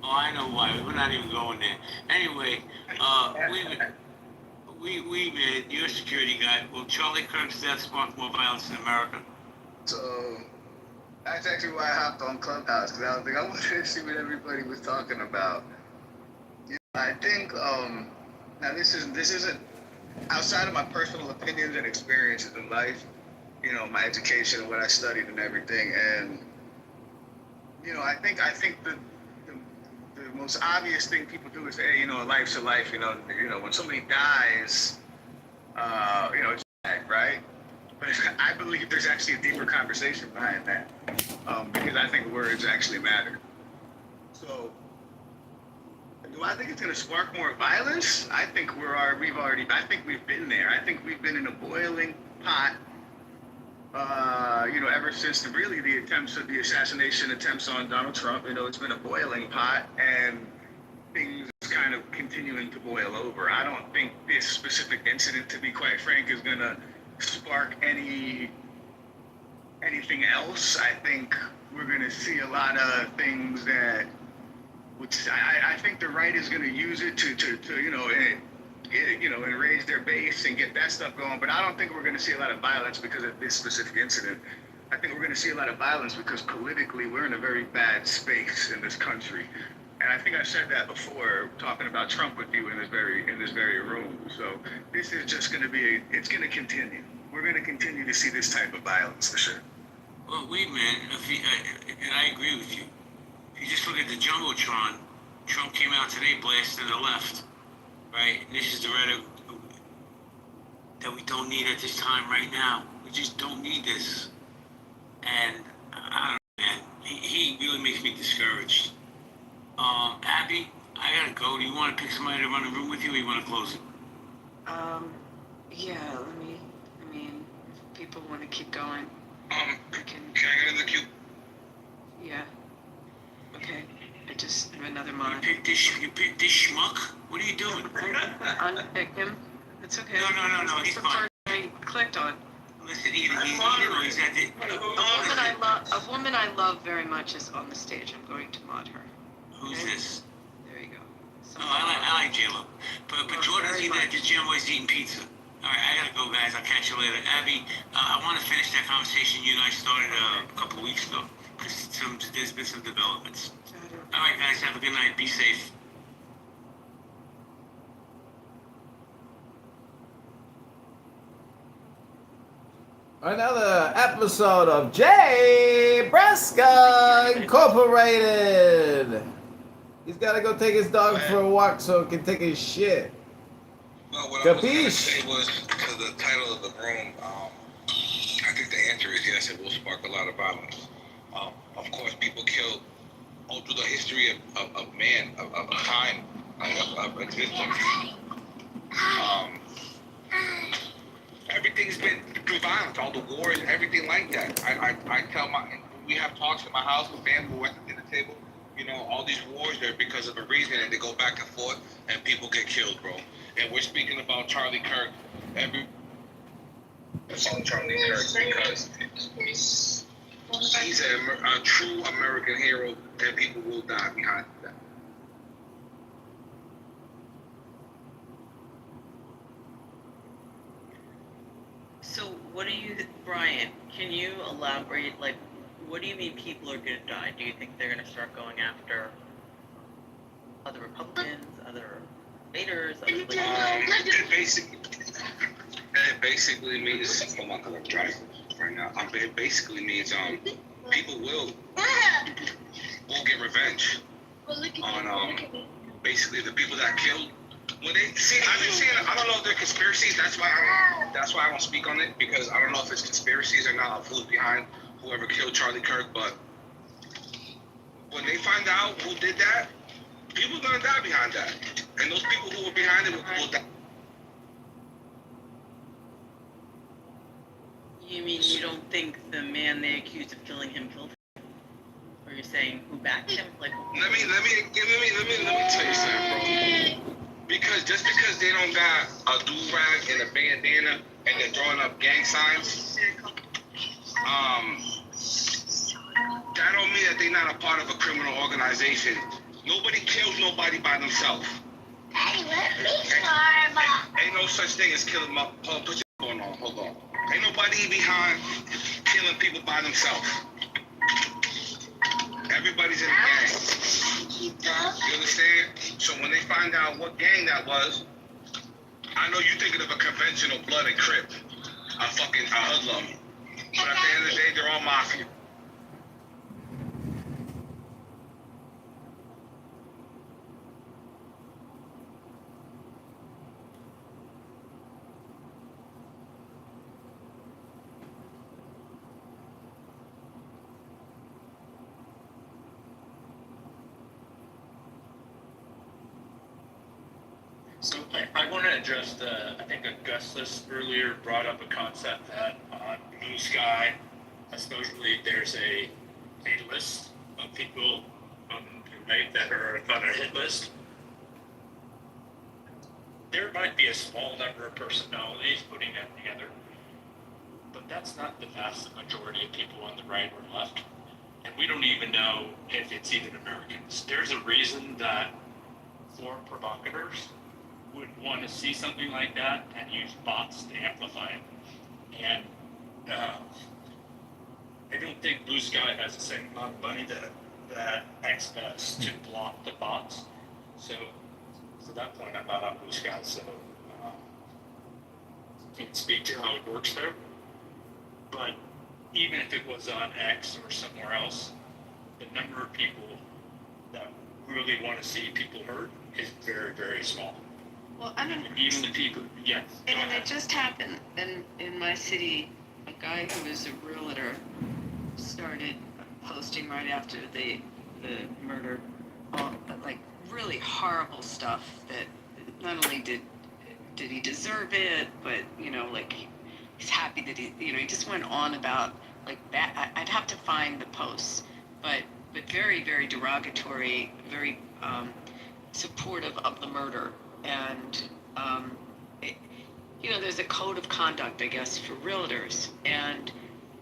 Oh, I know why. We're not even going there. Anyway, man, you're a security guy. Will Charlie Kirk's death spark more violence in America? So that's actually why I hopped on Clubhouse, because I was like, I wanted to see what everybody was talking about. I think now this isn't outside of my personal opinions and experiences in life. My education and what I studied and everything, and I think the most obvious thing people do is say, a life's a life. When somebody dies, it's sad, right? But I believe there's actually a deeper conversation behind that, because I think words actually matter. So, do I think it's going to spark more violence? I think I think we've been there. I think we've been in a boiling pot, ever since the assassination attempts on Donald Trump. It's been a boiling pot, and things kind of continuing to boil over. I don't think this specific incident, to be quite frank, is going to spark anything else. I think we're going to see a lot of things that, which I think the right is going to use it to and raise their base and get that stuff going. But I don't think we're going to see a lot of violence because of this specific incident. I think we're going to see a lot of violence because politically we're in a very bad space in this country. And I think I've said that before, talking about Trump with you in this very room. So this is just going to be it's going to continue. We're going to continue to see this type of violence for sure. Well, man, and I agree with you. If you just look at the Jumbotron, Trump came out today blasting the left, right? And this is the rhetoric that we don't need at this time right now. We just don't need this. And I don't know, man. He really makes me discouraged. Abby, I gotta go. Do you want to pick somebody to run the room with you, or you want to close it? Yeah. If people want to keep going, Can I get in the queue? Yeah. Okay. I just have another mod. You pick this schmuck? What are you doing? Unpick him. It's okay. No, he's fine. I clicked on. Listen, he's at the... A woman I love very much is on the stage. I'm going to mod her. Who's this? There you go. I like J-Lo. But Jordan's eating at the gym while he's eating pizza. All right, I gotta go, guys. I'll catch you later. Abby, I want to finish that conversation you guys started a couple weeks ago, because there's been some developments. All right, guys, have a good night. Be safe. Another episode of Jay Bresca Incorporated. He's got to go take his dog for a walk so he can take his shit. Well, what I was going to say was, because the title of the room, I think the answer is yes, it will spark a lot of violence. Of course, people killed all through the history of man, of time, of existence. Everything's been through violence, all the wars, everything like that. We have talks in my house with family at the dinner table. All these wars, they're because of a reason, and they go back and forth, and people get killed, bro. And we're speaking about Charlie Kirk. It's on Charlie Kirk because he's a true American hero, and people will die behind that. So what do you, Brian, can you elaborate, what do you mean people are going to die? Do you think they're going to start going after other Republicans, other leaders? It basically means, I'm not going to drive right now. It basically means people will get revenge on basically the people that killed. When they see, I've been seeing, I don't know if they're conspiracies. That's why I don't speak on it, because I don't know if it's conspiracies or not, of who's behind whoever killed Charlie Kirk. But when they find out who did that, people are gonna die behind that, and those people who were behind it will die. You mean you don't think the man they accused of killing him killed him? Or you're saying who backed him? Let me tell you something, bro. Because just because they don't got a do-rag and a bandana and they're throwing up gang signs, that don't mean that they're not a part of a criminal organization Nobody kills nobody by themselves. Daddy, let me farm. Ain't no such thing as killing my. Hold on, put your phone on. Hold on. Ain't nobody behind killing people by themselves. Everybody's in a gang. You understand? So when they find out what gang that was, I know you're thinking of a conventional blood and crip, a hoodlum. But at the end of the day, they're all mafia. So I want to address I think Augustus earlier brought up a concept that on Blue Sky, supposedly there's a list of people right, that are on a hit list. There might be a small number of personalities putting that together, but that's not the vast majority of people on the right or left. And we don't even know if it's even Americans. There's a reason that foreign provocateurs would want to see something like that and use bots to amplify it. And I don't think Blue Sky has the same amount of money that X does to block the bots. So to that point, I'm not on Blue Sky, so can't speak to how it works there. But even if it was on X or somewhere else, the number of people that really want to see people hurt is very, very small. Well, I mean, Even the people, yes. and it just happened in my city. A guy who was a realtor started posting right after the murder, like really horrible stuff that not only did he deserve it, but like he's happy that he just went on about like that. I'd have to find the posts, but very, very derogatory, very supportive of the murder. And there's a code of conduct, I guess, for realtors, and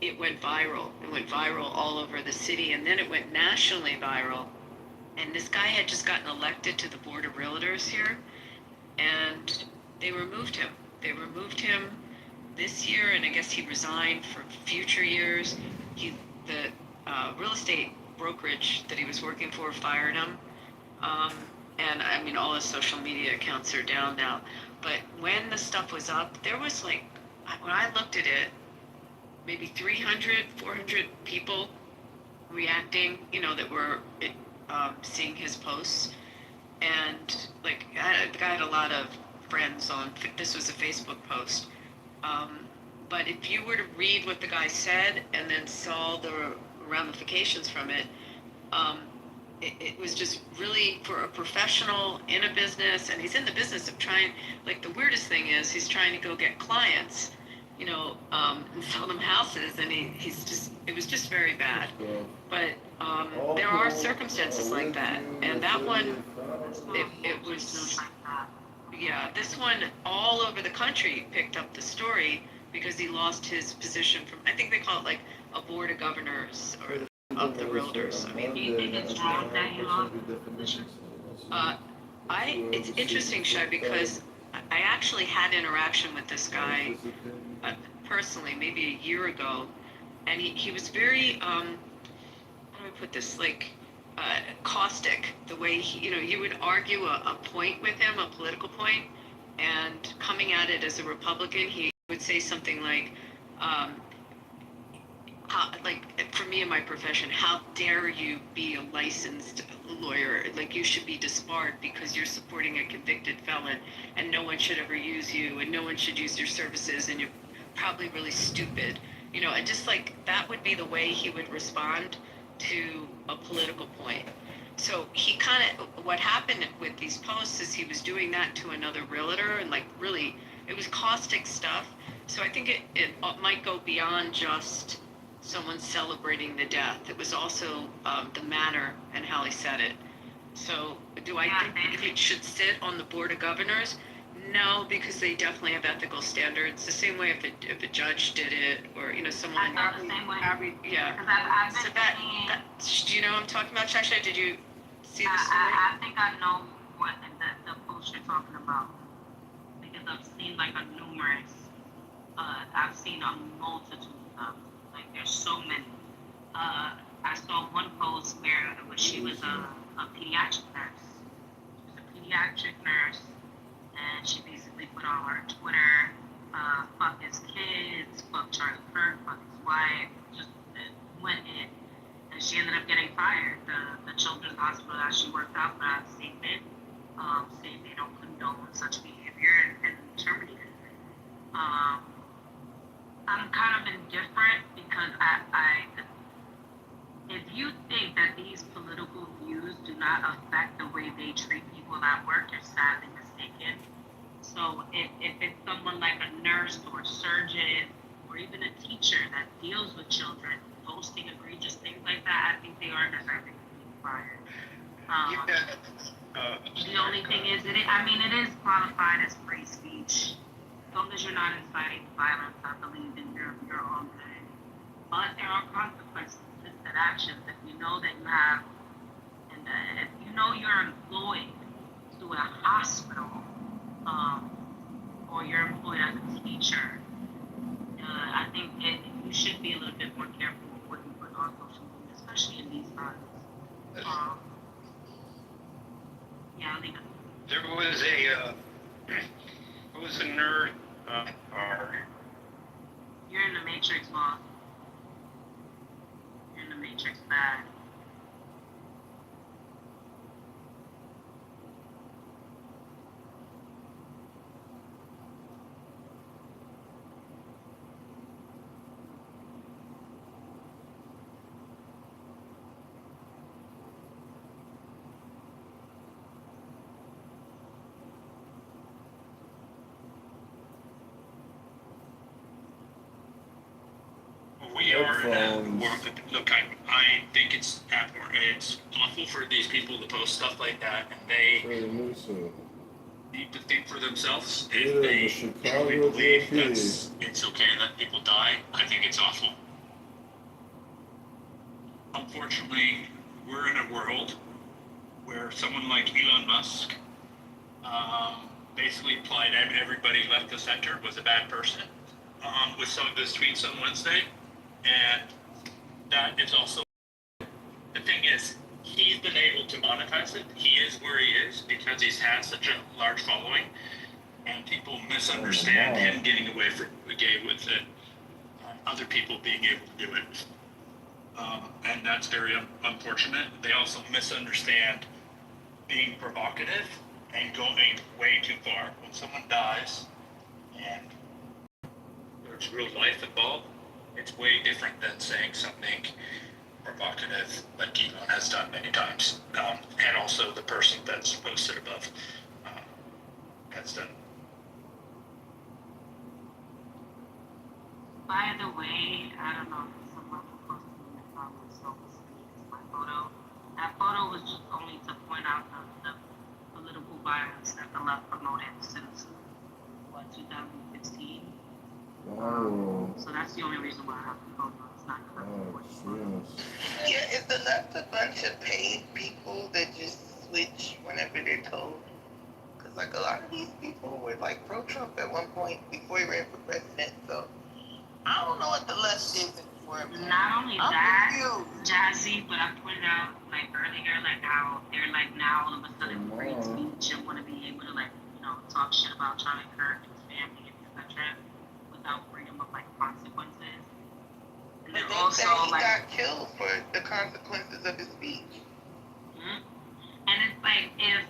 it went viral. It went viral all over the city, and then it went nationally viral. And this guy had just gotten elected to the board of realtors here, and they removed him. They removed him this year, and I guess he resigned for future years. The real estate brokerage that he was working for fired him. And I mean, all his social media accounts are down now. But when the stuff was up, there was like, when I looked at it, maybe 300, 400 people reacting, that were seeing his posts. And like, the guy had a lot of friends this was a Facebook post. But if you were to read what the guy said and then saw the ramifications from it, it was just really for a professional in a business, and he's in the business of trying, like the weirdest thing is he's trying to go get clients, and sell them houses, and it was just very bad. But there are circumstances like that, and that one, it was, yeah, this one all over the country picked up the story because he lost his position from, I think they call it like a board of governors or of the realtors. I mean, Do you think it's wrong that he lost his position? it's interesting, Shai, because I actually had interaction with this guy personally, maybe a year ago, and he was very, how do I put this, like, caustic, the way you would argue a point with him, a political point, and coming at it as a Republican, he would say something like, for me in my profession, how dare you be a licensed lawyer? Like, you should be disbarred because you're supporting a convicted felon, and no one should ever use you, and no one should use your services, and you're probably really stupid. And just like that would be the way he would respond to a political point. So he what happened with these posts is he was doing that to another realtor, and like really, it was caustic stuff. So I think it might go beyond just someone celebrating the death. It was also the manner and how he said it. So do I think he should sit on the board of governors? No, because they definitely have ethical standards. The same way if a judge did it, or someone. I felt the same way. Yeah. Because I've So been that do you know what I'm talking about, Shasha? Did you see the story? I think I know what the post you're talking about because I've seen like a numerous. I've seen a multitude of them. Like there's so many. I saw one post where she was a pediatric nurse. She was a pediatric nurse, and she basically put on her Twitter, fuck his kids, fuck Charlie Kirk, fuck his wife, just went in. And she ended up getting fired. The children's hospital that she worked out for that statement, saying they don't condone such behavior and terminated her. I'm kind of indifferent because if you think that these political views do not affect the way they treat people at work, you're sadly mistaken. So if it's someone like a nurse or a surgeon or even a teacher that deals with children posting egregious things like that, I think they are deserving of being fired. The only thing is, it is qualified as free speech. As long as you're not inciting violence, I believe in your own good. But there are consequences to said actions. If you know that you have, and if you know you're employed to a hospital, or you're employed as a teacher, I think you should be a little bit more careful with what you put on social media, especially in these times. Yeah, I'll leave it. There was a nerd You're in the Matrix, Bob. You're in the Matrix bad. We are Headphones. look, I think it's awful for these people to post stuff like that, and they need to think for themselves if they truly believe that it's okay that people die. I think it's awful. Unfortunately, we're in a world where someone like Elon Musk basically implied everybody left the center was a bad person with some of his tweets on Wednesday. And that is also, the thing is, he's been able to monetize it. He is where he is because he's had such a large following, and people misunderstand him getting away with it, other people being able to do it. And that's very unfortunate. They also misunderstand being provocative and going way too far. When someone dies and there's real life involved, it's way different than saying something provocative like Elon has done many times. And also the person that's posted above has done. By the way, I don't know if someone posted in the comments, so it's my photo. That photo was just only to point out the political violence that the left promoted since, 2015. So that's the only reason why I have to go. It's not correct. Yeah, is the left a bunch of paid people that just switch whenever they're told? Because like a lot of these people were like pro-Trump at one point before he ran for president. So I don't know what the left is anymore. Not only that, Jazzy, but I pointed out like earlier, like how they're like now all of a sudden free speech and want to be able to talk shit about Charlie Kirk, his family, etc. without freedom of like consequences. And But they're they also said he like, got killed for the consequences of his speech. and it's like if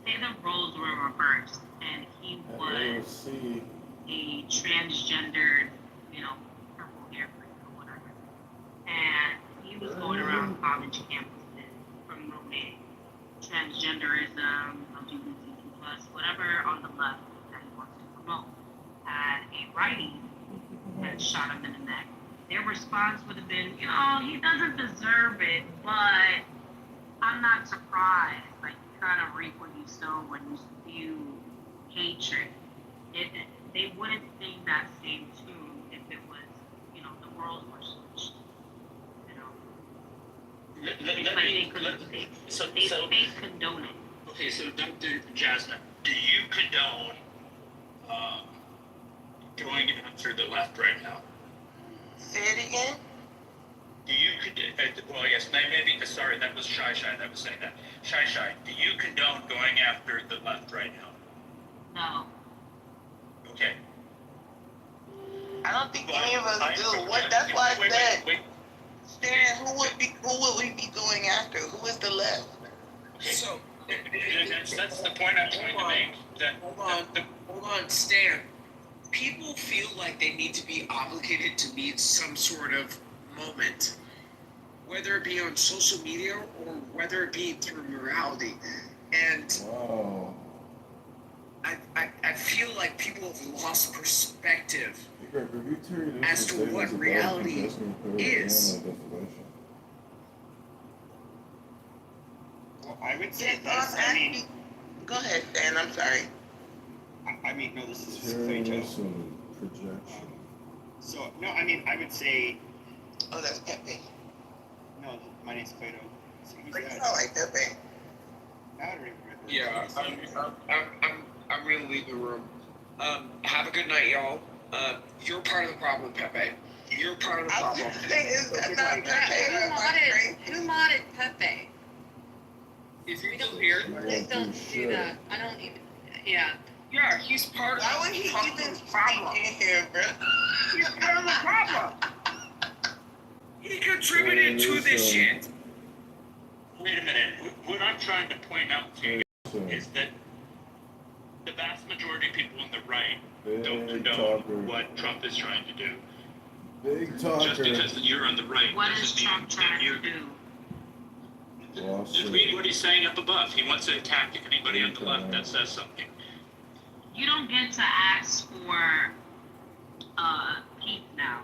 say the roles were reversed and he was a transgendered, purple hair freak or whatever, and he was going around college campuses promoting transgenderism, LGBTQ+, whatever on the left that he wants to promote. Had a righty that shot him in the neck, their response would have been, he doesn't deserve it, but I'm not surprised. Like, you kind of reap what you sow when you spew hatred. They wouldn't sing that same tune if it was, the roles were switched. But they couldn't say. They condone it. Okay, so Dr. Jasmine, do you condone going after the left right now? Say it again. Do you well, yes, maybe, sorry, that was Shy that was saying that. Shy, do you condone going after the left right now? No. Okay. I don't think any of us I- do. What? That's why I said. Wait. Stan, who would we be going after? Who is the left? Okay. So, That's the point I'm trying to make. hold on, Stan. People feel like they need to be obligated to meet some sort of moment, whether it be on social media or whether it be through morality. And Wow. I feel like people have lost perspective Greg, review Terry Newsom's as to statements what about reality possessing a is. criminal defamation. Well, I would say Yes, this. I mean, Go ahead, Stan. I'm sorry. I mean, no, this is Terry Plato. Newsom projection. So, no, I mean, I would say, Oh, that's Pepe. no, my name's Plato. So who's But you that? sound like Pepe. I don't remember. Yeah, I'm gonna leave the room. Have a good night, y'all. You're part of the problem, Pepe. You're part of the I'm problem. just saying, I'm not Pepe. I'm not crazy. Who modded Pepe? Is he still here? Please don't do that. I don't even. Yeah. Yeah, he's part of Why would he part of even the speak problem. in here, bro? He's part of the problem. He contributed to this shit. Wait a minute. What I'm trying to point out to you So, is that the vast majority of people on the right don't big condone talker. what Trump is trying to do. Big talker. Just because you're on the right What is doesn't mean Trump that trying you're. to do? Just read what he's saying up above. He wants to attack anybody on the left that says something. You don't get to ask for peace now.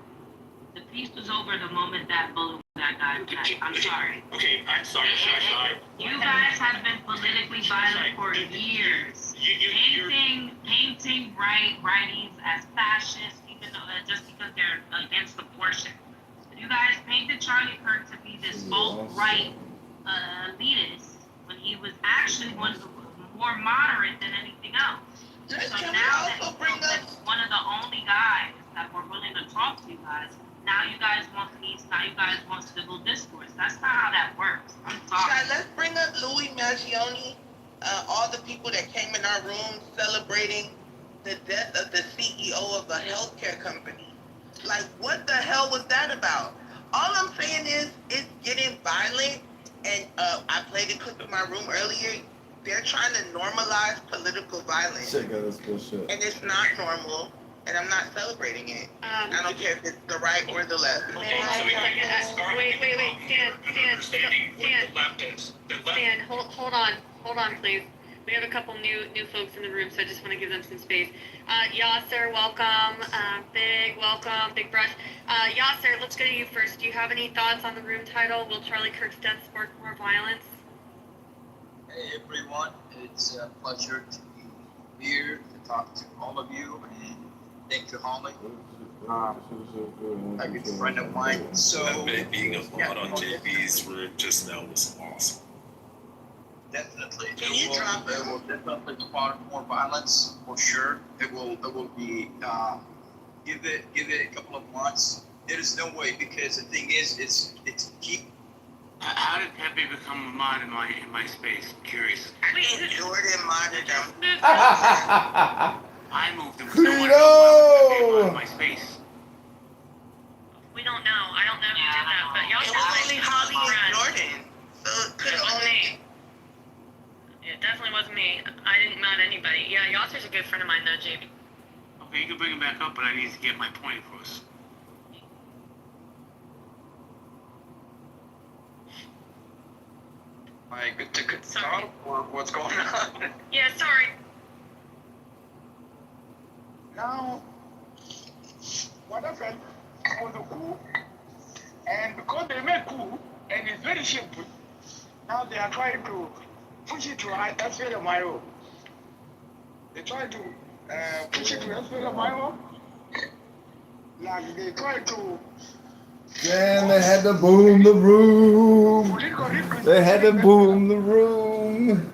The peace was over the moment that bullet that guy attacked. I'm sorry. Okay, I'm sorry, Shy. You guys have been politically violent for years. You're Painting righties as fascists, even though just because they're against abortion. You guys painted Charlie Kirk to be this alt-right elitist when he was actually one of the more moderate than anything else. So Can now we that also bring up? he's one of the only guys that were willing to talk to you guys, now you guys want peace, now you guys want civil discourse. That's not how that works. I'm sorry. Shy, let's bring up Louis Maggioni, all the people that came in our room celebrating the death of the CEO of a healthcare company. Like, what the hell was that about? All I'm saying is, it's getting violent, and I played a clip in my room earlier. They're trying to normalize political violence, Check out this bullshit. and it's not normal, and I'm not celebrating it. I don't care if it's the right or the left. Okay, so we can start Wait, Stan, understanding what Stan. the left is. The left. Stan, hold on, please. We have a couple new folks in the room, so I just want to give them some space. Yasser, welcome. Big Brush. Yasser, let's go to you first. Do you have any thoughts on the room title? Will Charlie Kirk's death spark more violence? Hey everyone, it's a pleasure to be here to talk to all of you, and thank you, Holly. A good friend of mine. So being a mod on JB's room just now was awesome. definitely, Can you drop it will definitely spark more violence for sure. It will be give it a couple of months. There is no way, because the thing is, it's keep. How did Pepe become a mod in my space? I'm curious. I think Jordan modded them. I moved him. Credo! In my space. We don't know. I don't know who did that, but y'all It should was only like Holly and friends. Jordan, so it could It have wasn't only. me. It definitely wasn't me. I didn't mod anybody. Yeah, Yasser's a good friend of mine though, JB. Okay, you can bring him back up, but I need to get my point across. Am I good to talk, or what's going on? Yeah, sorry. Now, what happened was a coup, and because they made coup, and it's very simple, now they are trying to push it to Esfera Mayo. They try to push it to Esfera Mayo, like they try to And they had to boom the room. They had to boom the room.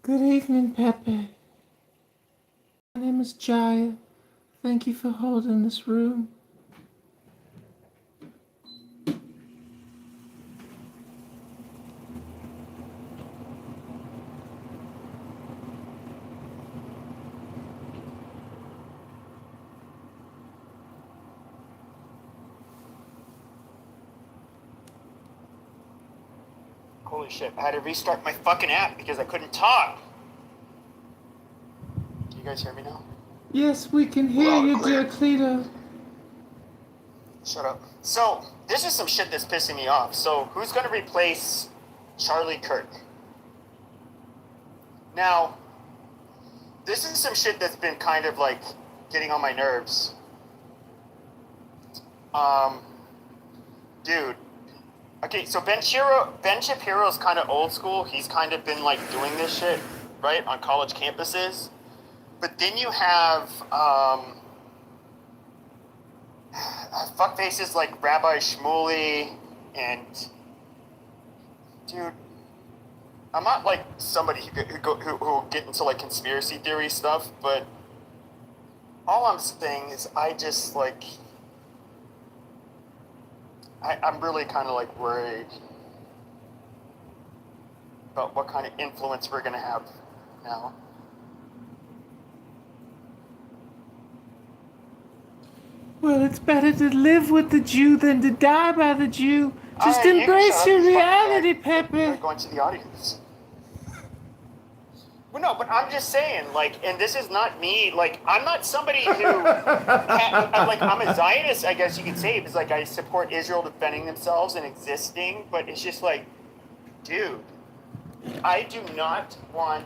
Good evening, Pepe. My name is Jaya. Thank you for holding this room. Holy shit, I had to restart my fucking app because I couldn't talk. Can you guys hear me now? Yes, we can hear you, dear Cleto. Shut up. So, this is some shit that's pissing me off. So, who's gonna replace Charlie Kirk? Now, this is some shit that's been kind of like getting on my nerves. Dude. Okay, so Ben Shapiro's kind of old school. He's kind of been like doing this shit, right, on college campuses. But then you have fuckfaces like Rabbi Shmuley and, dude, I'm not like somebody who will get into like conspiracy theory stuff, but all I'm saying is I just like, I'm really kind of like worried about what kind of influence we're gonna have now. Well, it's better to live with the Jew than to die by the Jew. Just embrace your reality, Pepe. You're going to the audience. Well, no, but I'm just saying, like, and this is not me, like, I'm not somebody who, like, I'm a Zionist, I guess you could say, because, like, I support Israel defending themselves and existing, but it's just like, dude, I do not want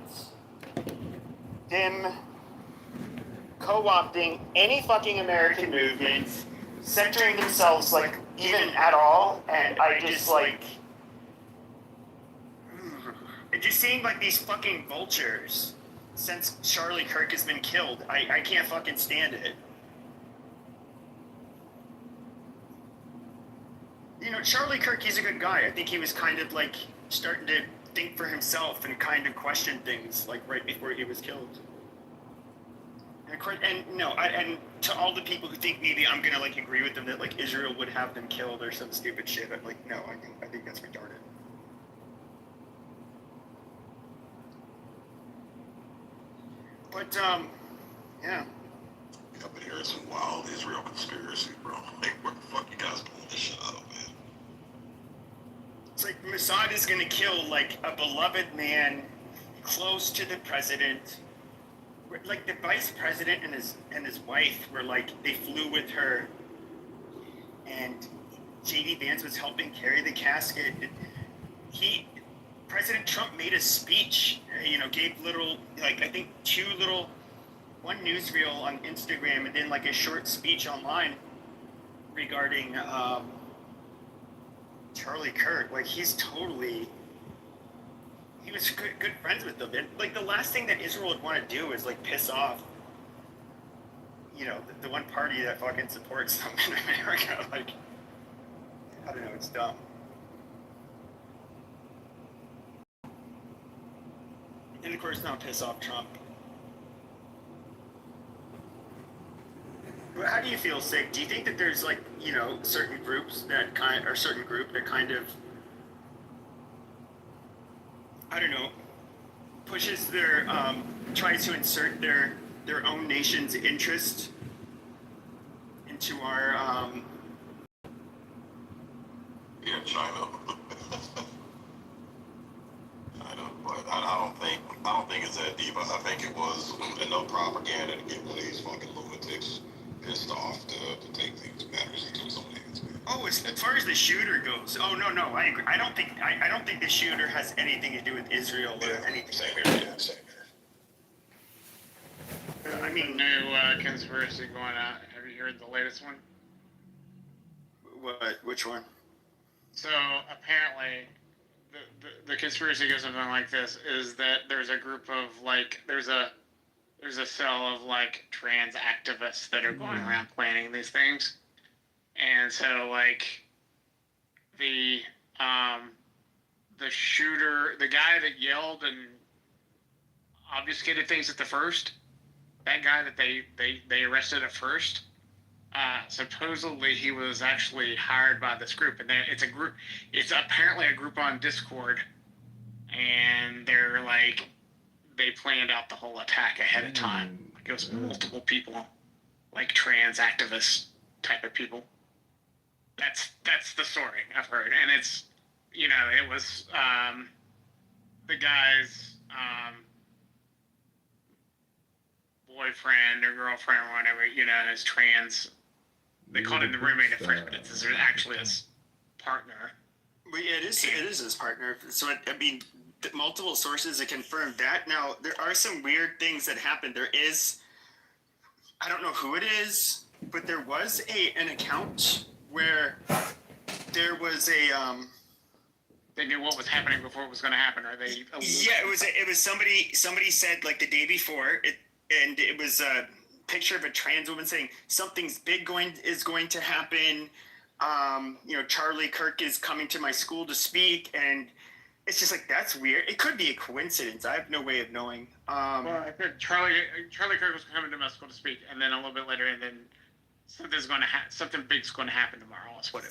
them co-opting any fucking American movements, centering themselves, like, even at all, and I just, like, just seeing, like, these fucking vultures since Charlie Kirk has been killed, I can't fucking stand it. You know, Charlie Kirk, he's a good guy. I think he was kind of, like, starting to think for himself and kind of question things, like, right before he was killed. And to all the people who think maybe I'm gonna, like, agree with them that, like, Israel would have them killed or some stupid shit, I'm like, no, I think that's retarded. But, yeah. Yeah, but here's some wild Israel conspiracy, bro. Like, where the fuck you guys pulled this shit out of, man? It's like Mossad is gonna kill, like, a beloved man close to the president. Like, the vice president and his wife were, like, they flew with her, and J.D. Vance was helping carry the casket. President Trump made a speech, you know, gave little, like, I think one newsreel on Instagram and then, like, a short speech online regarding Charlie Kirk. Like, he was good friends with them. And, like, the last thing that Israel would want to do is, like, piss off, you know, the one party that fucking supports them in America. Like, I don't know, it's dumb. And of course, not piss off Trump. How do you feel, Sig? Do you think that there's like, certain groups that kind of, I don't know, pushes their tries to insert their own nation's interest into our Yeah, China. China, but I don't think it's that deep. I think it was enough propaganda to get one of these fucking lunatics pissed off to take things matters into his own hands, man. Oh, as far as the shooter goes, no, I agree. I don't think the shooter has anything to do with Israel or anything. Same here, yeah, same here. I mean, new conspiracy going out. Have you heard the latest one? what? Which one? So apparently, the conspiracy goes something like this: is that there's a group of there's a cell of trans activists that are going around planning these things, and so the shooter, the guy that yelled and obfuscated things at the first, that guy that they arrested at first. Supposedly he was actually hired by this group, and it's a group. It's apparently a group on Discord, and they planned out the whole attack ahead of time. It was multiple people, trans activists type of people. That's the story I've heard, and it's it was the guy's boyfriend or girlfriend or whatever, is trans. They called him the roommate at first, but it's actually his partner. Well, yeah, it is his partner. So I mean, multiple sources have confirmed that. Now there are some weird things that happened. There is, I don't know who it is, but there was an account where there was a They knew what was happening before it was going to happen, or they? Yeah, it was somebody said the day before it, and it was a picture of a trans woman saying something's big is going to happen. Charlie Kirk is coming to my school to speak, and it's just that's weird. It could be a coincidence. I have no way of knowing. Well, I think Charlie Kirk was coming to my school to speak, and then a little bit later, and then something big's going to happen tomorrow. That's what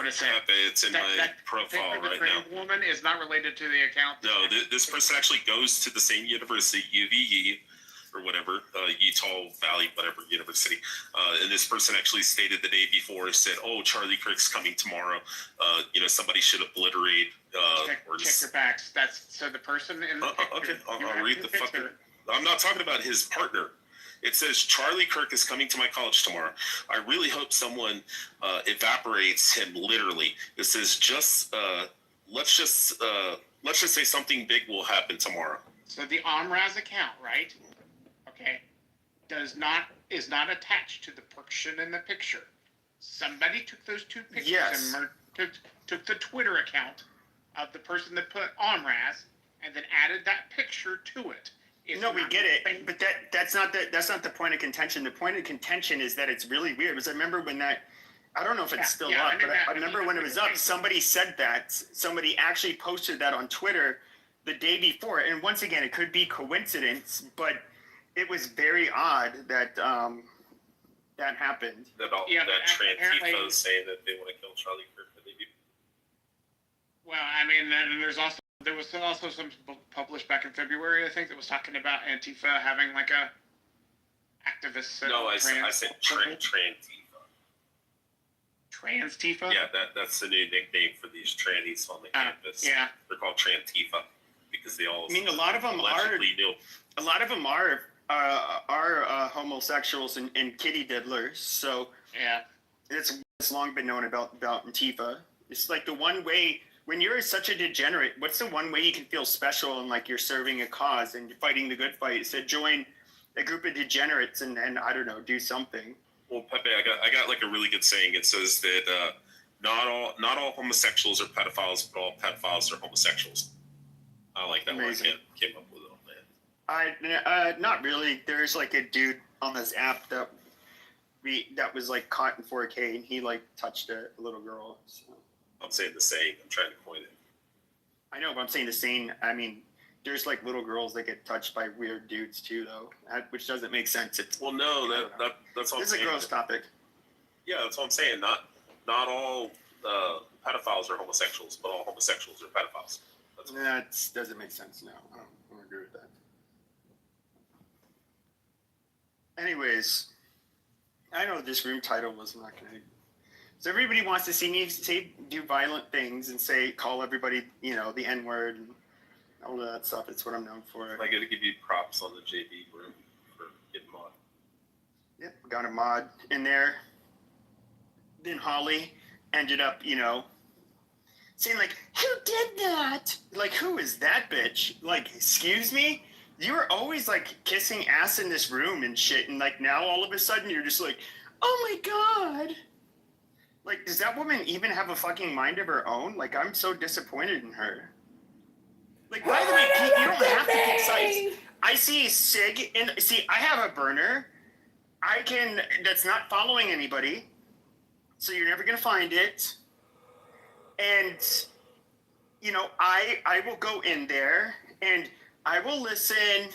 it said. It's in my profile right now. The woman is not related to the account. No, this person actually goes to the same university, UVE, or whatever, Utah Valley, whatever university. And this person actually stated the day before, said, "Oh, Charlie Kirk's coming tomorrow. Somebody should obliterate." Check your facts. So the person in the picture. Okay, I'll read the fucking. I'm not talking about his partner. It says Charlie Kirk is coming to my college tomorrow. I really hope someone evaporates him literally. It says let's just say something big will happen tomorrow. So the Omraz account, right? Okay, is not attached to the person in the picture. Somebody took those two pictures and took the Twitter account of the person that put Omraz and then added that picture to it. No, we get it, but that's not the point of contention. The point of contention is that it's really weird. Because I remember when I don't know if it's still up, but I remember when it was up, somebody said that. Somebody actually posted that on Twitter the day before. And once again, it could be coincidence, but it was very odd that that happened. That Trantifas say that they want to kill Charlie Kirk. Well, I mean, then there was also some published back in February, I think, that was talking about Antifa having a activist. No, I said Trantifa. Trans-Tifa? Yeah, that's the new nickname for these trannies on the campus. Yeah, they're called Trantifa because they all. I mean, a lot of them are homosexuals and kitty diddlers. So yeah, it's long been known about Antifa. It's the one way. When you're such a degenerate, what's the one way you can feel special and you're serving a cause and fighting the good fight? So join a group of degenerates and I don't know, do something. Well, Pepe, I got a really good saying. It says that not all homosexuals are pedophiles, but all pedophiles are homosexuals. I like that. Amazing. Word. Came up with it, man. Not really. There's a dude on this app that was caught in 4K and he touched a little girl. So. I'm saying the same. I'm trying to coin it. I know, but I'm saying the same. I mean, there's like little girls that get touched by weird dudes too, though, which doesn't make sense. It's, Well, no, that's what I'm it's a saying. gross topic. Yeah, that's what I'm saying. Not all pedophiles are homosexuals, but all homosexuals are pedophiles. That doesn't make sense. No, I don't agree with that. Anyways, I know this room title was not going to. So everybody wants to see me do violent things and call everybody, the N word and all of that stuff. It's what I'm known for. I got to give you props on the JB room for getting mod. Yep, got a mod in there. Then Holly ended up, saying like, "Who did that? Like, who is that bitch? Like, excuse me? You were always like kissing ass in this room and shit, and like now all of a sudden you're just like, oh my god." Like, does that woman even have a fucking mind of her own? Like, I'm so disappointed in her. Like, by the way, Pete, you don't have to pick sides. I see Sig, I have a burner. That's not following anybody. So you're never going to find it. And, I will go in there and I will listen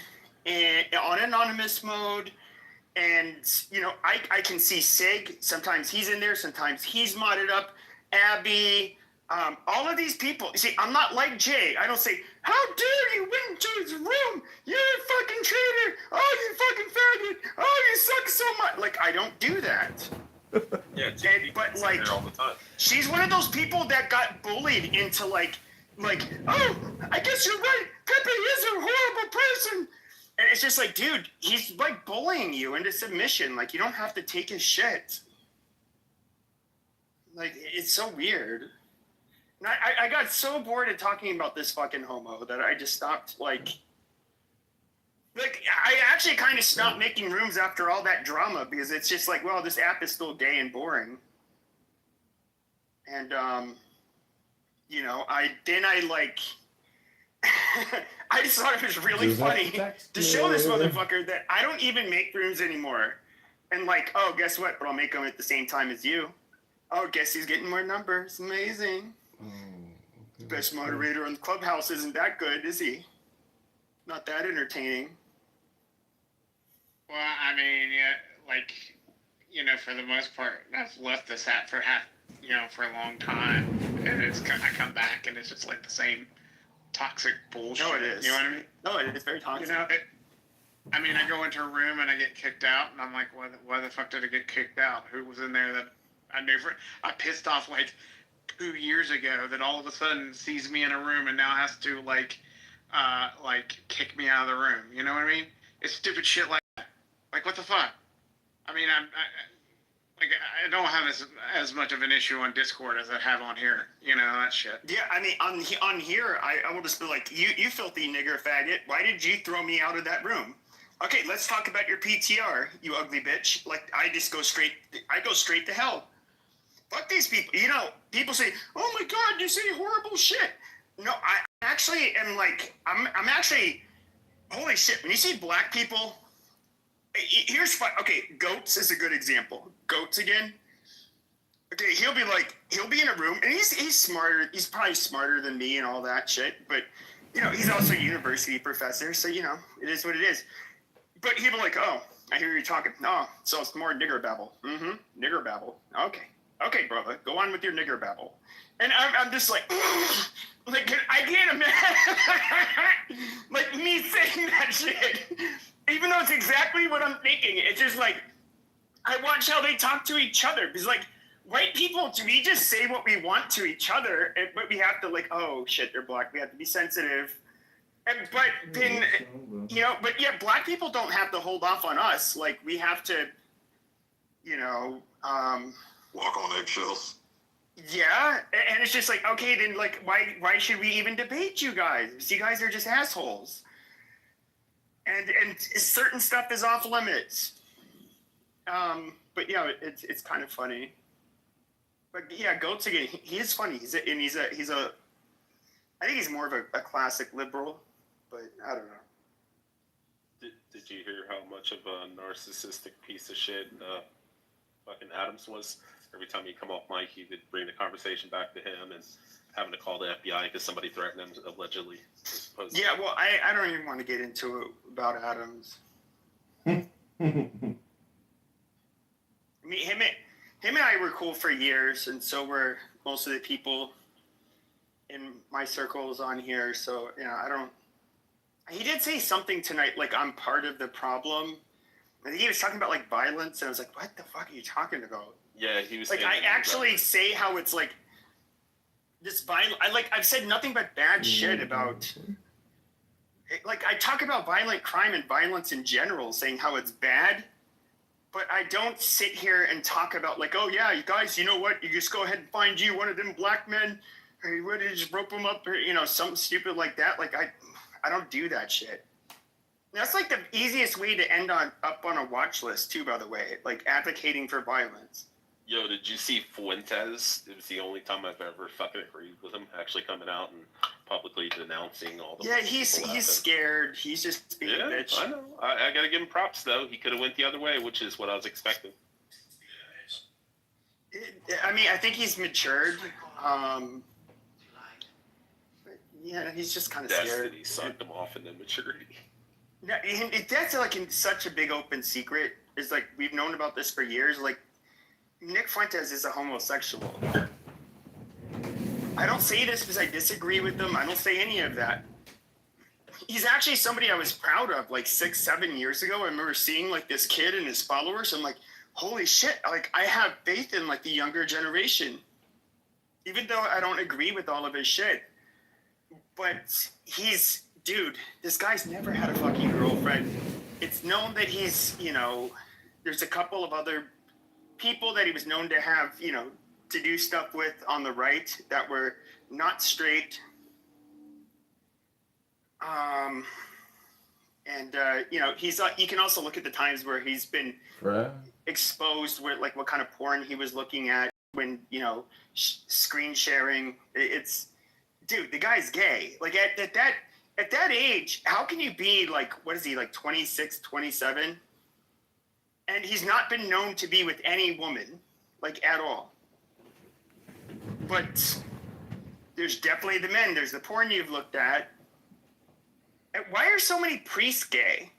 on anonymous mode. And, I can see Sig. Sometimes he's in there. Sometimes he's modded up. Abby. All of these people. You see, I'm not like Jay. I don't say, how dare you went into his room? You're a fucking traitor. Oh, you fucking faggot. Oh, you suck so much. Like, I don't do that. Yeah, but like, all the time. She's one of those people that got bullied into like, oh, I guess you're right. Pepe is a horrible person. And it's just like, dude, he's like bullying you into submission. Like, you don't have to take his shit. Like, it's so weird. And I got so bored of talking about this fucking homo that I just stopped, like, I actually kind of stopped making rooms after all that drama because it's just like, well, this app is still gay and boring. And, I just thought it was really funny to show this motherfucker that I don't even make rooms anymore. And like, oh, guess what? But I'll make them at the same time as you. Oh, guess he's getting more numbers. Amazing. Best moderator on the Clubhouse isn't that good, is he? Not that entertaining. Well, I mean, for the most part, I've left this app for for a long time, and I come back and it's just like the same toxic bullshit. No, it is. You know what I mean? No, it is very toxic. I go into a room and I get kicked out, and I'm like, why the fuck did I get kicked out? Who was in there that I knew? I pissed off like 2 years ago that all of a sudden sees me in a room and now has to kick me out of the room. You know what I mean? It's stupid shit like that. Like, what the fuck? I mean, I don't have as much of an issue on Discord as I have on here. That shit. Yeah, I mean, on here, I will just be like, you filthy nigger faggot. Why did you throw me out of that room? Okay, let's talk about your PTR, you ugly bitch. Like, I go straight to hell. Fuck these people. People say, oh my God, you say horrible shit. No, I actually am like, I'm actually, holy shit. When you see black people, here's fun. Okay, Goats is a good example. Goats again. Okay, he'll be in a room, and he's smarter. He's probably smarter than me and all that shit. But he's also a university professor, so it is what it is. But he'll be like, oh, I hear you talking. Oh, so it's more nigger babble. Mm-hmm. Nigger babble. Okay, brother, go on with your nigger babble. And I'm just like, like, I can't imagine, like, me saying that shit. Even though it's exactly what I'm thinking. It's just like, I watch how they talk to each other. Because, like, white people, we just say what we want to each other, but we have to, like, oh, shit, they're black. We have to be sensitive. But then, but yeah, black people don't have to hold off on us. Like, we have to, walk on eggshells. Yeah, and it's just like, okay, then, like, why should we even debate you guys? You guys are just assholes. And certain stuff is off limits. But yeah, it's kind of funny. But yeah, Goats again, he is funny. He's a I think he's more of a classic liberal, but I don't know. Did you hear how much of a narcissistic piece of shit fucking Adams was? Every time he'd come off mic, he would bring the conversation back to him and having to call the FBI because somebody threatened him allegedly. Yeah, well, I don't even want to get into it about Adams. I mean, him and I were cool for years, and so were most of the people in my circles on here. So, I don't. He did say something tonight, like I'm part of the problem. I think he was talking about like violence, and I was like, "What the fuck are you talking about?" Yeah, he was like, I actually say how it's like this violent. I've said nothing but bad shit about. Like, I talk about violent crime and violence in general, saying how it's bad. But I don't sit here and talk about like, oh yeah, you guys, you know what? You just go ahead and find you one of them black men, or you would just rope them up, or something stupid like that. Like I don't do that shit. That's like the easiest way to end up on a watch list too, by the way. Like advocating for violence. Yo, did you see Fuentes? It was the only time I've ever fucking agreed with him actually coming out and publicly denouncing all the. Yeah, he's scared. He's just being a bitch. I know. I gotta give him props though. He could have went the other way, which is what I was expecting. I mean, I think he's matured. Yeah, he's just kind of scared. Destiny sucked him off into maturity. Yeah, that's like such a big open secret. Is like we've known about this for years. Like Nick Fuentes is a homosexual. I don't say this because I disagree with them. I don't say any of that. He's actually somebody I was proud of. Like 6-7 years ago, I remember seeing like this kid and his followers. I'm like, holy shit! Like I have faith in like the younger generation, even though I don't agree with all of his shit. But dude, this guy's never had a fucking girlfriend. It's known that he's, there's a couple of other people that he was known to have, to do stuff with on the right that were not straight. You can also look at the times where he's been exposed with like what kind of porn he was looking at when, screen sharing. Dude, the guy's gay. Like at that age, how can you be like, what is he, like 26, 27? And he's not been known to be with any woman, like at all. But there's definitely the men. There's the porn you've looked at. And why are so many priests gay?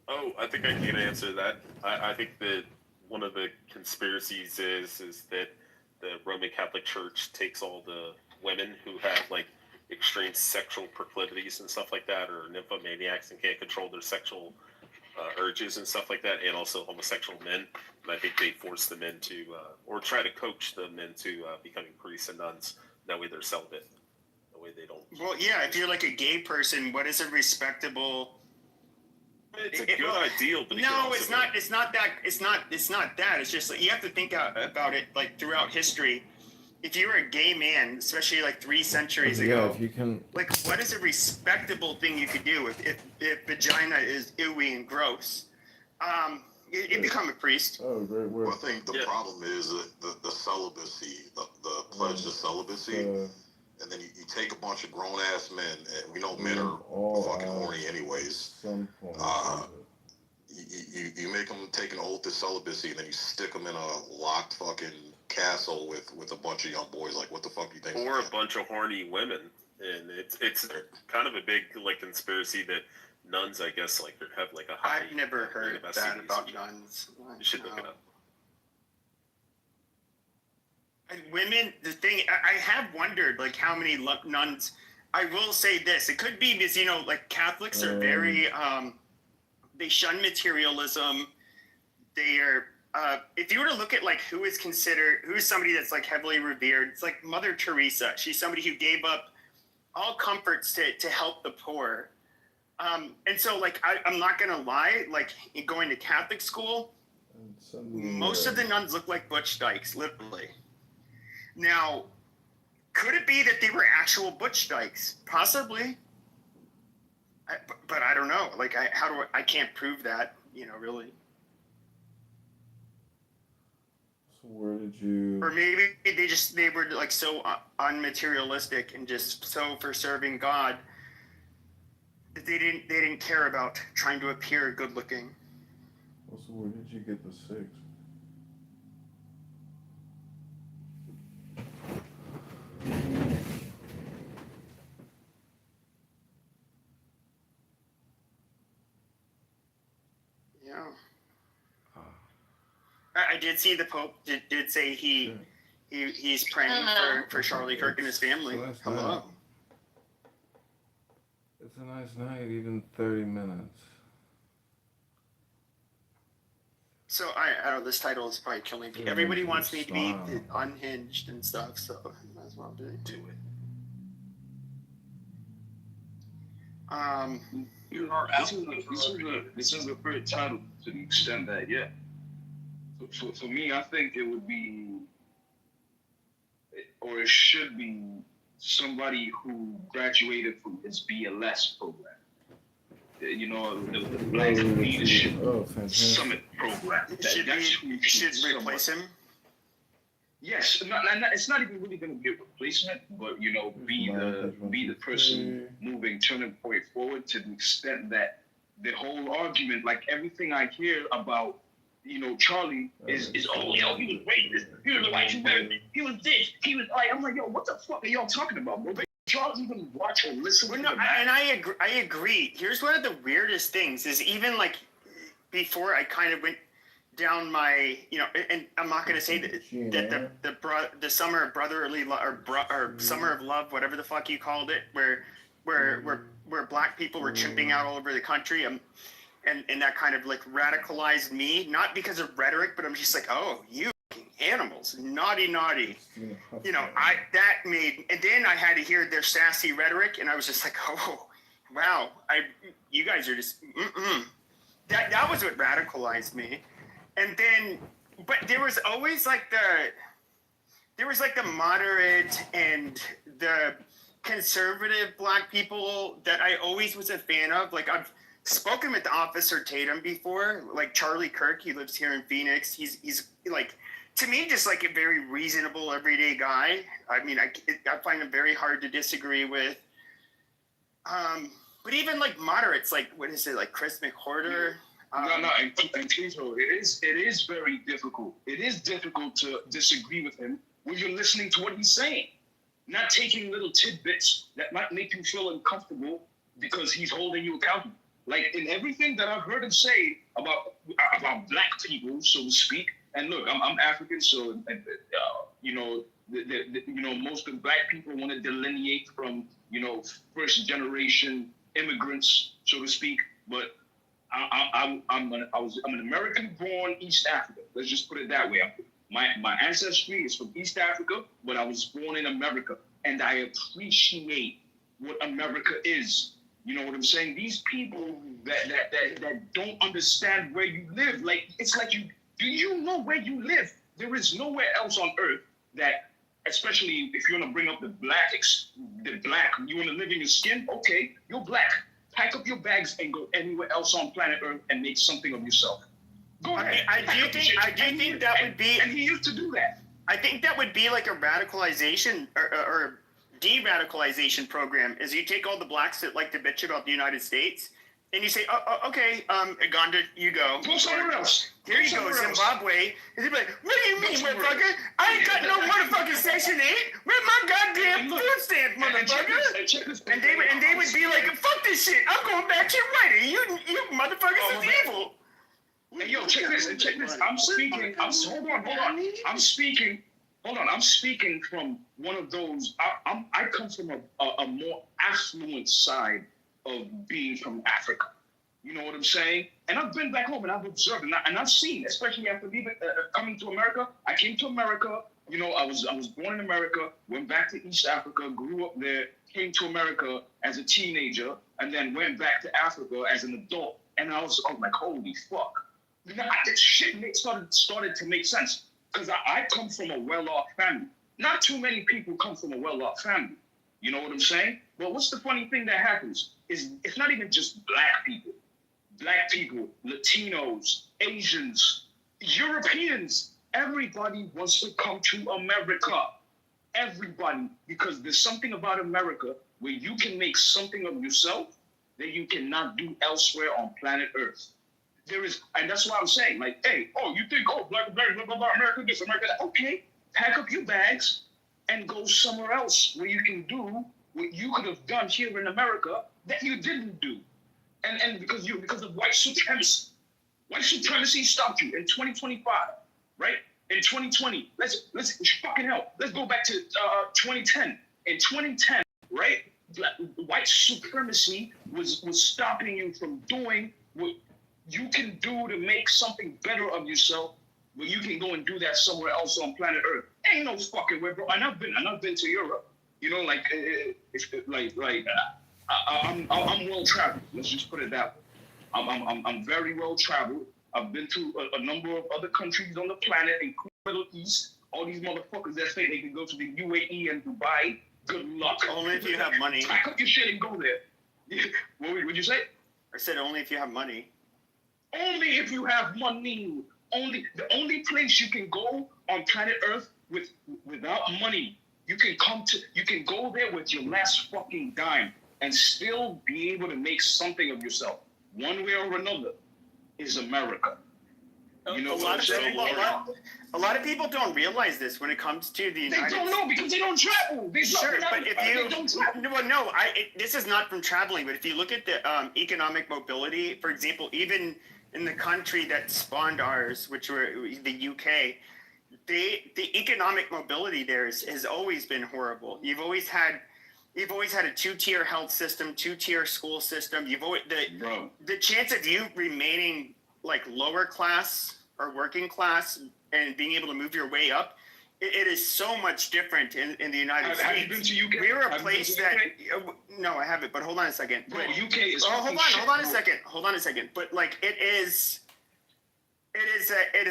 Oh, I think I can answer that. I think that one of the conspiracies is that the Roman Catholic Church takes all the women who have like extreme sexual proclivities and stuff like that, or nymphomaniacs and can't control their sexual urges and stuff like that, and also homosexual men. And I think they force them into, or try to coach them into becoming priests and nuns. That way they're celibate. That way they don't. Well, yeah, if you're like a gay person, what is a respectable? It's a good ideal, but it's not that. It's not that. It's just like you have to think about it like throughout history. If you were a gay man, especially like 3 centuries ago, if you can, like what is a respectable thing you could do if vagina is ooey and gross? You become a priest. Oh, great word. Well, I think the problem is the celibacy, the pledge to celibacy, and then you take a bunch of grown ass men, and we know men are fucking horny anyways. You make them take an oath to celibacy, and then you stick them in a locked fucking castle with a bunch of young boys. Like, what the fuck do you think? Or a bunch of horny women, and it's kind of a big like conspiracy that nuns, I guess, like have like a high. I've never heard that about nuns. You should look it up. And women, the thing I have wondered, like how many nuns. I will say this: it could be because like Catholics are very they shun materialism. They are. If you were to look at like who's somebody that's like heavily revered, it's like Mother Teresa. She's somebody who gave up all comforts to help the poor. And so like I'm not gonna lie, like going to Catholic school, most of the nuns look like butch dykes, literally. Now, could it be that they were actual butch dykes? Possibly. But I don't know. Like I can't prove that, really. Where did you? Or maybe they were like so unmaterialistic and just so for serving God that they didn't care about trying to appear good looking. Also, where did you get the 6? I did see the Pope did say he's praying for Charlie Kirk and his family. So that's Hello. nice. It's a nice night, even 30 minutes. So I don't know, this title is probably killing people. Everybody wants me to be unhinged and stuff, so I might as well do it. You know, this is a great title to the extent that, yeah. For me, I think it would be, or it should be, somebody who graduated from his BLS program. You know, the Black Leadership Summit program. Should replace him? Yes, it's not even really going to be a replacement, but you know, be the person moving turning point forward to the extent that the whole argument, like everything I hear about, you know, Charlie is oh, yo, he was racist, he was a white supremacist, he was this, he was like, I'm like, yo, what the fuck are y'all talking about, bro? Charlie even watch or listen to the and I agree. Here's one of the weirdest things is even like before I kind of went down my, you know, and I'm not going to say that the summer of brotherly love or summer of love, whatever the fuck you called it, where black people were chimping out all over the country, and that kind of like radicalized me, not because of rhetoric, but I'm just like, oh, you animals, naughty. You know, that made, and then I had to hear their sassy rhetoric, and I was just like, oh, wow, you guys are just, that was what radicalized me. And then, but there was always like the moderate and the conservative black people that I always was a fan of. Like I've spoken with Officer Tatum before, like Charlie Kirk. He lives here in Phoenix. He's like, to me, just like a very reasonable, everyday guy. I mean, I find him very hard to disagree with. But even like moderates, like what is it, like Chris McWhorter? And Tito, it is very difficult. It is difficult to disagree with him when you're listening to what he's saying, not taking little tidbits that might make you feel uncomfortable because he's holding you accountable. Like in everything that I've heard him say about black people, so to speak. And look, I'm African, so you know, you know, most of black people want to delineate from, you know, first generation immigrants, so to speak, but I'm an American-born East Africa. Let's just put it that way. My ancestry is from East Africa, but I was born in America, and I appreciate what America is. You know what I'm saying? These people that don't understand where you live, like it's like do you know where you live? There is nowhere else on earth that, especially if you want to bring up the black, you want to live in your skin. Okay, you're black. Pack up your bags and go anywhere else on planet Earth and make something of yourself. Go ahead. I do think that would be. And he used to do that. I think that would be like a radicalization or de-radicalization program. Is you take all the blacks that like to bitch about the United States, and you say, okay, Uganda, you go. Go somewhere else. Here you go, Zimbabwe. And they'd be like, what do you mean, motherfucker? I ain't got no motherfucking Section 8. Where's my goddamn food stamp, motherfucker? And they would be like, fuck this shit. I'm going back to writing. You motherfuckers is evil. Hey, yo, check this. I'm speaking. Hold on. I'm speaking from one of those. I come from a more affluent side of being from Africa. You know what I'm saying? And I've been back home and I've observed and I've seen, especially after leaving, coming to America. I came to America. You know, I was born in America, went back to East Africa, grew up there, came to America as a teenager, and then went back to Africa as an adult. And I was like, holy fuck. You know, this shit started to make sense because I come from a well-off family. Not too many people come from a well-off family. You know what I'm saying? But what's the funny thing that happens is it's not even just black people. Black people, Latinos, Asians, Europeans, everybody wants to come to America. Everybody, because there's something about America where you can make something of yourself that you cannot do elsewhere on planet Earth. There is, and that's why I'm saying, like, hey, you think, black America, blah, blah, blah, America, this, America, that. Okay, pack up your bags and go somewhere else where you can do what you could have done here in America that you didn't do. And because of white supremacy. White supremacy stopped you in 2025. right? In 2020, let's fucking hell. Let's go back to 2010. In 2010, right? White supremacy was stopping you from doing what you can do to make something better of yourself, but you can go and do that somewhere else on planet Earth. Ain't no fucking way, bro. And I've been to Europe. You know, I'm well traveled. Let's just put it that way. I'm very well traveled. I've been to a number of other countries on the planet, including the Middle East. All these motherfuckers that say they can go to the UAE and Dubai. Good luck. Only if you have money. Pack up your shit and go there. What would you say? I said only if you have money. Only if you have money. The only place you can go on planet Earth without money. You can go there with your last fucking dime and still be able to make something of yourself, one way or another, is America. You know, a lot of people don't realize this when it comes to the United States. They don't know because they don't travel. They don't travel. This is not from traveling, but if you look at the economic mobility, for example, even in the country that spawned ours, which were the UK, the economic mobility there has always been horrible. You've always had a two-tier health system, two-tier school system. The chance of you remaining like lower class or working class and being able to move your way up, it is so much different in the United States. Have you been to UK? We're a place that no, I haven't. But hold on a second. Bro, UK is hold on a second. But like it is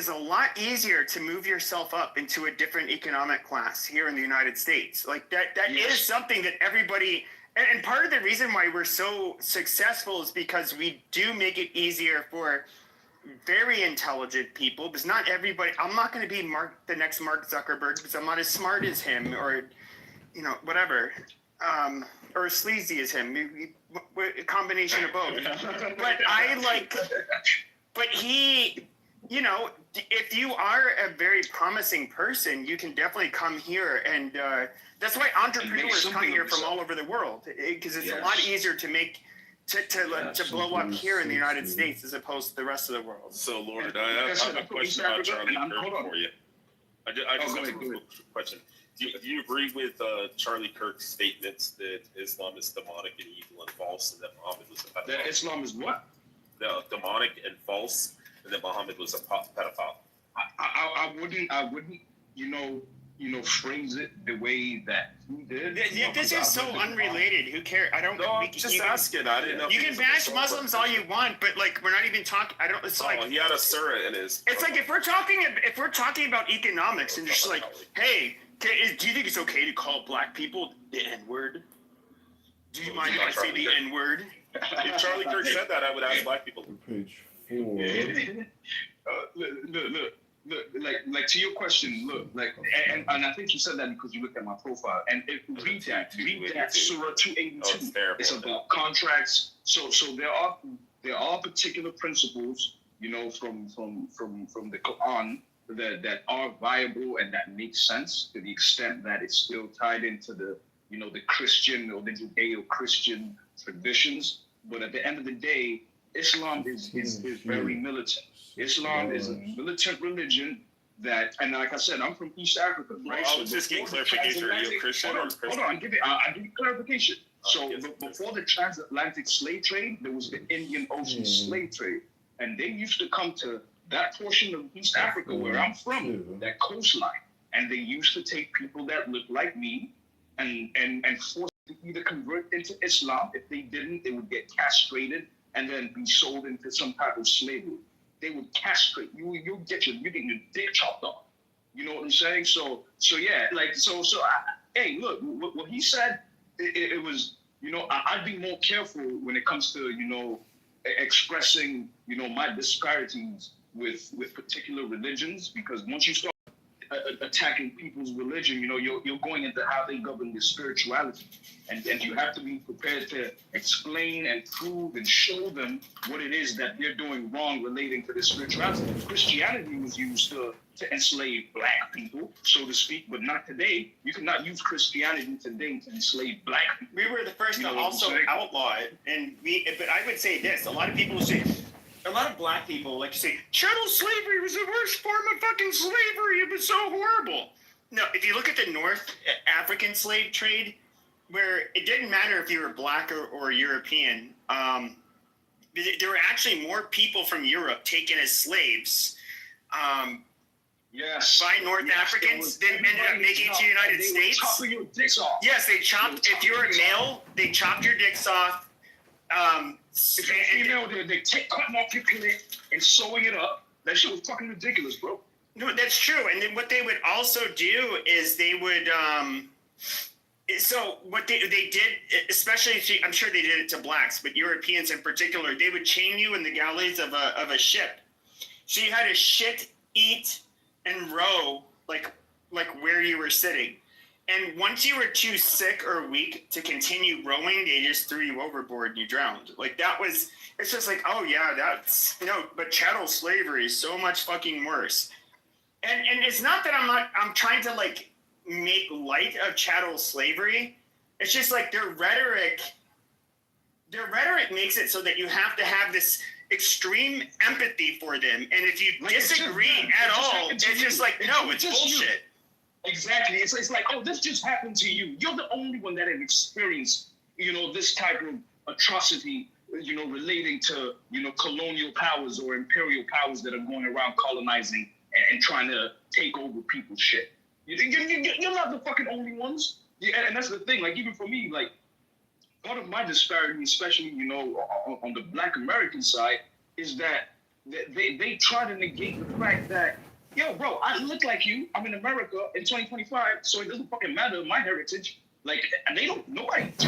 a lot easier to move yourself up into a different economic class here in the United States. Like that is something that everybody. And part of the reason why we're so successful is because we do make it easier for very intelligent people, because not everybody. I'm not going to be the next Mark Zuckerberg because I'm not as smart as him, or whatever, or as sleazy as him. A combination of both. But he, if you are a very promising person, you can definitely come here, and that's why entrepreneurs come here from all over the world, because it's a lot easier to make. To blow up here in the United States as opposed to the rest of the world. So, Lord, I have a question about Charlie Kirk for you. I just have a question. Do you agree with Charlie Kirk's statements that Islam is demonic and evil and false, and that Muhammad was a pedophile? That Islam is what? No, demonic and false, and that Muhammad was a pedophile. I wouldn't, phrase it the way that he did. This is so unrelated. Who cares? I don't. No, I'm just asking. I didn't know. You can bash Muslims all you want, but like we're not even talking. I don't. It's like he had a surah in his. It's like if we're talking about economics and just like, hey, do you think it's okay to call black people the N-word? Do you mind if I say the N-word? If Charlie Kirk said that, I would ask black people. Page 4. Look, like to your question, and I think you said that because you looked at my profile, and read that Surah 282. It's about contracts. So there are particular principles, from the Quran that are viable and that make sense to the extent that it's still tied into the Christian or the Judeo-Christian traditions. But at the end of the day, Islam is very militant. Islam is a militant religion that, and like I said, I'm from East Africa, right? Well, I was just getting clarification. Are you a Christian or a Christian? Hold on, I'll give you clarification. So before the transatlantic slave trade, there was the Indian Ocean slave trade. And they used to come to that portion of East Africa where I'm from, that coastline. And they used to take people that looked like me and force them to either convert into Islam. If they didn't, they would get castrated and then be sold into some type of slavery. They would castrate you. You get your dick chopped off. You know what I'm saying? So yeah, hey, look, what he said, it was, I'd be more careful when it comes to, expressing, my disparities with particular religions, because once you start attacking people's religion, you're going into how they govern their spirituality. And you have to be prepared to explain and prove and show them what it is that they're doing wrong relating to their spirituality. Christianity was used to enslave black people, so to speak, but not today. You cannot use Christianity today to enslave black people. We were the first to also outlaw it, but I would say this: a lot of people say, a lot of black people like to say chattel slavery was the worst form of fucking slavery. It was so horrible. No, if you look at the North African slave trade, where it didn't matter if you were black or European, there were actually more people from Europe taken as slaves. Yes. By North Africans than ended up making it to the United States. Chopping your dicks off. Yes, they chopped. If you were a male, they chopped your dicks off. If you're female, they cutting off your clit and sewing it up. That shit was fucking ridiculous, bro. No, that's true. And then what they would also do is they would. So what they did, especially I'm sure they did it to blacks, but Europeans in particular, they would chain you in the galleys of a ship. So you had to shit, eat, and row like where you were sitting. And once you were too sick or weak to continue rowing, they just threw you overboard and you drowned. Like that was, it's just like, oh yeah, that's, but chattel slavery is so much fucking worse. And it's not that I'm trying to like make light of chattel slavery. It's just like their rhetoric makes it so that you have to have this extreme empathy for them. And if you disagree at all, it's just like, no, it's bullshit. Exactly. It's like, oh, this just happened to you. You're the only one that has experienced, this type of atrocity, relating to, colonial powers or imperial powers that are going around colonizing and trying to take over people's shit. You're not the fucking only ones. Yeah, and that's the thing. Like, even for me, like, part of my disparity, especially, on the Black American side, is that they try to negate the fact that, yo, bro, I look like you. I'm in America in 2025, so it doesn't fucking matter my heritage. Like, nobody gives a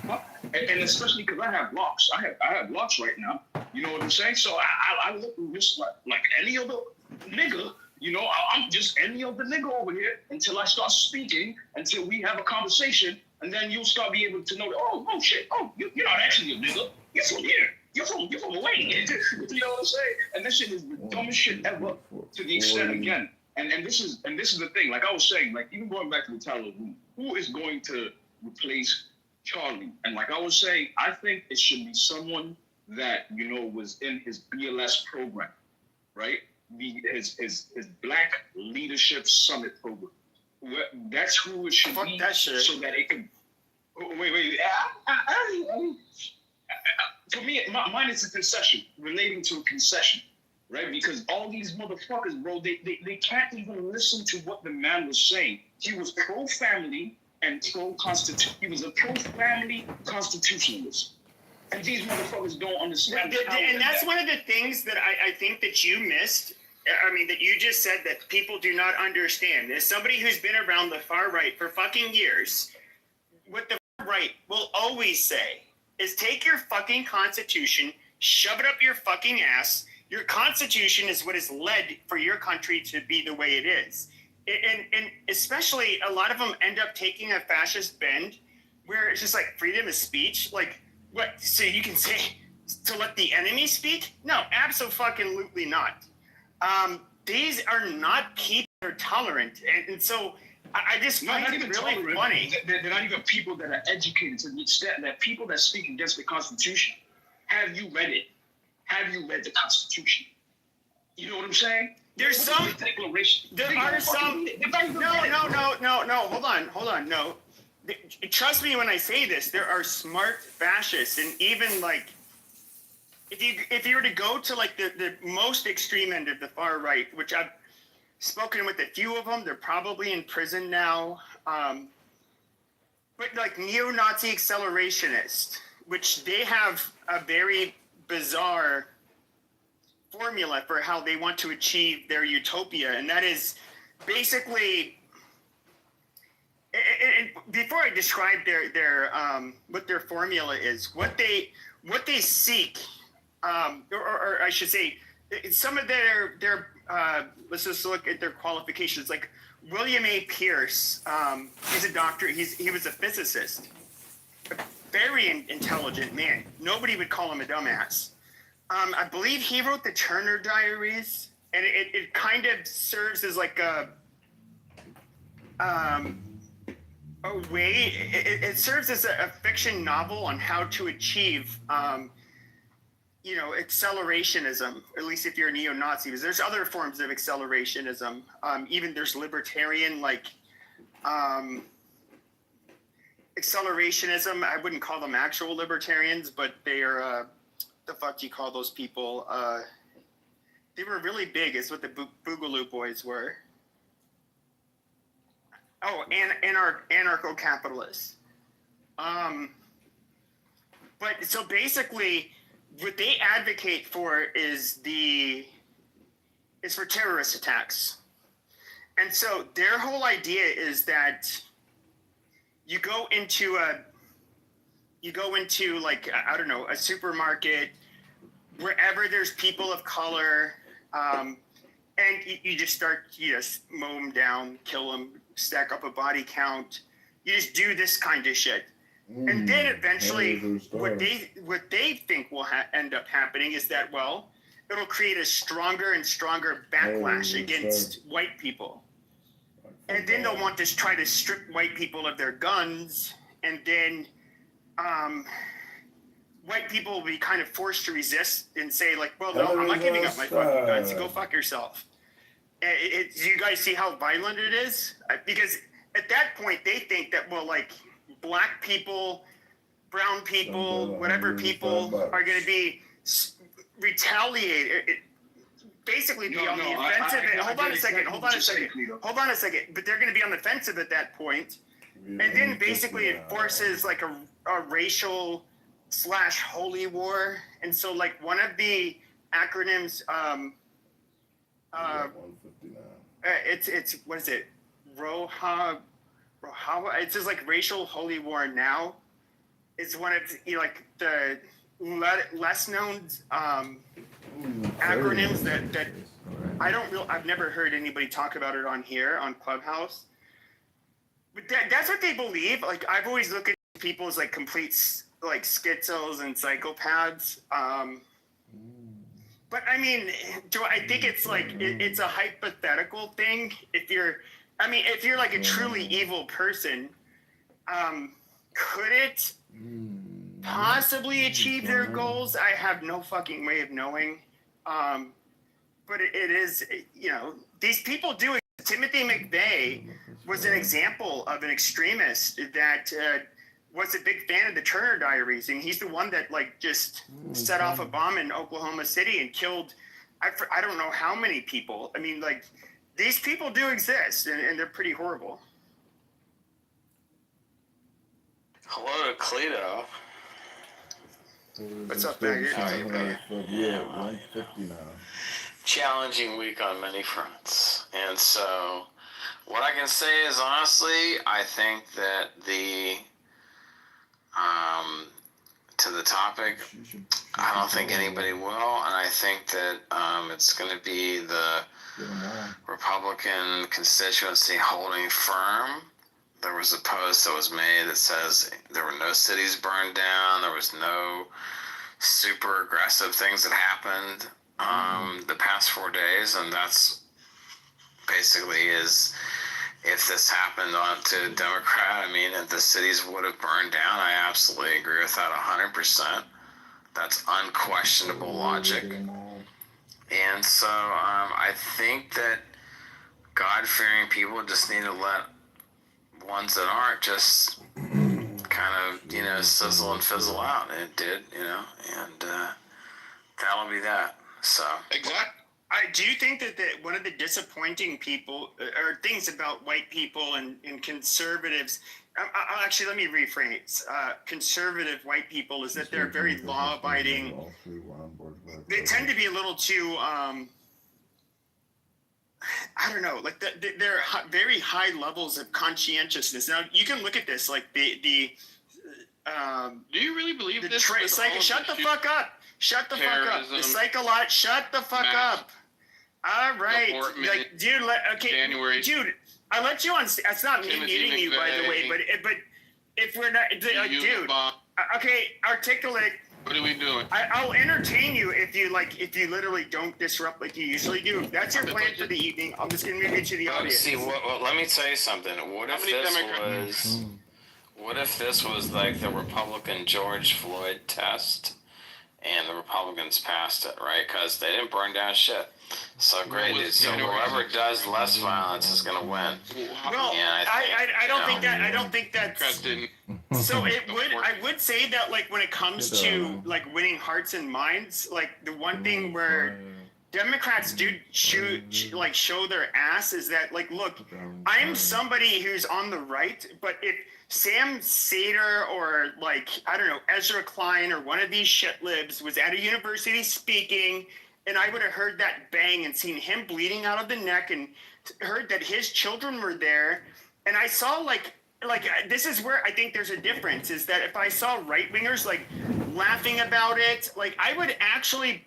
fuck. And especially because I have locks. I have locks right now. You know what I'm saying? So I look just like any other nigga. I'm just any other nigga over here until I start speaking, until we have a conversation, and then you'll start being able to know that, oh shit, you're not actually a nigga. You're from here. You're from away. You know what I'm saying? And this shit is the dumbest shit ever, to the extent, again. And this is the thing. Like I was saying, like even going back to the Tyler Room, who is going to replace Charlie? And like I was saying, I think it should be someone that was in his BLS program, right? His Black Leadership Summit program. That's who it should be. That shit. So that it can. Wait. For me, mine is a concession, relating to a concession, right? Because all these motherfuckers, bro, they can't even listen to what the man was saying. He was pro-family and pro-constitution. He was a pro-family constitutionalist. And these motherfuckers don't understand. And that's one of the things that I think that you missed. I mean, that you just said that people do not understand. As somebody who's been around the far right for fucking years, what the far right will always say is take your fucking constitution, shove it up your fucking ass. Your constitution is what has led for your country to be the way it is. And especially a lot of them end up taking a fascist bend where it's just like freedom of speech. Like, what? So you can say to let the enemy speak? No, absolutely not. These are not people that are tolerant. And so I just find it really tolerant. Funny. They're not even people that are educated to the extent that people that speak against the Constitution. Have you read it? Have you read the Constitution? You know what I'm saying? There's some declaration. There are some. No. Hold on. No. Trust me when I say this. There are smart fascists, and even like, if you were to go to like the most extreme end of the far right, which I've spoken with a few of them, they're probably in prison now. But like neo-Nazi accelerationists, which they have a very bizarre formula for how they want to achieve their utopia, and that is basically. And before I describe their what their formula is, what they seek, or I should say, some of their let's just look at their qualifications. Like William A. Pierce, he's a doctor. He was a physicist, a very intelligent man. Nobody would call him a dumbass. I believe he wrote the Turner Diaries, and it kind of serves as like a way. It serves as a fiction novel on how to achieve accelerationism, at least if you're a neo-Nazi, because there's other forms of accelerationism. Even there's libertarian, accelerationism. I wouldn't call them actual libertarians, but they are, the fuck do you call those people? They were really big, is what the Boogaloo Boys were. Oh, anarcho-capitalists. But so basically, what they advocate for is for terrorist attacks. And so their whole idea is that you go into a supermarket, wherever there's people of color, and you just start, mow them down, kill them, stack up a body count. You just do this kind of shit. And then eventually, what they think will end up happening is that, it'll create a stronger and stronger backlash against white people. And then they'll want to try to strip white people of their guns, and then white people will be kind of forced to resist and say, no, I'm not giving up my fucking guns. Go fuck yourself. Do you guys see how violent it is? Because at that point, they think that, black people, brown people, whatever people are going to be retaliated. Basically be on the offensive. Hold on a second. But they're going to be on the offensive at that point. And then basically it forces a racial / holy war. And so one of the acronyms, it's what is it? ROHA. It says racial holy war now. It's one of the less known acronyms that I've never heard anybody talk about it on here on Clubhouse. But that's what they believe. I've always looked at people as complete schizos and psychopaths. But I mean, I think it's it's a hypothetical thing. If you're a truly evil person, could it possibly achieve their goals? I have no fucking way of knowing. But it is, these people do it. Timothy McVeigh was an example of an extremist that was a big fan of the Turner Diaries, and he's the one that just set off a bomb in Oklahoma City and killed, I don't know how many people. I mean, these people do exist, and they're pretty horrible. Hello to Cleto. What's up, Maggie? Yeah, 150 now. Challenging week on many fronts. And so, what I can say is, honestly, I think that to the topic, I don't think anybody will, and I think that it's going to be the Republican constituency holding firm. There was a post that was made that says there were no cities burned down, there was no super aggressive things that happened the past 4 days, and that's basically is, if this happened to a Democrat, if the cities would have burned down, I absolutely agree with that 100%. That's unquestionable logic. And so I think that God-fearing people just need to let ones that aren't just kind of, sizzle and fizzle out. And it did, and that'll be that. So. Exactly. Do you think that one of the disappointing or things about white people and conservatives, actually, let me rephrase, conservative white people is that they're very law-abiding. They tend to be a little too, I don't know, they're very high levels of conscientiousness. Now, you can look at this, do you really believe this? Shut the fuck up. Shut the fuck up. The psychologist, shut the fuck up. All right, dude. January. Dude, I let you on. That's not me muting you, by the way. But if we're not, dude. Okay, articulate. What are we doing? I'll entertain you if you literally don't disrupt like you usually do. If that's your plan for the evening, I'm just gonna move you to the audience. See, let me tell you something. What if this was like the Republican George Floyd test? and the Republicans passed it, right? Because they didn't burn down shit. So great, dude. So whoever does less violence is gonna win. Well, And I don't think that. I don't think that's. So it would. I would say that like when it comes to like winning hearts and minds, like the one thing where Democrats do show their ass is that like, look, I'm somebody who's on the right, but if Sam Sater or like I don't know Ezra Klein or one of these shit libs was at a university speaking, and I would have heard that bang and seen him bleeding out of the neck and heard that his children were there, and I saw like this is where I think there's a difference is that if I saw right wingers like laughing about it, like I would actually.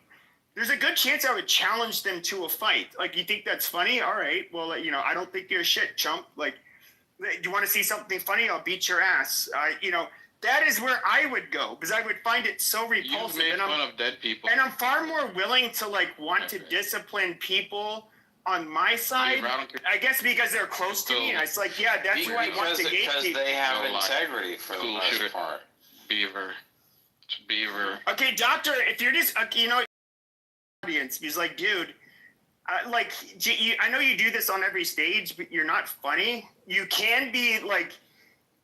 There's a good chance I would challenge them to a fight. Like, you think that's funny? All right. Well, I don't think you're shit, chump. Like, do you want to see something funny? I'll beat your ass. That is where I would go because I would find it so repulsive. You've made fun of dead people. And I'm far more willing to want to discipline people on my side. I guess because they're close to me. And it's like, yeah, that's who I want to gatekeep. Because they have integrity for the most part. Beaver. Okay, doctor, if you're just, audience, he's like, dude, I know you do this on every stage, but you're not funny. You can be like,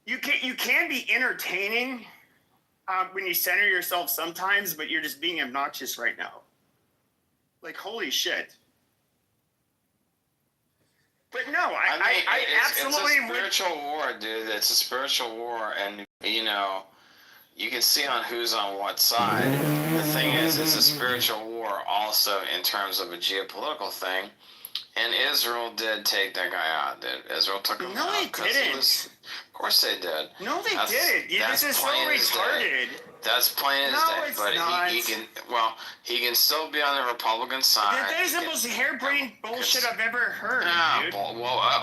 you can be entertaining when you center yourself sometimes, but you're just being obnoxious right now. Like, holy shit. But no, I absolutely it's a spiritual war, dude. It's a spiritual war, and you can see on who's on what side. The thing is, it's a spiritual war also in terms of a geopolitical thing. And Israel did take that guy out, dude. Israel took him out. No, they didn't. Of course they did. No, they didn't. This is so retarded. That's plain as day. But he can still be on the Republican side. That is the most harebrained bullshit I've ever heard, dude.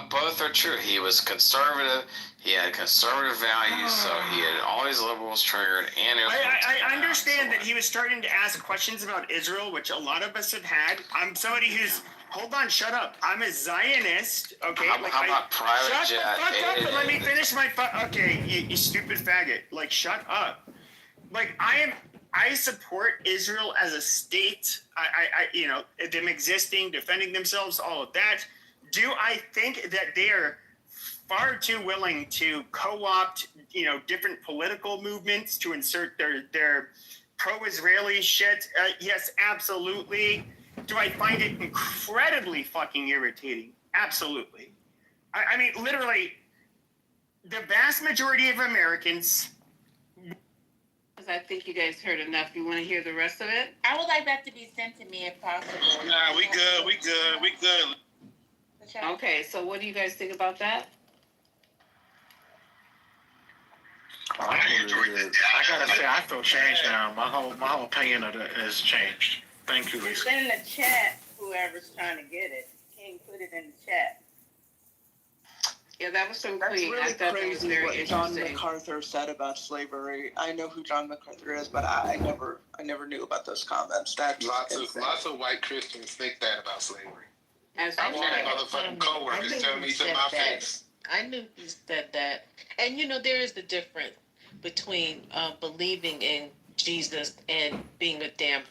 Both are true. He was conservative. He had conservative values, so he had all these liberals triggered. And I understand that he was starting to ask questions about Israel, which a lot of us have had. I'm somebody who's... Hold on, shut up. I'm a Zionist, okay? How about private jet? Shut the fuck up and let me finish my... Okay, you stupid faggot. Like, shut up. Like, I support Israel as a state. Them existing, defending themselves, all of that. Do I think that they are far too willing to co-opt, different political movements to insert their pro-Israeli shit? Yes, absolutely. Do I find it incredibly fucking irritating? Absolutely. I mean, literally, the vast majority of Americans... I think you guys heard enough. You want to hear the rest of it? I would like that to be sent to me if possible. Nah, we good. Okay, so what do you guys think about that? I gotta say, I feel changed now. My whole opinion of it has changed. Thank you, It's Lisa. in the chat, whoever's trying to get it. King put it in the chat. Yeah, that was so That's clean. I really thought that was crazy very what John interesting. MacArthur said about slavery. I know who John MacArthur is, but I never knew about those comments. That's Lots insane. of white Christians think that about slavery. As I've had motherfucking coworkers tell me to my face. I knew he said that. And there is the difference between believing in Jesus and being a damn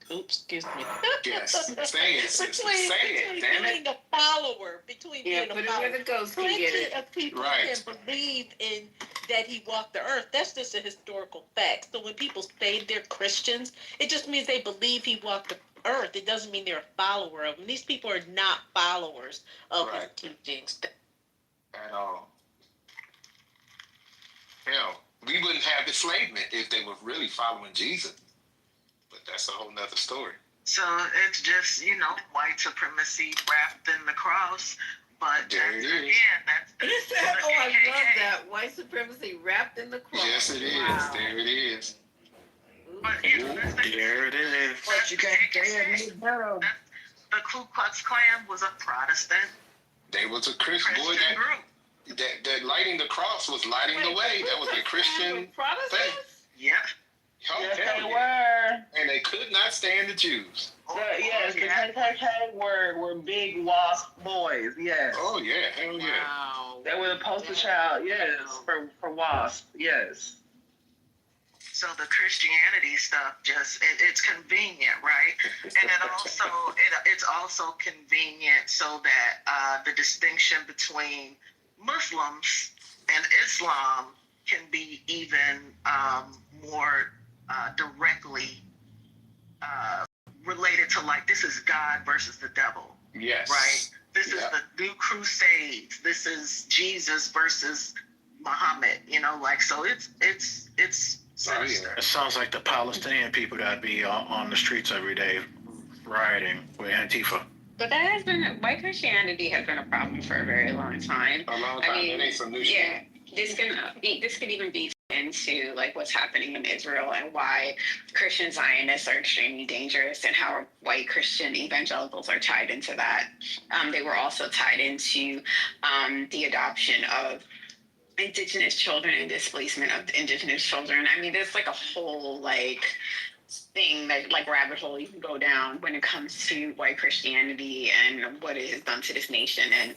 excuse me. Yes, say it, sister. Say it, damn it. Being a follower, being a put it follower. where the ghost can get it. Plenty of people Right. can believe in that he walked the earth. That's just a historical fact. So when people say they're Christians, it just means they believe he walked the earth. It doesn't mean they're a follower of him. These people are not followers of his teachings. At all. Hell, we wouldn't have enslavement if they were really following Jesus. But that's a whole nother story. So it's just, white supremacy wrapped in the cross. But There it is. that's Oh, I love that. White supremacy wrapped in the cross. Yes, it is. Wow. There it is. But There it is. But you can't the Ku Klux Klan was a Protestant They was a Christian boy group. that lighting the cross was lighting the way. That was a Christian thing. Yep. Oh, Yes, hell they yeah. And they could not stand the Jews. Yes, the KKK were big WASP boys. Yes. Oh yeah, hell yeah. Wow. They were the poster child. Yes, for WASP. Yes. So the Christianity stuff it's convenient, right? And it's also convenient so that the distinction between Muslims and Islam can be even more directly related to, like, this is God versus the devil. Yes. Right? This is the new crusades. This is Jesus versus Muhammad, like, so it's sinister. It sounds like the Palestinian people that be on the streets every day rioting with Antifa. But that has been, white Christianity has been a problem for a very long time. A long time. It ain't some new shit. Yeah, this can even be into like what's happening in Israel and why Christian Zionists are extremely dangerous and how white Christian evangelicals are tied into that. They were also tied into the adoption of indigenous children and displacement of indigenous children. I mean, there's like a whole thing that rabbit hole you can go down when it comes to white Christianity and what it has done to this nation and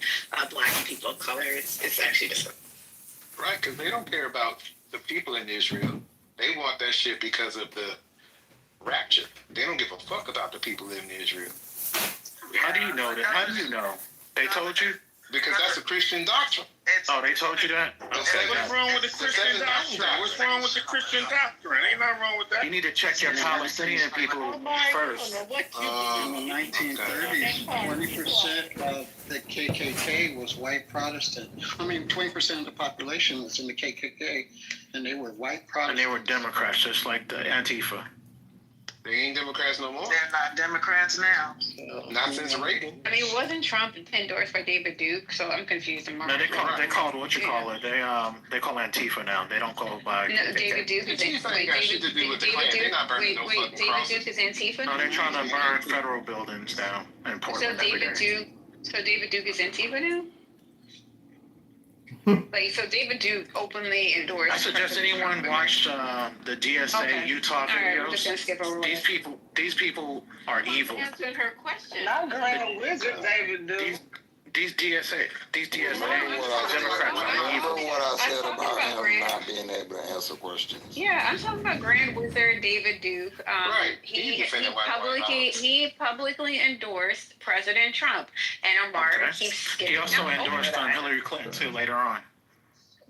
Black people of color. It's actually just right, because they don't care about the people in Israel. They want that shit because of the rapture. They don't give a fuck about the people living in Israel. How do you know that? How do you know? They told you? Because that's a Christian doctrine. Oh, they told you that? Okay, what's wrong with the Christian doctrine? What's wrong with the Christian doctrine? Ain't nothing wrong with that. You need to check your Palestinian people first. In the 1930s, 20% of the KKK was white Protestant. 20% of the population was in the KKK, and they were white Protestant. And they were Democrats, just like the Antifa. They ain't Democrats no more. They're not Democrats now. Not since Reagan. I mean, wasn't Trump endorsed by David Duke? So I'm confused. No, they called what you call it. They call Antifa now. They don't call it by. No, David Duke is Antifa. David Duke is Antifa. No, they're trying to burn federal buildings down in Portland. So David Duke is Antifa now. So David Duke openly endorsed. I suggest anyone watch the DSA Utah videos. We're just gonna skip over these people are evil. Answered her question. Not Grand Wizard, David Duke. These DSA Democrats are evil. Remember what I said about him not being able to answer questions. Yeah, I'm talking about Grand Wizard David Duke. Right. He publicly endorsed President Trump, and Omar keeps skipping. He also endorsed Hillary Clinton too later on.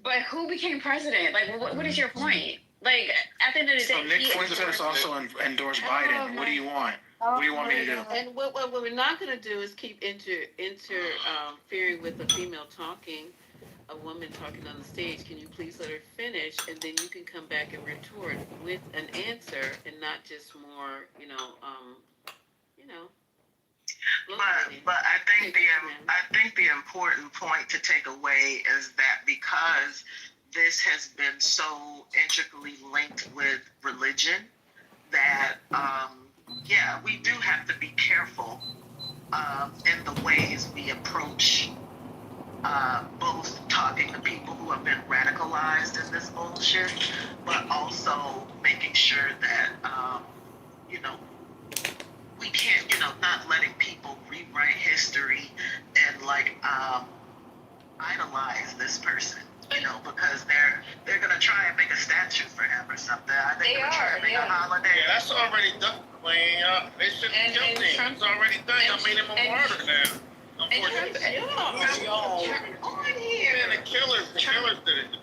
But who became president? What is your point? At the end of the day, so Nick Fuentes also endorsed Biden. What do you want? What do you want me to do? And what we're not going to do is keep interfering with a female talking, a woman talking on the stage. Can you please let her finish, and then you can come back and retort with an answer, and not just more, But I think the important point to take away is that because this has been so intricately linked with religion, that we do have to be careful in the ways we approach both talking to people who have been radicalized in this bullshit, but also making sure that we can't, not letting people rewrite history and idolize this person, because they're gonna try and make a statue for him or something. I think they're trying to make a holiday. Yeah, that's already done. They shouldn't kill him. It's already done. Y'all made him a martyr now. Unfortunately. On here. Man, the killers did it.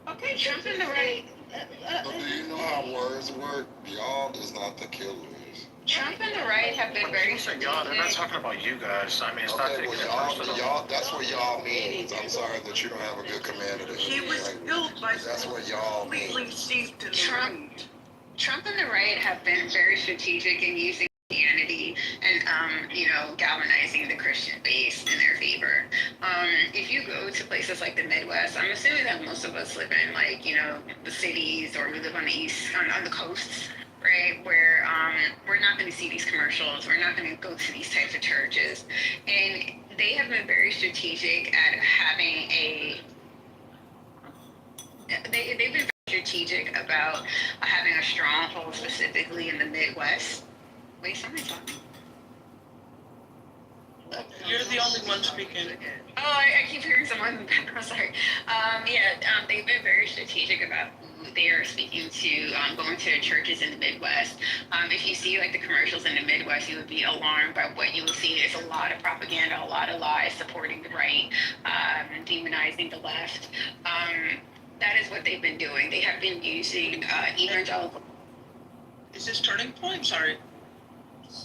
Okay, Trump in the right. But do you know how words work? Y'all is not the killers. Trump and the right have been very y'all, they're not talking about you guys. I mean, it's not taking it personal. Y'all, that's what y'all means. I'm sorry that you don't have a good command of the He was killed by that's what y'all mean. Trump and the right have been very strategic in using Christianity and galvanizing the Christian base in their favor. If you go to places like the Midwest, I'm assuming that most of us live in the cities, or we live on the east, on the coasts, right, where we're not going to see these commercials, we're not going to go to these types of churches, and they have been very strategic at having they've been very strategic about having a stronghold specifically in the Midwest. Wait, somebody's talking. You're the only one speaking. Oh, I keep hearing someone in the background. Sorry. They've been very strategic strategic about who they are speaking to, going to churches in the Midwest. If you see like the commercials in the Midwest, you would be alarmed by what you will see. It's a lot of propaganda, a lot of lies supporting the right, and demonizing the left. That is what they've been doing. They have been using evangelical. Is this Turning Point? Sorry.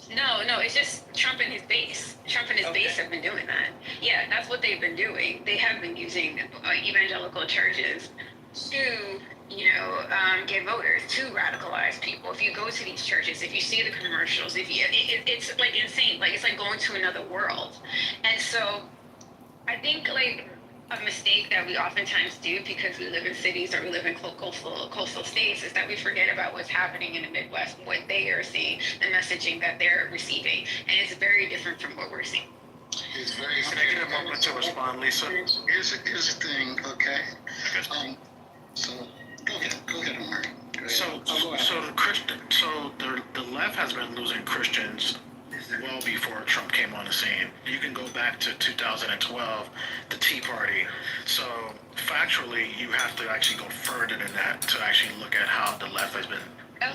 No, it's just Trump and his base. Trump and his base have been doing that. Yeah, that's what they've been doing. They have been using evangelical churches to, get voters, to radicalize people. If you go to these churches, if you see the commercials, it's like insane. Like, it's like going to another world. And so I think like a mistake that we oftentimes do because we live in cities or we live in coastal states is that we forget about what's happening in the Midwest, what they are seeing, the messaging that they're receiving. And it's very different from what we're seeing. It's very. Can I get a moment to respond, Lisa? Here's the thing, okay? So go ahead, Omari. So the left has been losing Christians well before Trump came on the scene. You can go back to 2012, the Tea Party. So factually, you have to actually go further than that to actually look at how the left has been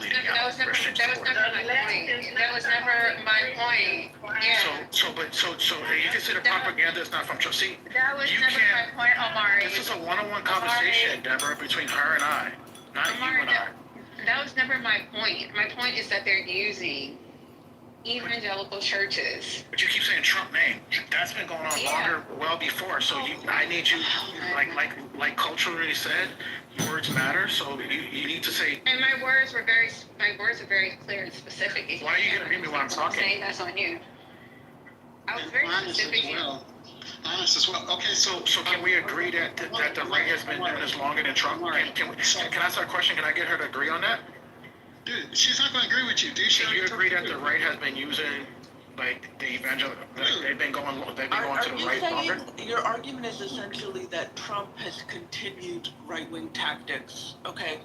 leading out Christian support. That was never my point. Yeah. So you can say the propaganda is not from Trump. See, That was never my point, Omari. this is a one-on-one conversation, Deborah, between her and I, not you and I. That was never my point. My point is that they're using evangelical churches. But you keep saying Trump name. That's been going on longer, well before. So I need you, like culturally said, words matter. So you need to say. And my words were very clear and specific. Why are you gonna read me while I'm talking? Saying that's on you. I was very specific. Honest as well. Okay, so can we agree that the right has been doing this longer than Trump? Can I ask her a question? Can I get her to agree on that? Dude, she's not going to agree with you, dude. Do you agree that the right has been using, like, the evangelical, they've been going to the right longer? Your argument is essentially that Trump has continued right-wing tactics, okay?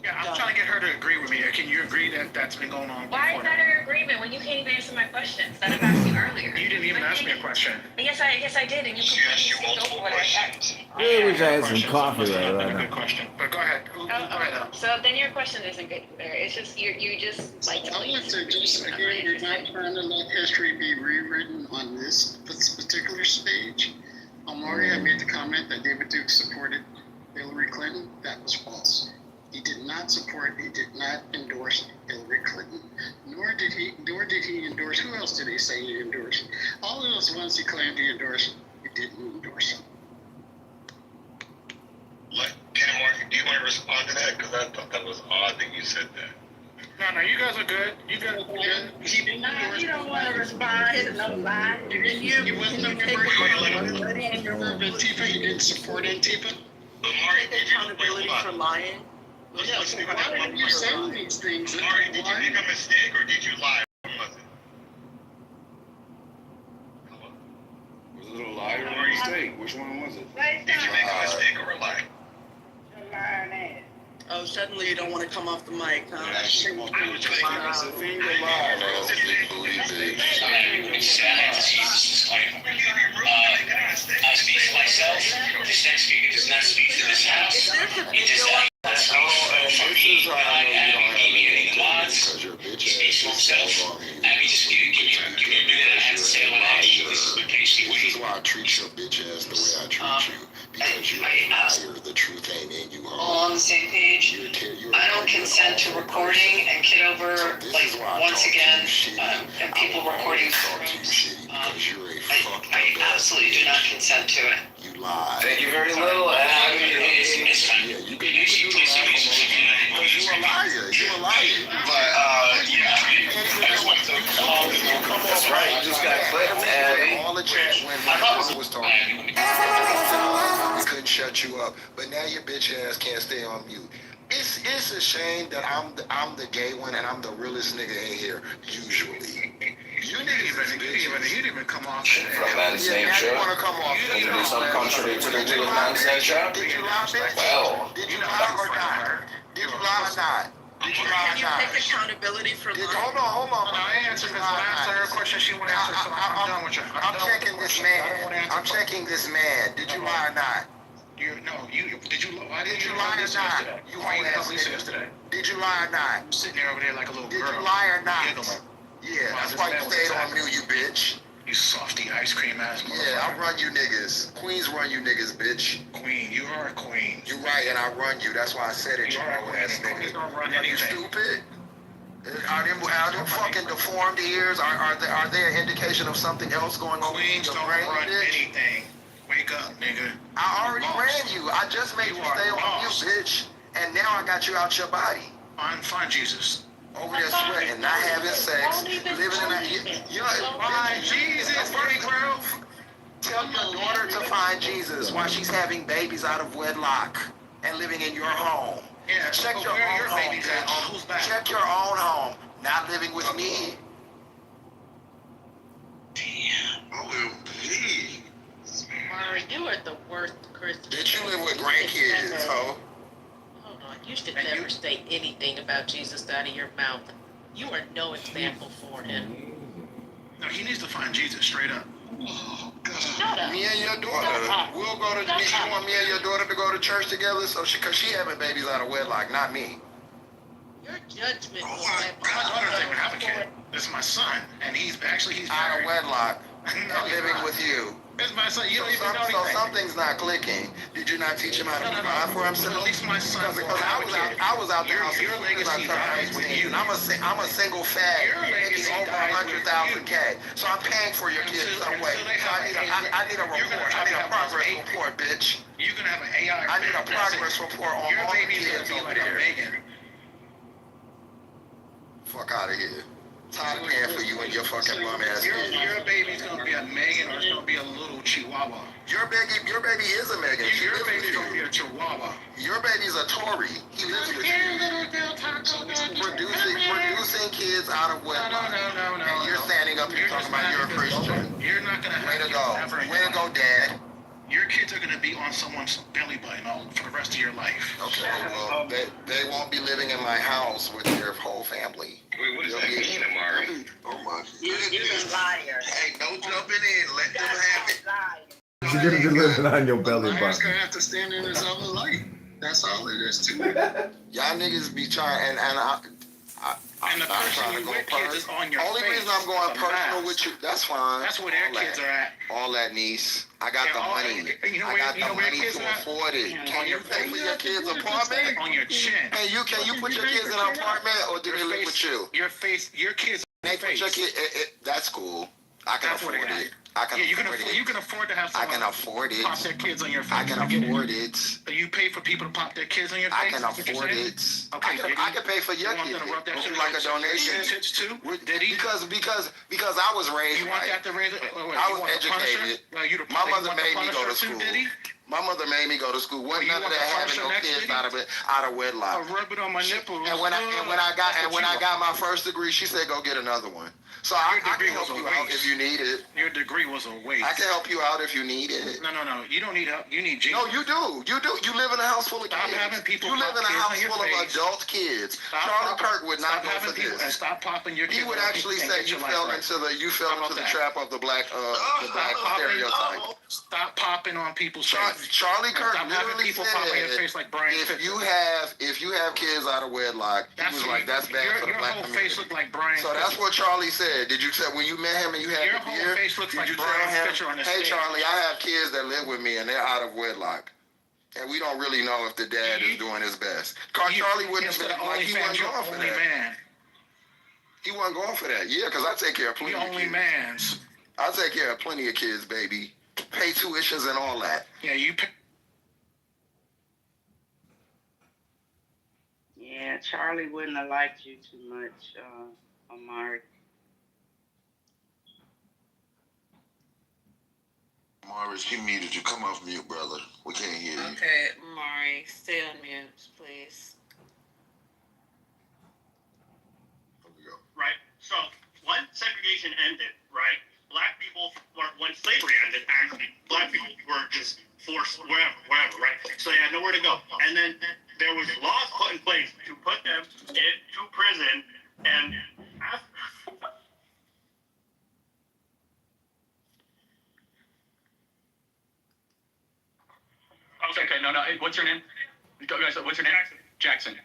Yeah, I'm trying to get her to agree with me. Can you agree that that's been going on before? Why is that an agreement when you can't even answer my questions that I've asked you earlier? You didn't even ask me a question. Yes, I did, and you completely skipped over what I asked. I wish I had some coffee right Good now. question. But go ahead. Go ahead. So then your question isn't good either. It's just you just like. I want to just again, we're not trying to let history be rewritten on this particular stage. Omari had made the comment that David Duke supported Hillary Clinton. That was false. He did not endorse Hillary Clinton, nor did he endorse, who else did he say he endorsed? All of those ones he claimed he endorsed, he didn't endorse them. Do you want to respond to that? Because I thought that was odd that you said that. No, you guys are good. You guys are good. You don't want to respond to no lie. You wasn't a member of Antifa? You didn't support Antifa? Accountability for lying. Why are you saying these things? Omari, did you make a mistake or did you lie? What was it? Was it a lie or a mistake? Which one was it? Did you make a mistake or a lie? Oh, suddenly you don't want to come off the mic, huh? It's a thing to lie, though. Big booty bitch. I speak for myself. This next speaker does not speak for this house. It does not speak for me. I am meeting the mods. He speaks for himself. I mean, just give me a minute. I have to say what I actually this is the case. This is why I treat your bitch ass the way I treat you. Because you're a liar. The truth ain't in you. All on the same page. I don't consent to recording and Kitover, like, once again, and people recording rooms. I absolutely do not consent to it. You lie. Thank you very little, and it's fine. Yeah, you can do that. Because you're a liar. You're a liar. But, I just wanted to call you. That's right. You just got clipped and all the chat when I was talking. We couldn't shut you up, but now your bitch ass can't stay on mute. It's a shame that I'm the gay one and I'm the realest nigga in here usually. You didn't even come off. From that same show. You want to come off? You do some contradictory to the nonsense show. Did you lie, bitch? Well, Did you lie or not? Did you lie or not? Did you lie or Can you not? take accountability for lying? Hold on. I answered this last her question. She won't answer, so I'm done with you. I'm checking this man. I'm checking this man. Did you lie or not? Did you lie? Why Did didn't you you lie or Lisa not? yesterday? You Why you won't didn't ask Lisa me. yesterday? Did you lie or not? I'm sitting there over there like a little Did girl. you lie or not? Giggling. Yeah, Wow, that's this why you man was stayed on attacking mute, me. you bitch. You softy ice cream ass Yeah, I motherfucker. run you niggas. Queens run you niggas, bitch. Queen, you are a queen. You right, and I run you. That's why I said it, You you are a know queen, ass and queens nigga. don't run Are you anything. stupid? Are them fucking deformed ears? Are they an indication of something else going on in Queens your don't brain, run bitch? anything. Wake up, nigga. I already Lost. ran you. I just made you stay on mute, bitch. And now I got you out your body. Find Jesus. Over there sweating, not having sex, living in a... Find Jesus, Freddie Grove. Tell your daughter to find Jesus while she's having babies out of wedlock and living in your home. Yeah, Check but your where are own your home, babies at? On bitch. whose back? Check your own home. Not living with me. Mari, you are the worst Christian. Bitch, you live with grandkids, ho. Hold on, you should never say anything about Jesus out of your mouth. You are no example for him. No, he needs to find Jesus straight up. Shut up. Me and your daughter, we'll go to. You want me and your daughter to go to church together? So cause she having babies out of wedlock, not me. Your judgment will My daughter doesn't even have a kid. This is my son, and he's out of wedlock No, and living with you. It's my son. You don't even know So anything. something's not clicking. Did you not teach him how to provide for himself? At least my son Because I was out the house. Your legacy dies with you. And I'm a single fag making over 100,000 K. So I'm paying for your kids some way. So I need a report. I need a progress report, bitch. You're gonna have an AI. I need a progress report on all the kids over there. Fuck out of here. Tired of paying for you and your fucking bum ass. Your baby's gonna be a Megan or it's gonna be a little Chihuahua. Your baby is a Megan. Your baby's gonna be a Chihuahua. Your baby's a Tory. He lives with you. Producing kids out of wedlock. No. And you're standing up here talking about you're a Christian. You're not gonna have Way to go. Way to go, Dad. Your kids are gonna be on someone's belly button all for the rest of your life. Okay, well, they won't be living in my house with their whole family. Wait, what does that mean, Amari? Oh my You're a liar. Hey, no jumping in. Let them have it. You're gonna be living on your belly Liar's button. gonna have to stand in his own light. That's all it is to it. Y'all niggas be trying, I'm the not person trying to you go with kids is personal. on your Only face. reason I'm going The personal mask. with you, that's fine. That's where their All kids that. are at. All that, niece. I got the money. I got the money to afford it. Can you pay for your kids' apartment? On your chin. Can you put your kids in an apartment, or do they live with you? Your face, your kids. They put your kid. That's cool. I can afford it. I can afford it. You can afford to have I someone can afford it. pop their kids on your face. I can afford it. You pay for people to pop their kids on your face? I can afford it. Okay, I can pay for your you want kids. them to rub that shit Like a on donation. your tits too? Did he? Because I was raised You want right. that to raise it? I was educated. My mother made me go to school. Did he? My mother made me go to school. Wasn't none of that having no kids out of wedlock. I'll rub it on my nipples. And when I got my first degree, she said go get another one. So I can help you out if you need it. Your degree was a waste. I can help you out if you need it. No. You don't need help. You need Jesus. No, you do. You live in a house full of Stop kids. having people You live in a pop house kids on full your of face. adult kids. Stop Charlie Kirk would not go having for people, this. and stop popping your kids. He would actually and say get you your fell life into the trap of the black stereotype. Stop popping on people's faces. Charlie Kirk Stop having literally people pop on your said, face like Brian if Pitzer. you have kids out of wedlock, he was like, that's bad for the black Your whole community. face looked like Brian. So that's what Charlie said. Did you say when you met him and you had Your the whole beard? face looks Did like you tell Brian him, Pitzer on the hey stage. Charlie, I have kids that live with me and they're out of wedlock, and we don't really know if the dad is doing his best. Charlie wouldn't have been like he wasn't going for that. Man. He wasn't going for that. Yeah, because I take care of plenty. The of only kids. man's. I take care of plenty of kids, baby. Pay tuitions and all that. Yeah, you pay. Yeah, Charlie wouldn't have liked you too much, Amari. Morris, he muted you. Come off mute, brother. We can't hear you. Okay, Mari, stay on mute, please. Right? So when segregation ended, right, black people, when slavery ended, actually, black people were just forced wherever, right? So they had nowhere to go. And then there was laws put in place to put them into prison and Okay, no. What's your name? Guys, what's your name? Jackson.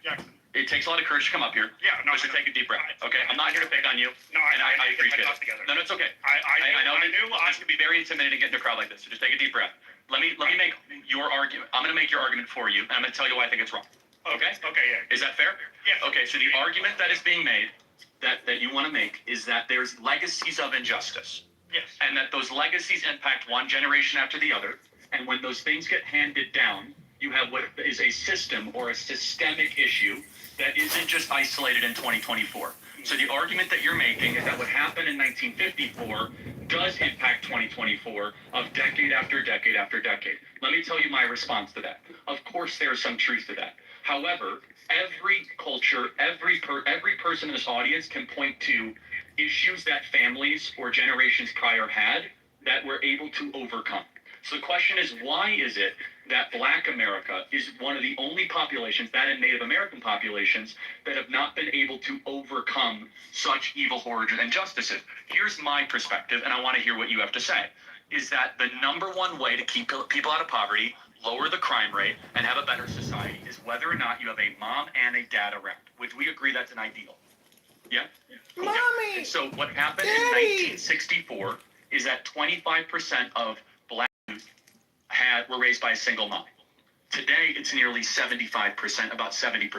It takes a lot of courage to come up here. Yeah, no. So take a deep breath. Okay, I'm not here to pick on you. No, I appreciate it. No, it's okay. I know this can be very intimidating getting into a crowd like this. So just take a deep breath. Let me make your argument. I'm going to make your argument for you, and I'm going to tell you why I think it's wrong. Okay? Okay, yeah. Is that fair? Yeah. Okay, so the argument that is being made, that you want to make, is that there's legacies of injustice. Yes. And that those legacies impact one generation after the other, and when those things get handed down, you have what is a system or a systemic issue that isn't just isolated in 2024. So the argument that you're making is that what happened in 1954 does impact 2024 of decade after decade after decade. Let me tell you my response to that. Of course, there's some truth to that. However, every culture, every person in this audience can point to issues that families or generations prior had that we're able to overcome. So the question is, why is it that Black America is one of the only populations, that and Native American populations, that have not been able to overcome such evil, horrors, and injustices? Here's my perspective, and I want to hear what you have to say, is that the number one way to keep people out of poverty, lower the crime rate, and have a better society is whether or not you have a mom and a dad around. Would we agree that's an ideal? Yeah? Cool. Mommy! And so what happened Daddy! in 1964 is that 25% of Black youth were raised by a single mom. Today, it's nearly 75%, about 70%.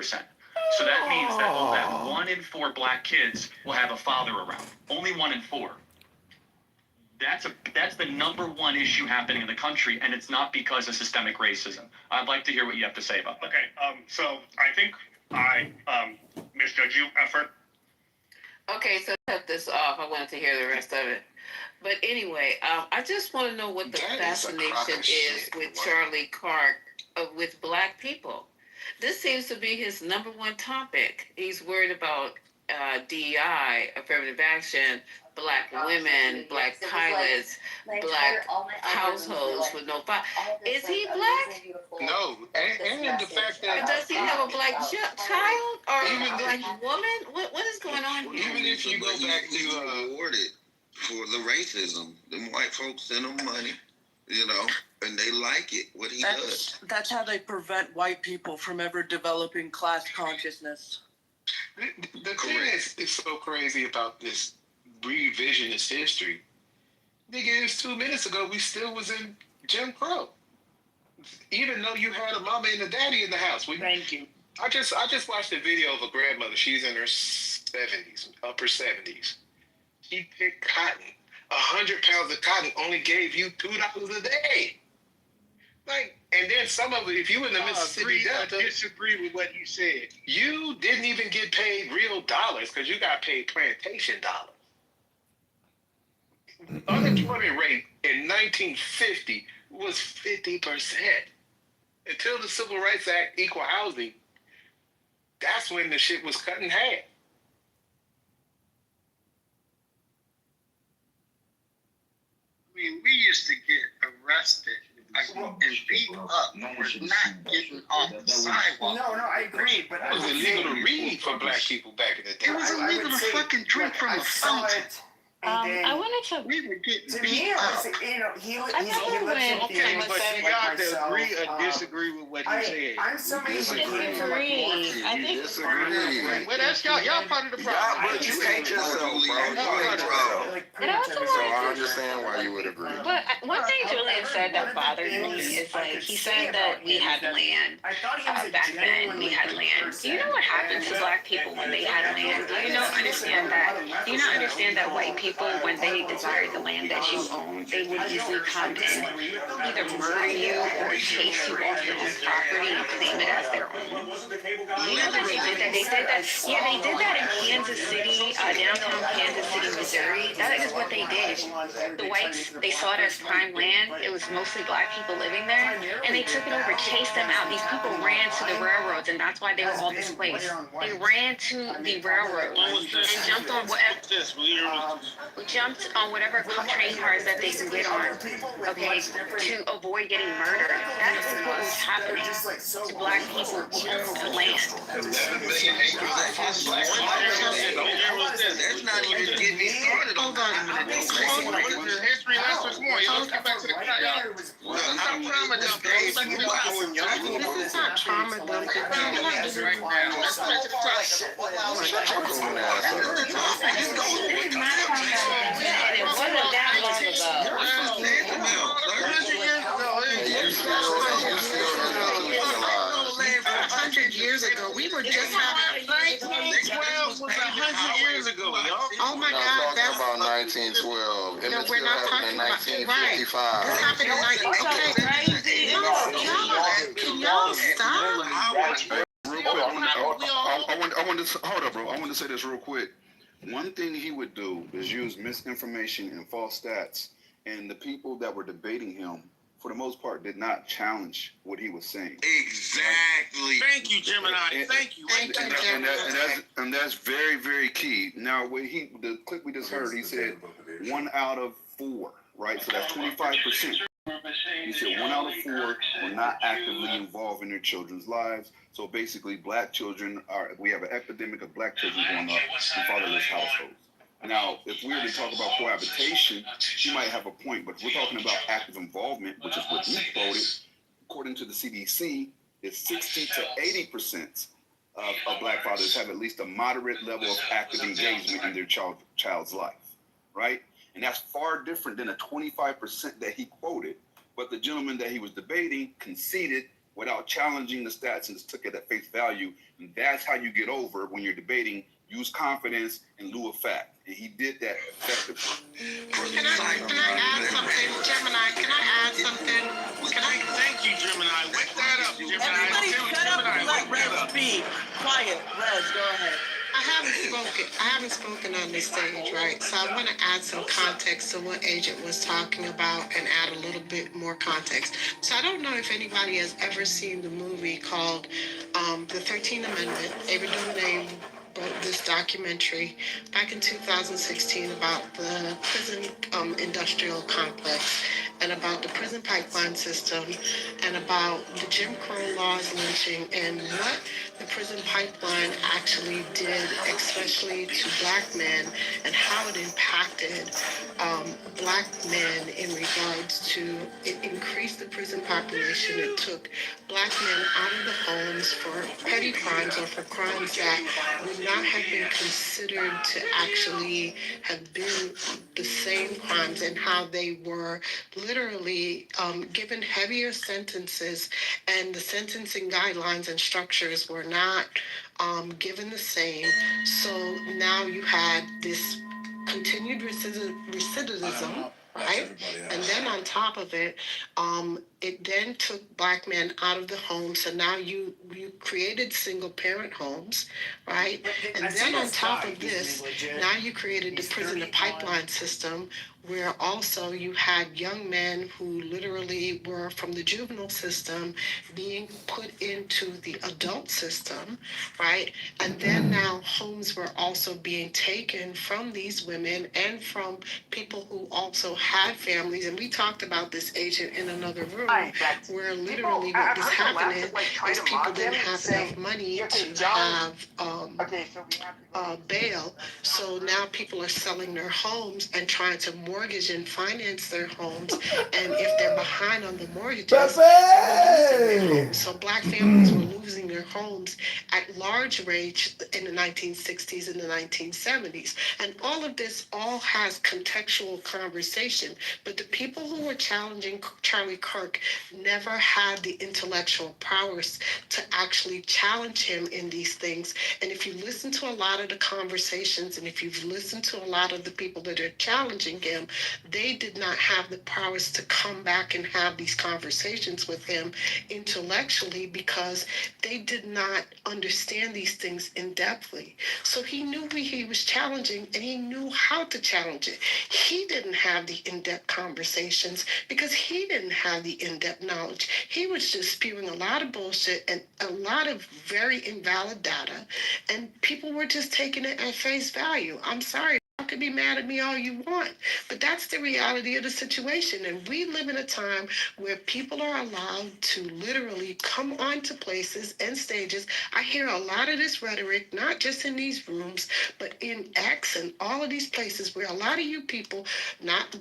So that means that 1 in 4 Black kids will have a father around. Only 1 in 4. That's the number one issue happening in the country, and it's not because of systemic racism. I'd like to hear what you have to say about that. Okay, so I think I misjudged you at first. Okay, so cut this off. I wanted to hear the rest of it. But anyway, I just want to know what the fascination is with Charlie Clark with Black people. This seems to be his number one topic. He's worried about DEI, affirmative action, Black women, Black pilots, Black households with no father. Is he Black? No, and the fact that... Does he have a Black child or a Black woman? What is going on here? Even if you go back to... rewarded for the racism. Them white folks send him money, you know, and they like it, what he does. That's how they prevent white people from ever developing class consciousness. The thing is so crazy about this revisionist history. Nigga, it was 2 minutes ago, we still was in Jim Crow. Even though you had a mama and a daddy in the house. Thank you. I just watched a video of a grandmother. She's in her 70s, upper 70s. She picked cotton. 100 pounds of cotton only gave you $2 a day. Like, and then some of it, if you in the Mississippi Delta, I disagree with what you said. You didn't even get paid real dollars because you got paid plantation dollars. Unemployment rate in 1950 was 50%. Until the Civil Rights Act, equal housing, that's when the shit was cut in half. I mean, we used to get arrested and beat up for not getting off the sidewalk. No, I agree, but it was illegal to read for Black people back in the day. It was illegal to fucking drink from a fountain. I wanted to. We were getting to beat me, up. he's okay, but you got to agree or disagree with what he said. I'm somebody who disagree. I think disagree. Well, that's y'all part of the problem. But you hate yourself, bro. And I also So I understand why you would agree. But one thing Julian said that bothered me is like he said that we had land. Back then we had land. Do you know what happened to Black people when they had land? Do you not understand that? Do you not understand that white people, when they desired the land that you own, they would easily come and either murder you or chase you off your own property and claim it as their own? You know that they did that? They did that. Yeah, they did that in Kansas City, downtown Kansas City, Missouri. That is what they did. The whites, they saw it as prime land. It was mostly Black people living there, and they took it over, chased them out. These people ran to the railroads, and that's why they were all displaced. They ran to the railroads and jumped on whatever. jumped on whatever train cars that they can get on, okay, to avoid getting murdered. That is what was happening to black people who owned the land. 11 million acres of his land. That's not even getting me started on the history lessons more. You let's get back to the kayak. I'm trauma dump. This is not trauma dumping. Right now. Let's get back to the It wasn't that long ago. 100 years ago. We were just having 1912 was 100 years ago, y'all. Oh my God, that's about 1912. No, we're not talking about 1955. What happened in 19? Okay, can y'all stop? Real quick, I wanted to hold up, bro. I wanted to say this real quick. One thing he would do is use misinformation and false stats, and the people that were debating him, for the most part, did not challenge what he was saying. Exactly. Thank you, Gemini. Thank you. And that's very, very key. Now, the clip we just heard, he said 1 out of 4, right? So that's 25%. He said 1 out of 4 were not actively involved in their children's lives. So basically, we have an epidemic of black children growing up in fatherless households. Now, if we were to talk about cohabitation, you might have a point, but we're talking about active involvement, which is what you quoted. According to the CDC, it's 60 to 80% of black fathers have at least a moderate level of active engagement in their child's life, right? And that's far different than a 25% that he quoted. But the gentleman that he was debating conceded without challenging the stats and just took it at face value. And that's how you get over when you're debating. Use confidence in lieu of fact. And he did that effectively. Can I add something, Gemini? Can I add something? Thank you, Gemini. Wake that up, Gemini. Everybody shut up and let Rez speak. Quiet. Rez, go ahead. I haven't spoken on this stage, right? So I want to add some context to what Agent was talking about and add a little bit more context. So I don't know if anybody has ever seen the movie called The 13th Amendment. Ava DuVernay wrote this documentary back in 2016 about the prison industrial complex and about the prison pipeline system and about the Jim Crow laws, lynching, and what the prison pipeline actually did, especially to black men, and how it impacted black men in regards to it increased the prison population. It took black men out of the homes for petty crimes or for crimes that would not have been considered to actually have been the same crimes, and how they were literally given heavier sentences, and the sentencing guidelines and structures were not given the same. So now you had this continued recidivism, right? And then on top of it, it then took black men out of the home. So now you created single parent homes, right? And then on top of this, now you created the prison to pipeline system, where also you had young men who literally were from the juvenile system being put into the adult system, right? And then now homes were also being taken from these women and from people who also had families. And we talked about this, Agent, in another room, where literally what was happening is people didn't have enough money to have bail. So now people are selling their homes and trying to mortgage and finance their homes. And if they're behind on the mortgages, so black families were losing their homes at large rates in the 1960s and the 1970s. And all of this all has contextual conversation. But the people who were challenging Charlie Kirk never had the intellectual prowess to actually challenge him in these things. And if you listen to a lot of the conversations, and if you've listened to a lot of the people that are challenging him, they did not have the prowess to come back and have these conversations with him intellectually, because they did not understand these things in depthly. So he knew who he was challenging, and he knew how to challenge it. He didn't have the in-depth conversations because he didn't have the in-depth knowledge. He was just spewing a lot of bullshit and a lot of very invalid data, and people were just taking it at face value. I'm sorry. You can be mad at me all you want, but that's the reality of the situation. And we live in a time where people are allowed to literally come onto places and stages. I hear a lot of this rhetoric, not just in these rooms, but in X and all of these places where a lot of you people, not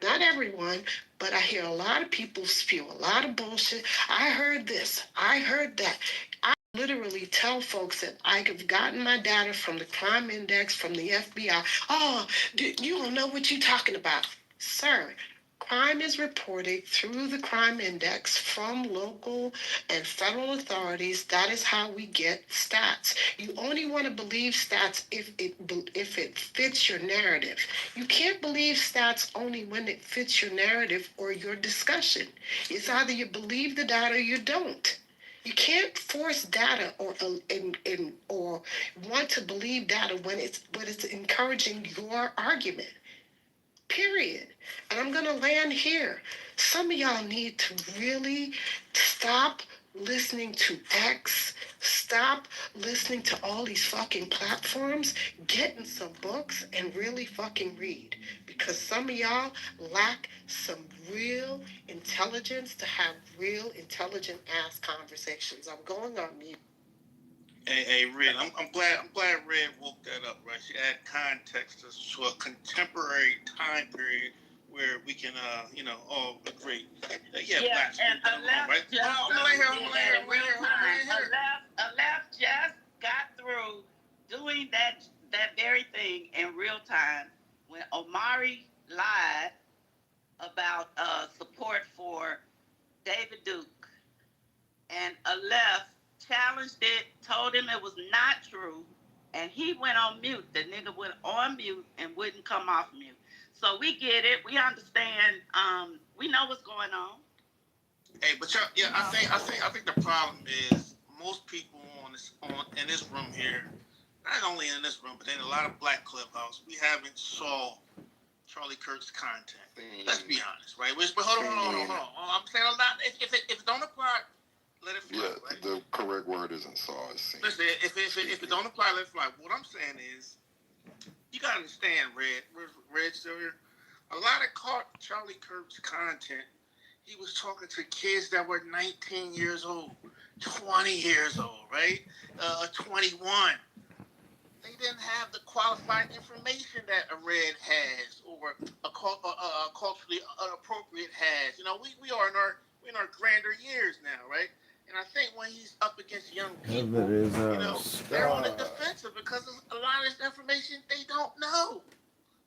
everyone, but I hear a lot of people spew a lot of bullshit. I heard this, I heard that. I literally tell folks that I have gotten my data from the crime index, from the FBI. Oh, you don't know what you're talking about. Sir, crime is reported through the crime index from local and federal authorities. That is how we get stats. You only want to believe stats if it fits your narrative. You can't believe stats only when it fits your narrative or your discussion. It's either you believe the data or you don't. You can't force data or want to believe data when it's encouraging your argument. Period. And I'm gonna land here. Some of y'all need to really stop listening to X, stop listening to all these fucking platforms, get in some books and really fucking read. Because some of y'all lack some real intelligence to have real intelligent ass conversations. I'm going on mute. Hey, Red, I'm glad Red woke that up, right? She added context to a contemporary time period where we can, all agree. Yeah, blacks. And a left right? just I'm gonna lay here. A left just got through doing that very thing in real time when Omari lied about support for David Duke, and a left challenged it, told him it was not true, and he went on mute. The nigga went on mute and wouldn't come off mute. So we get it. We understand. We know what's going on. Hey, but I think the problem is most people in this room here, not only in this room, but in a lot of black clubhouse, we haven't saw Charlie Kirk's content. Let's be honest, right? But hold on. I'm saying a lot. If it don't apply, let it fly. Yeah, right? The correct word isn't saw. It's seen. Listen, if it don't apply, let it fly. What I'm saying is, you gotta understand, Red. Red still here? A lot of Charlie Kirk's content, he was talking to kids that were 19 years old, 20 years old, right? 21. They didn't have the qualified information that a Red has or a culturally inappropriate has. You know, we are in our grander years now, right? And I think when he's up against young people, they're on the defensive because a lot of this information they don't know.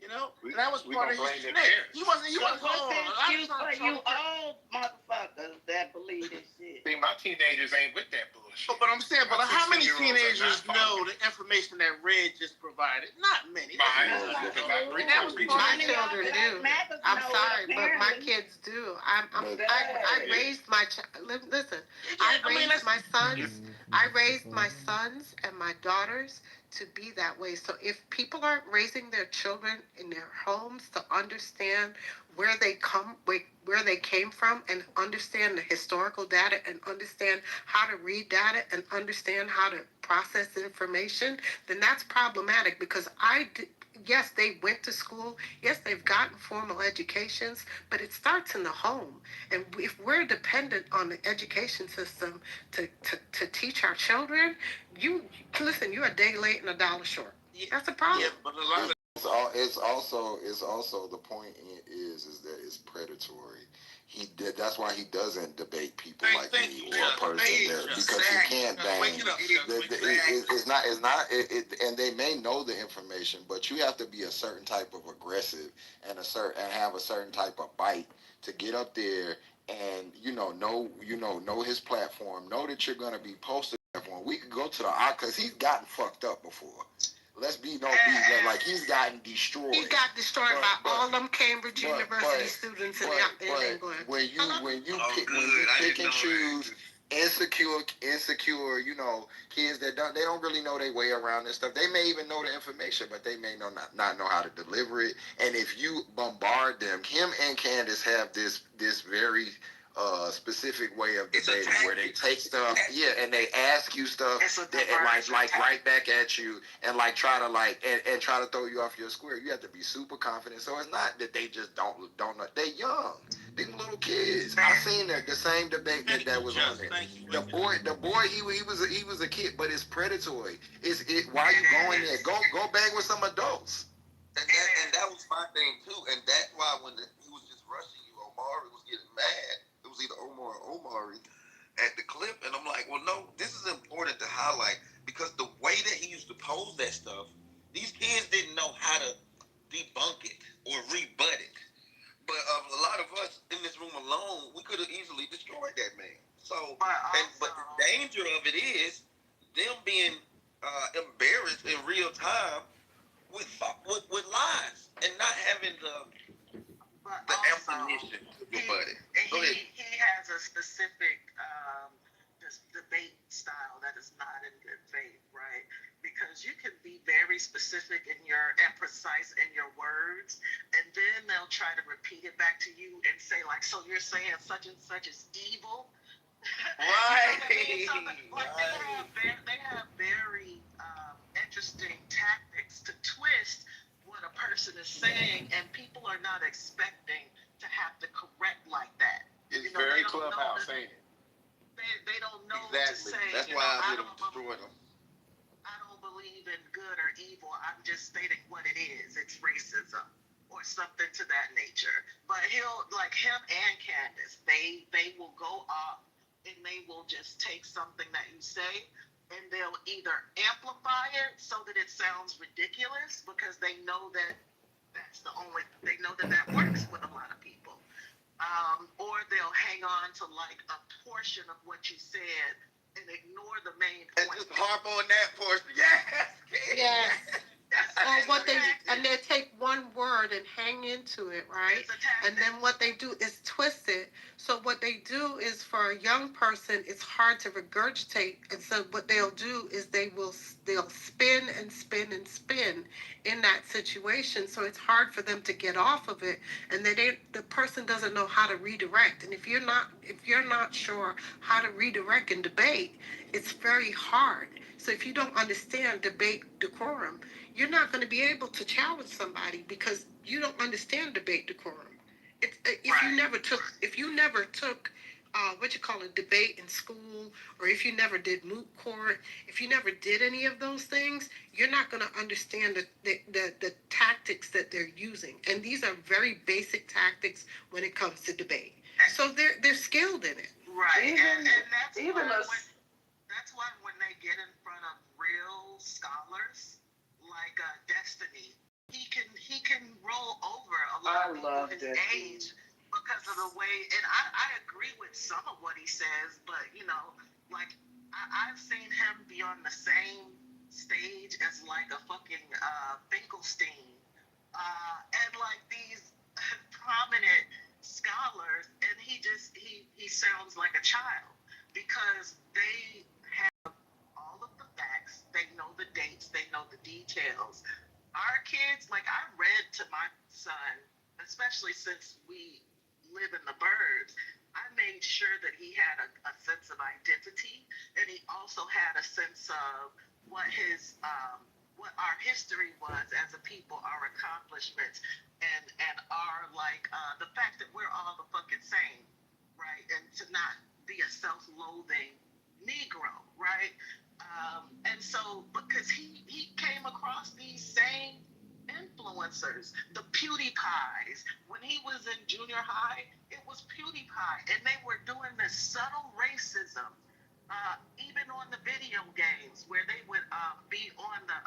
You know, and that was part of his snake. He wasn't What's the excuse for you old motherfuckers that believe this shit? See, my teenagers ain't with that bullshit. But I'm saying, how many teenagers know the information that Red just provided? Not many. My children do. I'm sorry, but my kids do. I raised my listen. I raised my sons. I raised my sons and my daughters to be that way. So if people aren't raising their children in their homes to understand where they came from and understand the historical data and understand how to read data and understand how to process information, then that's problematic because yes, they went to school. Yes, they've gotten formal educations, but it starts in the home. And if we're dependent on the education system to teach our children, you're a day late and a dollar short. That's a problem. Yeah, but a lot of it's also the point is that it's predatory. That's why he doesn't debate people like me or a person there because he can't bang. And they may know the information, but you have to be a certain type of aggressive and have a certain type of bite to get up there and know his platform, know that you're gonna be posted on. We could go to the because he's gotten fucked up before. Let's be like he's gotten destroyed. He got destroyed by all them Cambridge University students in England. When you pick and choose insecure, kids that they don't really know their way around this stuff. They may even know the information, but they may not know how to deliver it. And if you bombard them, him and Candace have this very specific way of debating where they take stuff, and they ask you stuff that, like right back at you, and like try to throw you off your square. You have to be super confident. So it's not that they just don't know. They're young. Them little kids. I seen the same debate that was on there. The boy, he was a kid, but it's predatory. Why are you going there? Go bang with some adults. And that was my thing too. And that's why when he was just rushing you, Omari was getting mad. It was either Omar or Omari at the clip, and I'm like, well, no, this is important to highlight because the way that he used to pose that stuff, these kids didn't know how to debunk it or rebut it. But a lot of us in this room alone, we could have easily destroyed that man. So, but the danger of it is them being embarrassed in real time with lies and not having the ammunition to rebut it. Go ahead. He has a specific debate style that is not in good faith, right? Because you can be very specific and precise in your words, and then they'll try to repeat it back to you and say, like, so you're saying such and such is evil? Right. You know what I mean? So, like, they have very interesting tactics to twist what a person is saying, and people are not expecting to have to correct like that. It's very Clubhouse, ain't it? They don't know exactly. to say. That's why I would have destroyed them. I don't believe in good or evil. I'm just stating what it is. It's racism or something to that nature. But him and Candace, they will go off and they will just take something that you say and they'll either amplify it so that it sounds ridiculous because they know that they know that works with a lot of people. Or they'll hang on to like a portion of what you said and ignore the main point. And just harp on that portion. Yes. And they take one word and hang into it, right? And then what they do is twist it. So what they do is for a young person, it's hard to regurgitate. And so what they'll do is they'll spin and spin and spin in that situation. So it's hard for them to get off of it. And the person doesn't know how to redirect. And if you're not sure how to redirect and debate, it's very hard. So if you don't understand debate decorum, you're not going to be able to challenge somebody because you don't understand debate decorum. If you never took debate in school, or if you never did moot court, if you never did any of those things, you're not going to understand the tactics that they're using. And these are very basic tactics when it comes to debate. So they're skilled in it. Right. And that's why when they get in front of real scholars like Destiny, he can roll over a lot of people his age because of the way. And I agree with some of what he says, but like I've seen him be on the same stage as like a fucking Finkelstein, and like these prominent scholars, and he sounds like a child because they have all of the facts, they know the dates, they know the details. Our kids, like I read to my son, especially since we live in the burbs, I made sure that he had a sense of identity, and he also had a sense of what our history was as a people, our accomplishments, and our the fact that we're all the fucking same, right? And to not be a self-loathing Negro, right? And so, because he came across these same influencers, the PewDiePies. When he was in junior high, it was PewDiePie, and they were doing this subtle racism, even on the video games, where they would be on the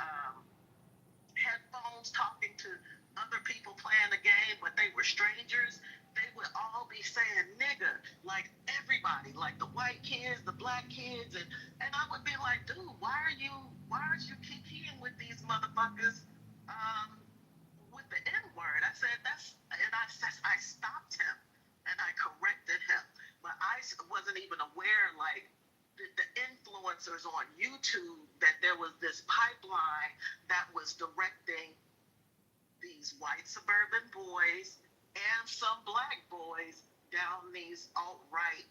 headphones talking to other people playing the game, but they were strangers. They would all be saying nigga, like everybody, like the white kids, the black kids, and I would be like, dude, why are you kikiing with these motherfuckers with the N-word? I said I stopped him and I corrected him, but I wasn't even aware like the influencers on YouTube that there was this pipeline that was directing these white suburban boys and some black boys down these alt-right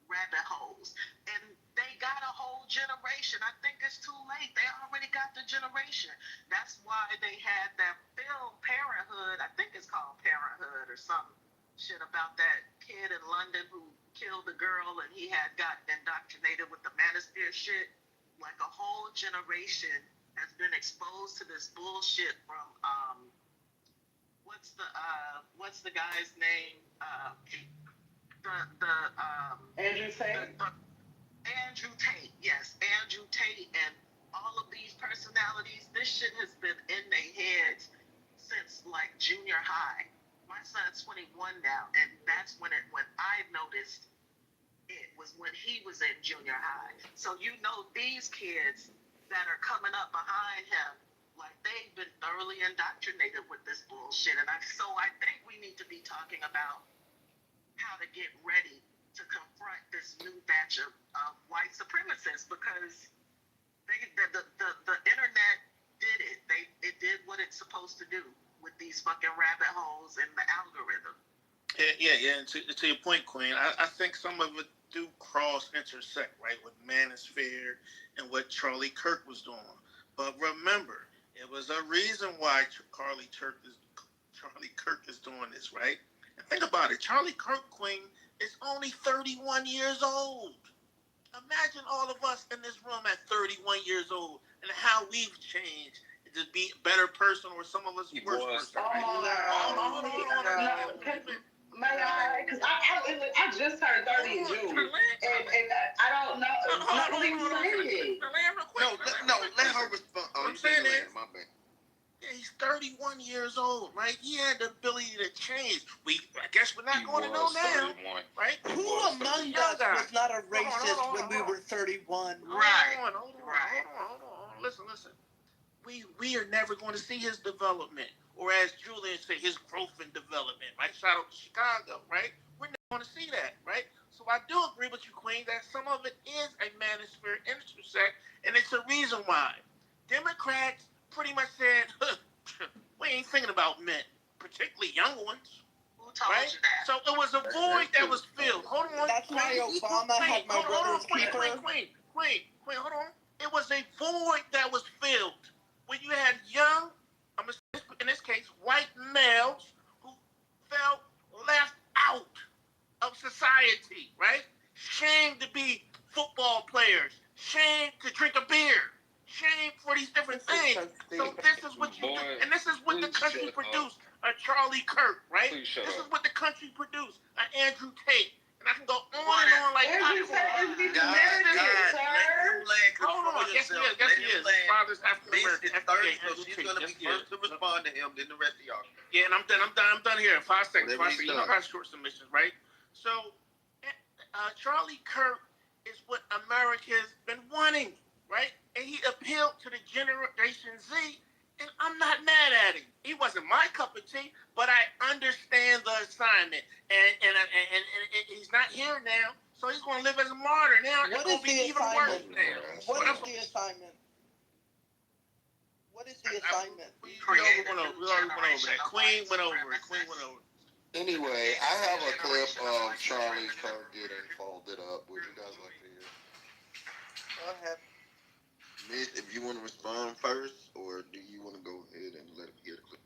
rabbit holes. And they got a whole generation. I think it's too late. They already got the generation. That's why they had that film, Parenthood. I think it's called Parenthood or some shit about that kid in London who killed a girl and he had gotten indoctrinated with the manosphere shit. Like a whole generation has been exposed to this bullshit from what's the guy's name? Andrew Tate? Andrew Tate, yes, Andrew Tate, and all of these personalities. This shit has been in their heads since like junior high. My son's 21 now, and that's when I noticed it was when he was in junior high. So you know these kids that are coming up behind him, like they've been thoroughly indoctrinated with this bullshit. And I think we need to be talking about how to get ready to confront this new batch of white supremacists, because the internet did it. It did what it's supposed to do with these fucking rabbit holes in the algorithm. Yeah. And to your point, Queen, I think some of it do intersect, right, with Manosphere and what Charlie Kirk was doing. But remember, it was a reason why Charlie Kirk is doing this, right? And think about it. Charlie Kirk, Queen, is only 31 years old. Imagine all of us in this room at 31 years old and how we've changed to be a better person, or some of us worse person. May I? Because I just turned 30 in June, and I don't know. What are you saying? No, let her respond. I'm saying is, my bad. Yeah, he's 31 years old, right? He had the ability to change. I guess we're not going to know now, right? Who among us was not a racist when we were 31? Hold on. Listen. We are never going to see his development, or as Julian said, his growth and development, right? Shout out to Chicago, right? We're never going to see that, right? So I do agree with you, Queen, that some of it is a manosphere intersect, and it's a reason why. Democrats pretty much said, we ain't thinking about men, particularly young ones. Right? So it was a void that was filled. Hold on. That's why Obama had my brother's keeper. Queen, hold on. It was a void that was filled when you had young, in this case, white males who felt left out of society, right? Shamed to be football players, shamed to drink a beer, shamed for these different things. So this is what you do, and this is what the country produced. A Charlie Kirk, right? This is what the country produced. An Andrew Tate. And I can go on and on like Andrew Tate is the narrative, sir. Hold on. Yes, he is. His father's African American. So she's going to be first to respond to him, then the rest of y'all. Yeah, and I'm done here in 5 seconds. You know how short submissions, right? So, Charlie Kirk is what America's been wanting, right? And he appealed to the Generation Z. And I'm not mad at him. He wasn't my cup of tea, but I understand the assignment. And he's not here now, so he's going to live as a martyr now. What is the assignment? What is the assignment? What is the assignment? We already went over that. Queen went over it. Anyway, I have a clip of Charlie Kirk getting folded up. Would you guys like to hear? Go ahead. Mitch, if you want to respond first, or do you want to go ahead and let him hear the clip?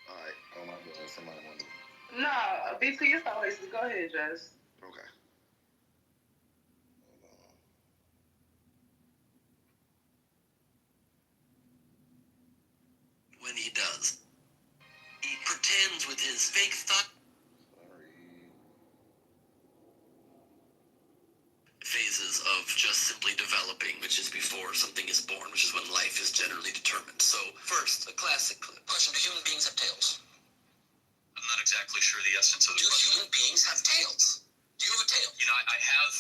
All right. Oh my God, somebody want to. No, BT, it's always go ahead, Jess. Okay. When he does, he pretends with his fake thought. Phases of just simply developing, which is before something is born, which is when life is generally determined. So first, a classic clip. Question, do human beings have tails? I'm not exactly sure the essence of the question. Do human beings have tails? Do you have a tail? You know, I have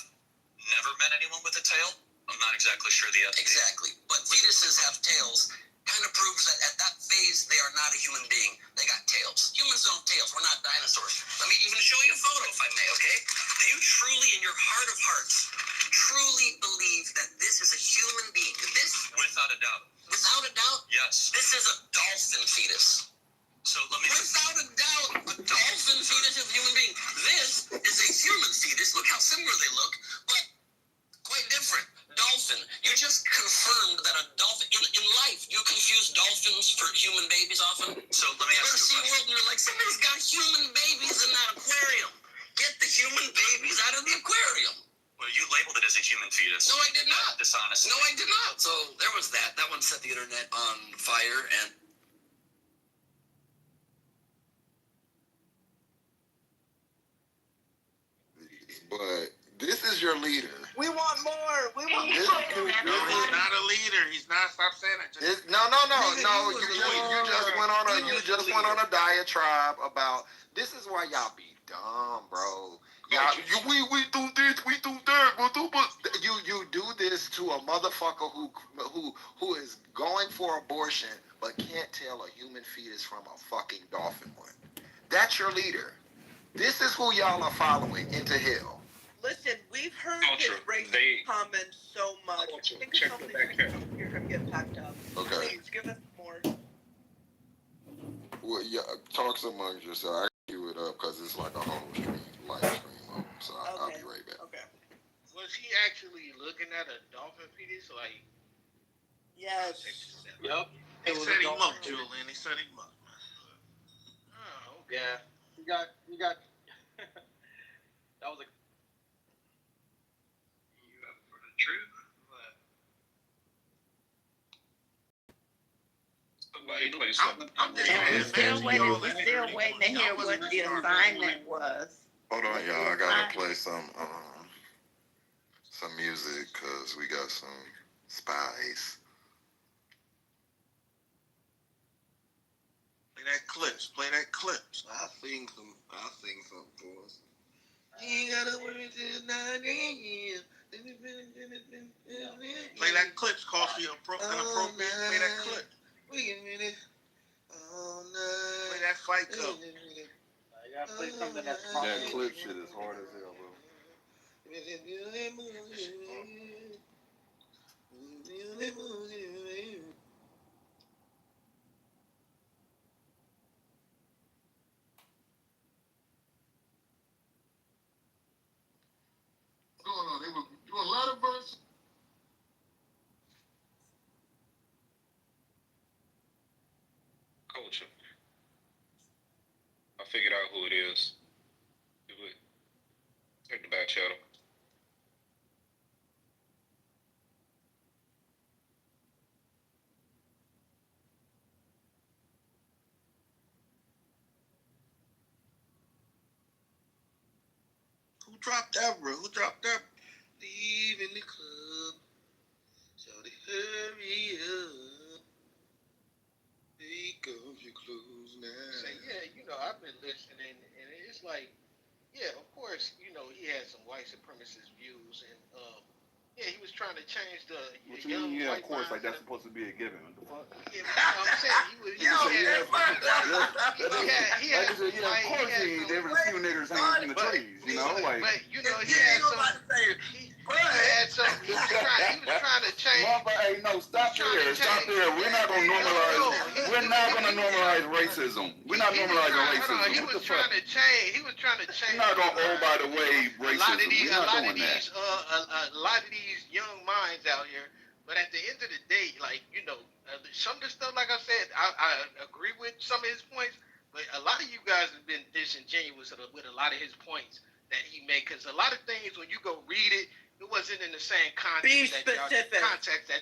never met anyone with a tail. I'm not exactly sure the essence. Exactly. But fetuses have tails. Kind of proves that at that phase, they are not a human being. They got tails. Humans don't have tails. We're not dinosaurs. Let me even show you a photo, if I may, okay? Do you truly, in your heart of hearts, truly believe that this is a human being? This? Without a doubt. Without a doubt? Yes. This is a dolphin fetus. So let me... Without a doubt, a dolphin fetus of human being. This is a human fetus. Look how similar they look, but quite different. Dolphin. You just confirmed that a dolphin in life. You confuse dolphins for human babies often. So let me ask you. SeaWorld, and you're like, somebody's got human babies in that aquarium. Get the human babies out of the aquarium. Well, you labeled it as a human fetus. No, I did not. Dishonest. No, I did not. So there was that. That one set the internet on fire, and But this is your leader. We want more. We want This more. dude, No, he's not a leader. He's not. Stop saying it. No. You just went on a diatribe about. This is why y'all be dumb, bro. Y'all, we do this, we do that, but you do this to a motherfucker who is going for abortion but can't tell a human fetus from a fucking dolphin one. That's your leader. This is who y'all are following into hell. Listen, we've heard Culture. his racist They- comments so much. Think of something you're gonna get packed up. Okay. Please give us more. Well, yeah, talk amongst yourself. I queue it up because it's like a whole live stream mode. So I'll be right back. Okay. Was he actually looking at a dolphin fetus? Like, Yes. yep. He set him up, Julian. He set him up. Oh, okay. Yeah. You got. That was a. You have for the truth. Somebody play something. And we're still waiting to hear what the assignment was. Hold on, y'all. I gotta play some music because we got some spies. Play that clips. Play that clips. I'll sing something for us. You gotta work till 9 a.m. Play that clips. Cost you inappropriate. Play that clip. Wait a minute. All night. Play that fight cup. You gotta play something that's That clip shit is hard as hell, bro. What's going on? They were doing a lot of verse. Culture. I figured out who it is. Do it. Check the back channel. Who dropped that, bro? Who dropped that? Leave in the club. Shawty, hurry up. Take off your clothes now. Say, yeah, I've been listening, and it's like, yeah, of course, he had some white supremacist views, and he was trying to change the What young you mean? Yeah, white of course. Like minds. that's supposed to be a given. What the fuck? Yeah, I'm saying he had Of course, they were seeing niggers hanging from the trees. You know, like. But he had some. He was trying to change. Hey, no, stop there. Stop there. We're not gonna normalize. We're not gonna normalize racism. We're not normalizing racism. He was trying to change. We're not gonna. Oh, by the way, racism. We're not doing that. A lot of these young minds out here. But at the end of the day, some of the stuff, like I said, I agree with some of his points. But a lot of you guys have been disingenuous with a lot of his points that he made. Because a lot of things, when you go read it, it wasn't in the same context that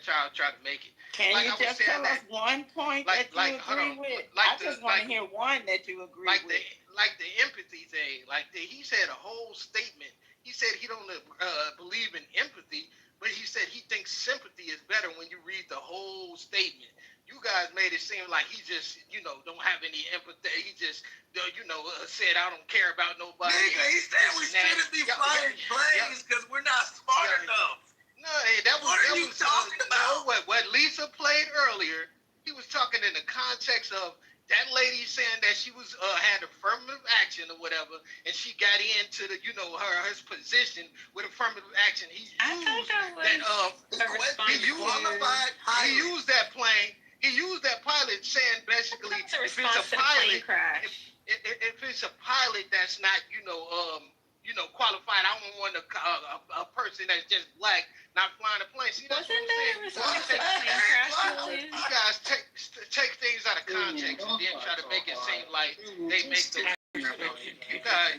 y'all try to make it. Can you just tell us one point that you agree with? I just want to hear one that you agree with. Like the empathy thing. He said a whole statement. He said he don't believe in empathy, but he said he thinks sympathy is better when you read the whole statement. You guys made it seem like he just, don't have any empathy. He just, said, I don't care about nobody. Nigga, he said we shouldn't be flying planes because we're not smart enough. No, that was. What are you talking about? No, what Lisa played earlier, he was talking in the context of that lady saying that she was had affirmative action or whatever, and she got into the his position with affirmative action. He used that plane. He used that pilot saying basically if it's a pilot crash. If if it's a pilot that's not, qualified, I don't want a person that's just black not flying a plane. See, that's what I'm saying. You guys take things out of context and then try to make it seem like they make the. You guys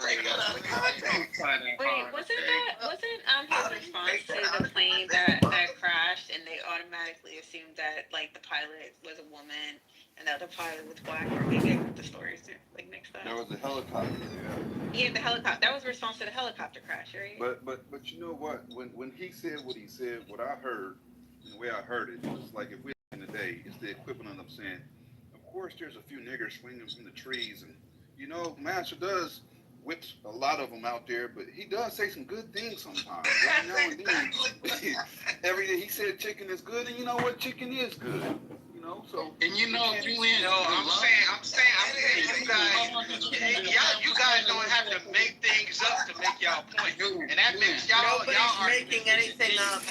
take it out of context. Wait, wasn't his response to the plane that crashed, and they automatically assumed that like the pilot was a woman and the other pilot was black, or maybe I got the stories like mixed up. There was a helicopter. Yeah, the helicopter. That was a response to the helicopter crash, right? But you know what? When he said what he said, what I heard, and the way I heard it, was like if we in the day, it's the equivalent of saying, of course there's a few niggers swinging from the trees, and Master does whips a lot of them out there, but he does say some good things sometimes. Every now and then, every day he said chicken is good, and you know what? Chicken is good. So. And Julian. No, I'm saying, you guys don't have to make things up to make y'all point, and that makes y'all are making anything up.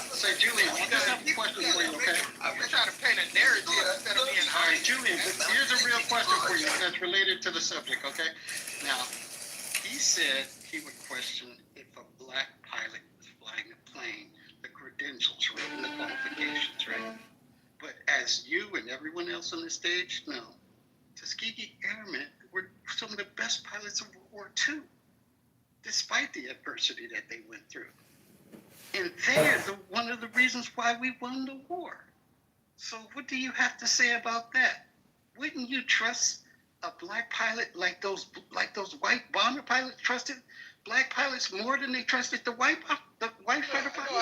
So Julian, I just have a question for you, okay? We're trying to paint a narrative instead of being all right, Julian. But here's a real question for you that's related to the subject, okay? Now, he said he would question if a black pilot was flying a plane, the credentials, right, and the qualifications, right? But as you and everyone else on the stage know, Tuskegee Airmen were some of the best pilots of World War II, despite the adversity that they went through. And they're one of the reasons why we won the war. So what do you have to say about that? Wouldn't you trust a black pilot like those white bomber pilots trusted black pilots more than they trusted the white fighter pilots? No,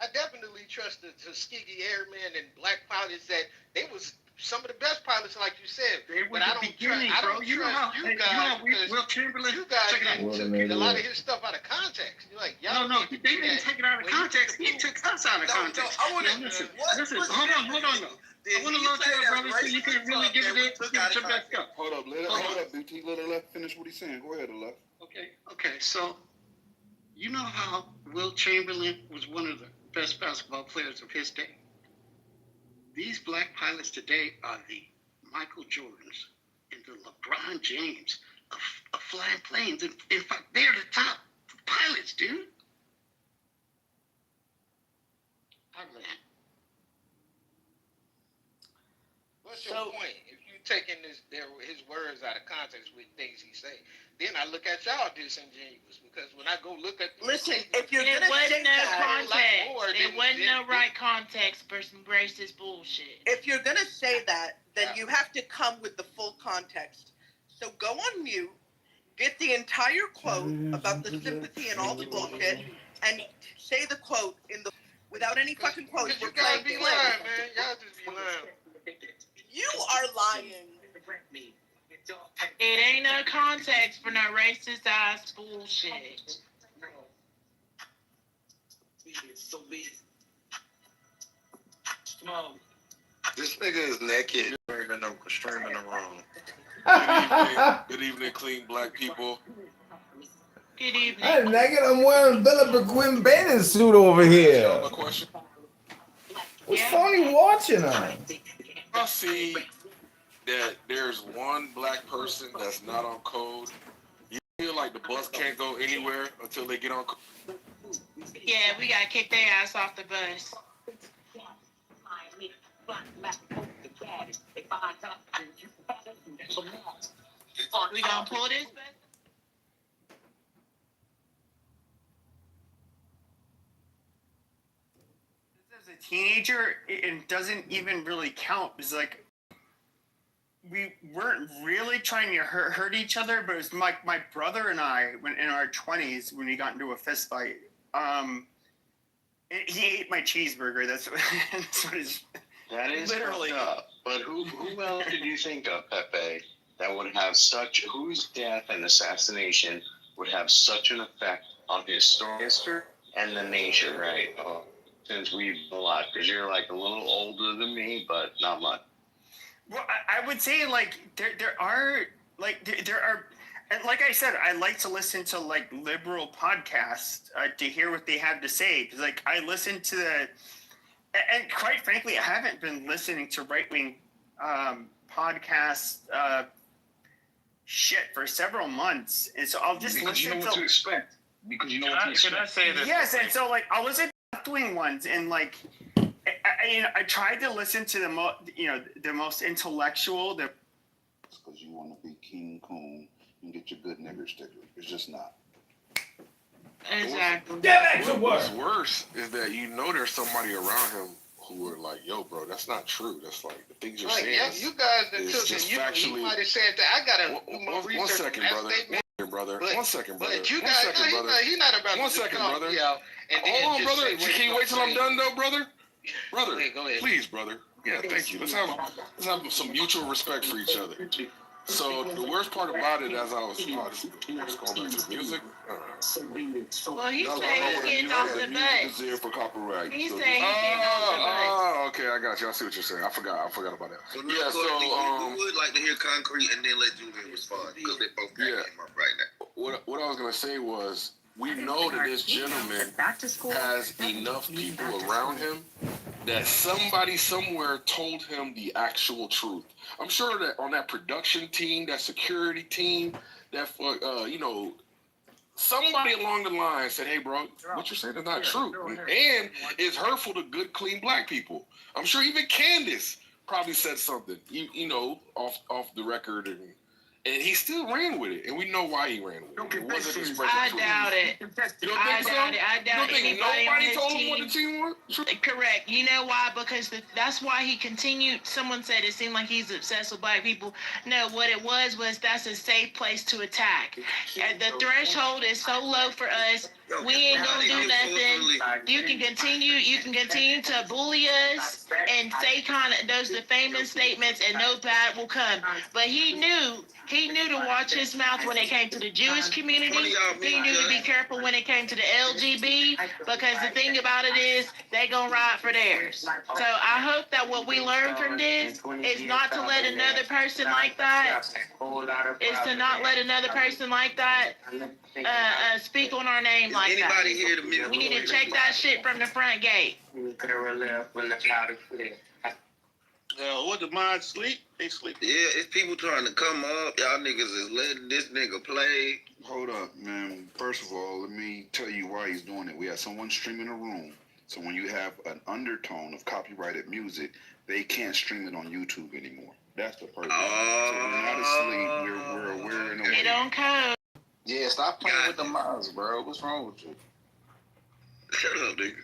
I definitely trust the Tuskegee Airmen and black pilots that they was some of the best pilots, like you said. But I don't trust you guys because Will Chamberlain. You guys took a lot of his stuff out of context. You're like, no, they didn't take it out of context. He took us out of context. I want to listen. Hold on. I want to launch out, brother, so you can really give it to back up. Hold up, BT. Let her finish what he's saying. Go ahead, Alef. Okay. So, you know how Will Chamberlain was one of the best basketball players of his day. These black pilots today are the Michael Jordans and the LeBron James of flying planes. In fact, they're the top pilots, dude. What's your point? If you taking his words out of context with things he say, then I look at y'all disingenuous because when I go look at if you're gonna wasn't no context. It wasn't no right right context for some racist bullshit. If you're gonna say that, then you have to come with the full context. So go on mute, get the entire quote about the sympathy and all the bullshit, and say the quote without any fucking quotes. You guys be lying, man. Y'all just be lying. You are lying. It ain't no context for no racist ass bullshit. This nigga is naked, streaming the room. Good evening, clean black people. Good evening. Hey, naked, I'm wearing Philip Quinn bathing suit over here. What's funny watching her? I see that there's one black person that's not on code. You feel like the bus can't go anywhere until they get on code? Yeah, we gotta kick their ass off the bus. We gonna pull this bus? As a teenager, it doesn't even really count. It's like we weren't really trying to hurt each other, but it was my brother and I, when in our 20s, when we got into a fist fight, he ate my cheeseburger. That's what it's. That is literally fucked up. But who else did you think of, Pepe, that would have whose death and assassination would have such an effect on history and the nation, right? Since we've a lot, because you're like a little older than me, but not much. Well, I would say like there are, and like I said, I like to listen to like liberal podcasts to hear what they have to say. Because like I listen to and quite frankly, I haven't been listening to right-wing podcasts shit for several months, and so I'll just Because you listen know what to expect. Because you know what to expect. Can I say this? Yes, and so like I'll listen to left-wing ones, and like I tried to listen to the most intellectual. Because you want to be King Coon and get your good nigger sticker. It's just not. Exactly. What's worse is that you know there's somebody around him who are like, yo, bro, that's not true. That's like the things you're saying. Yeah, you guys that is took just it. factually. You might have said that. I gotta do more research. One second, on that brother. statement. One second, brother. But you One guys, second, brother. he's not about One to second, just call brother. me out and then Hold on, just brother. say what Can you you're wait till I'm saying. done, though, brother? Brother, please, brother. Yeah, thank you. Let's have some mutual respect for each other. So the worst part about it, as I was just going back to the music. Well, he said he's getting off the butt. Is there for copyright. He said he's getting off the butt. Oh, okay, I got you. I see what you're saying. I forgot about that. So yeah, we would like to hear Concrete and then let Julian respond because they both came up right now. What I was gonna say was, we know that this gentleman has enough people around him that somebody somewhere told him the actual truth. I'm sure that on that production team, that security team, that somebody along the line said, "Hey, bro, what you're saying is not true, and it's hurtful to good, clean black people." I'm sure even Candace probably said something, off the record, and he still ran with it, and we know why he ran with it. It wasn't his I doubt it. You don't think so? I doubt anybody on his told him team. what the team was? Correct. You know why? Because that's why he continued. Someone said it seemed like he's obsessed with black people. No, what it was that's a safe place to attack. And the threshold is so low for us. We ain't gonna do nothing. You can continue to bully us and say kind of those defaming statements, and no bad will come. But he knew to watch his mouth when it came to the Jewish community. He knew to be careful when it came to the LGB, because the thing about it is they gonna ride for theirs. So I hope that what we learn from this is not to let another person like that, speak on our name like that. Anybody here to We need to check that shit from the front gate. What the mind sleep? They sleep. Yeah, it's people trying to come up. Y'all niggas is letting this nigga play. Hold up, man. First of all, let me tell you why he's doing it. We have someone streaming a room. So when you have an undertone of copyrighted music, they can't stream it on YouTube anymore. That's the purpose. So we're not asleep. We're aware and awake. Get on code. Yeah, stop playing with the minds, bro. What's wrong with you? Shut up, nigga.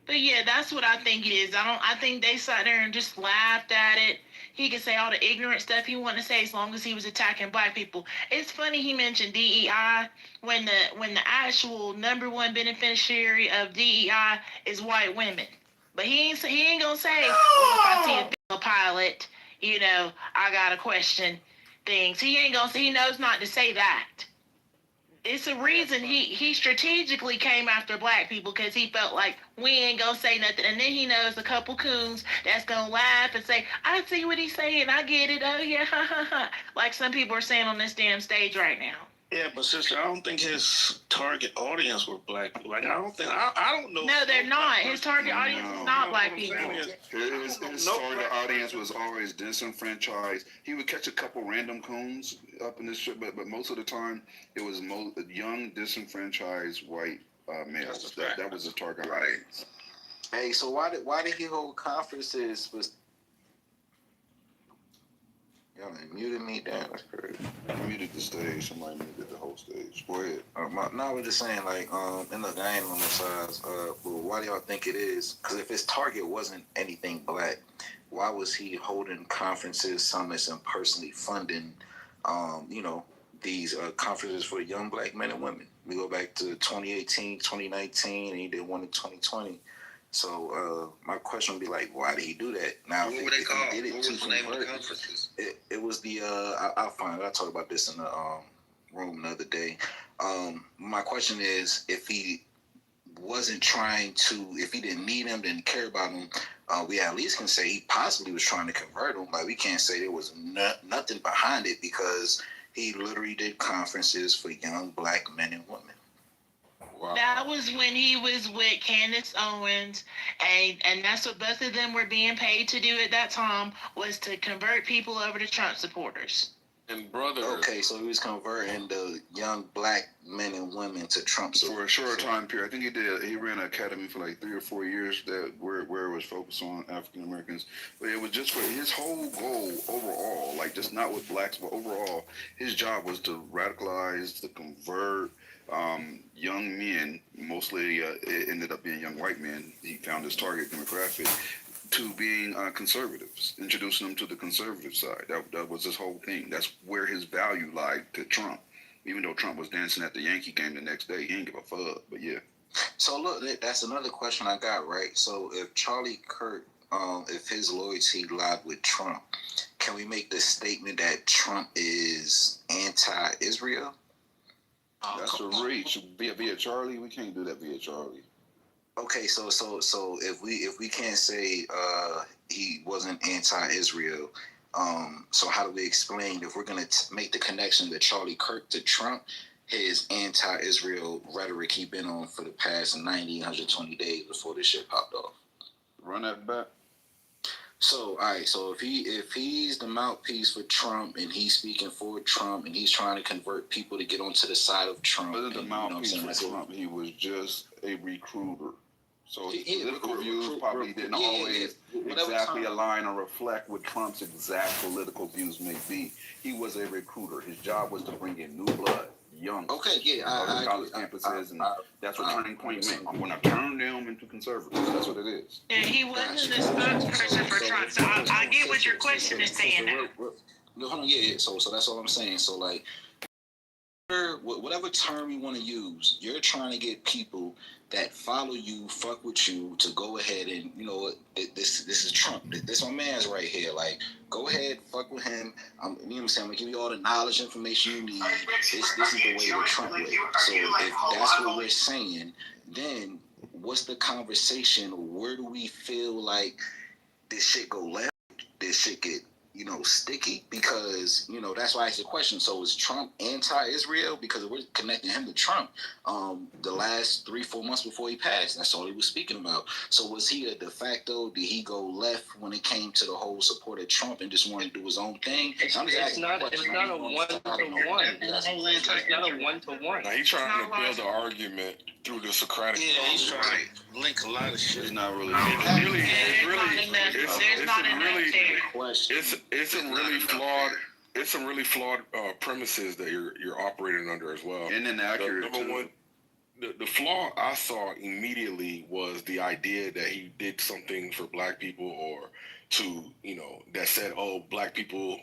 But yeah, that's what I think it is. I think they sat there and just laughed at it. He could say all the ignorant stuff he wanted to say as long as he was attacking black people. It's funny he mentioned DEI when the actual number one beneficiary of DEI is white women. But he ain't gonna say, well, if I see a pilot, I gotta question things. He knows not to say that. It's a reason he strategically came after black people, because he felt like we ain't gonna say nothing. And then he knows a couple coons that's gonna laugh and say, I see what he's saying, I get it, oh yeah, ha ha ha. Like some people are saying on this damn stage right now. Yeah, but sister, I don't think his target audience were black people. Like, I don't know. No, they're not. His target audience is not black people. His target audience was always disenfranchised. He would catch a couple random coons up in this shit, but most of the time it was young, disenfranchised white males. That was the target audience. Hey, so why did he hold conferences? Y'all muted me? Damn, that's crazy. You muted the stage. Somebody muted the whole stage. Go ahead. No, I was just saying, and look, I ain't on the sides. But why do y'all think it is? Because if his target wasn't anything black, why was he holding conferences, summits, and personally funding, these conferences for young black men and women? We go back to 2018, 2019, and he did one in 2020. So my question would be why did he do that? Now, what were they called? What was the name of the conferences? It was the I'll find it. I talked about this in the room the other day. My question is, if he wasn't trying to, if he didn't need him, didn't care about him, we at least can say he possibly was trying to convert him. We can't say there was nothing behind it, because he literally did conferences for young black men and women. Wow. That was when he was with Candace Owens, and that's what both of them were being paid to do at that time, was to convert people over to Trump supporters. And brother, okay, so he was converting the young black men and women to Trump for a short time period. I think he did. He ran an academy for like 3 or 4 years where it was focused on African Americans. But it was just for his whole goal overall, like just not with blacks, but overall, his job was to radicalize, to convert young men. Mostly, it ended up being young white men. He found his target demographic to being conservatives, introducing them to the conservative side. That was his whole thing. That's where his value lied to Trump. Even though Trump was dancing at the Yankee game the next day, he didn't give a fuck. But yeah. So look, that's another question I got, right? So if Charlie Kirk, if his loyalty lied with Trump, can we make the statement that Trump is anti-Israel? That's a reach. Via Charlie, we can't do that via Charlie. Okay, so if we can't say he wasn't anti-Israel, so how do we explain if we're gonna make the connection that Charlie Kirk to Trump, his anti-Israel rhetoric he been on for the past 90, 120 days before this shit popped off? Run that back. So, all right. So if he's the mouthpiece for Trump and he's speaking for Trump and he's trying to convert people to get onto the side of Trump, wasn't the mouthpiece for Trump. He was just a recruiter. So his political views probably didn't always exactly align or reflect what Trump's exact political views may be. He was a recruiter. His job was to bring in new blood, young. Okay, yeah, I college campuses, and that's what Turning Point meant. I'm going to turn them into conservatives. That's what it is. Yeah, he wasn't the spokesperson for Trump. So I get what your question is saying now. Hold on, yeah. So that's all I'm saying. So like, whatever term you want to use, you're trying to get people that follow you, fuck with you, to go ahead and, you know, this is Trump. This my man's right here. Like, go ahead, fuck with him. You know what I'm saying? I'm gonna give you all the knowledge, information you need. This is the way that Trump went. So if that's what we're saying, then what's the conversation? Where do we feel like this shit go left? This shit get, you know, sticky? Because, you know, that's why I asked the question. So is Trump anti-Israel? Because we're connecting him to Trump the last 3-4 months before he passed. That's all he was speaking about. So was he a de facto? Did he go left when it came to the whole support of Trump and just wanted to do his own thing? It's not a one-to-one. It's not a one-to-one. Now he's trying to build an argument through the Socratic. Yeah, he's trying to link a lot of shit. It's not really. It's some really flawed premises that you're operating under as well. And inaccurate. Number one, the flaw I saw immediately was the idea that he did something for black people, or to, you know, that said, oh, black people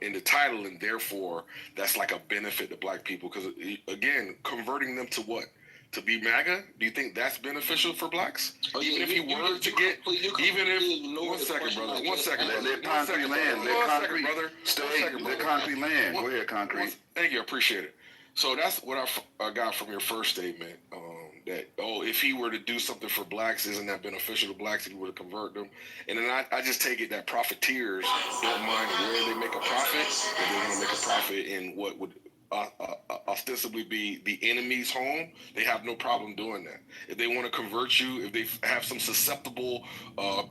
in the title, and therefore that's like a benefit to black people. Because again, converting them to what? To be MAGA? Do you think that's beneficial for blacks? Oh, yeah, even if you were to get, even if, one second, brother. Let concrete land. Let concrete land. Go ahead, concrete. Thank you, I appreciate it. So that's what I got from your first statement. That, oh, if he were to do something for blacks, isn't that beneficial to blacks if he were to convert them? And then I just take it that profiteers don't mind where they make a profit. If they want to make a profit in what would ostensibly be the enemy's home, they have no problem doing that. If they want to convert you, if they have some susceptible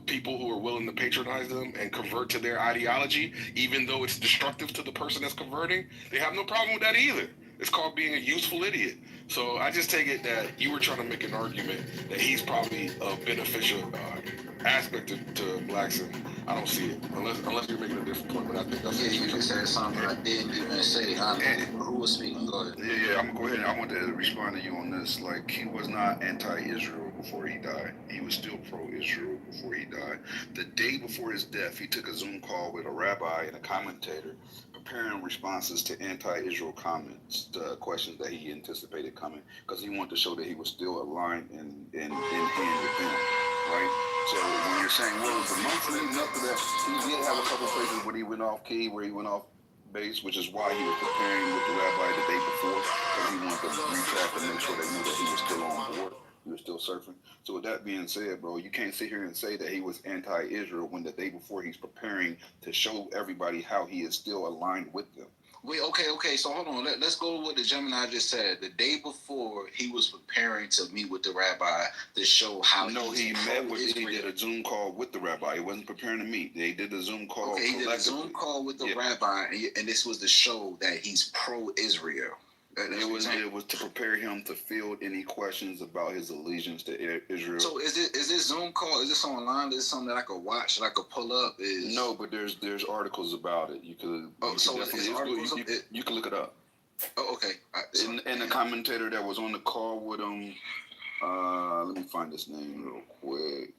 people who are willing to patronize them and convert to their ideology, even though it's destructive to the person that's converting, they have no problem with that either. It's called being a useful idiot. So I just take it that you were trying to make an argument that he's probably a beneficial aspect to blacks, and I don't see it unless you're making a different point. But I think that's you just said something I didn't even say. Who was speaking? Go ahead. Yeah, I'm gonna go ahead. I want to respond to you on this. Like, he was not anti-Israel before he died. He was still pro-Israel before he died. The day before his death, he took a Zoom call with a rabbi and a commentator, preparing responses to anti-Israel comments, questions that he anticipated coming, because he wanted to show that he was still aligned and in hand with them, right? So when you're saying, well, the months leading up to that, he did have a couple places where he went off key, where he went off base, which is why he was preparing with the rabbi the day before, because he wanted to retract and make sure they knew that he was still on board. He was still surfing. So with that being said, bro, you can't sit here and say that he was anti-Israel when the day before he's preparing to show everybody how he is still aligned with them. Wait, okay. So hold on. Let's go with what the Gemini just said. The day before, he was preparing to meet with the rabbi to show how. No, he did a Zoom call with the rabbi. He wasn't preparing to meet. They did a Zoom call. Okay, he did a Zoom call with the rabbi, and this was to show that he's pro-Israel. It was to prepare him to field any questions about his allegiance to Israel. So is this Zoom call? Is this online? Is this something that I could watch? That I could pull up? No, but there's articles about it. You could. You can look it up. Oh, okay. And the commentator that was on the call with him. Let me find his name real quick.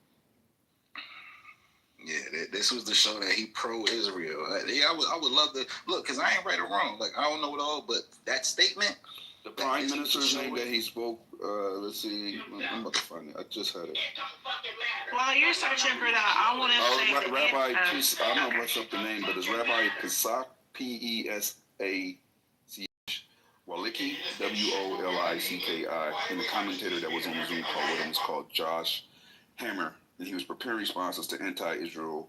Yeah, this was to show that he pro-Israel. I would love to look, because I ain't right or wrong. Like, I don't know it all, but that statement. The prime minister's name that he spoke, let's see. I'm about to find it. I just had it. While you're searching for that, I want to say Rabbi I don't know what's up the name, but it's Rabbi Pesach, Pesach, Walicki, Wolicki, and the commentator that was on the Zoom call with him is called Josh Hammer. And he was preparing responses to anti-Israel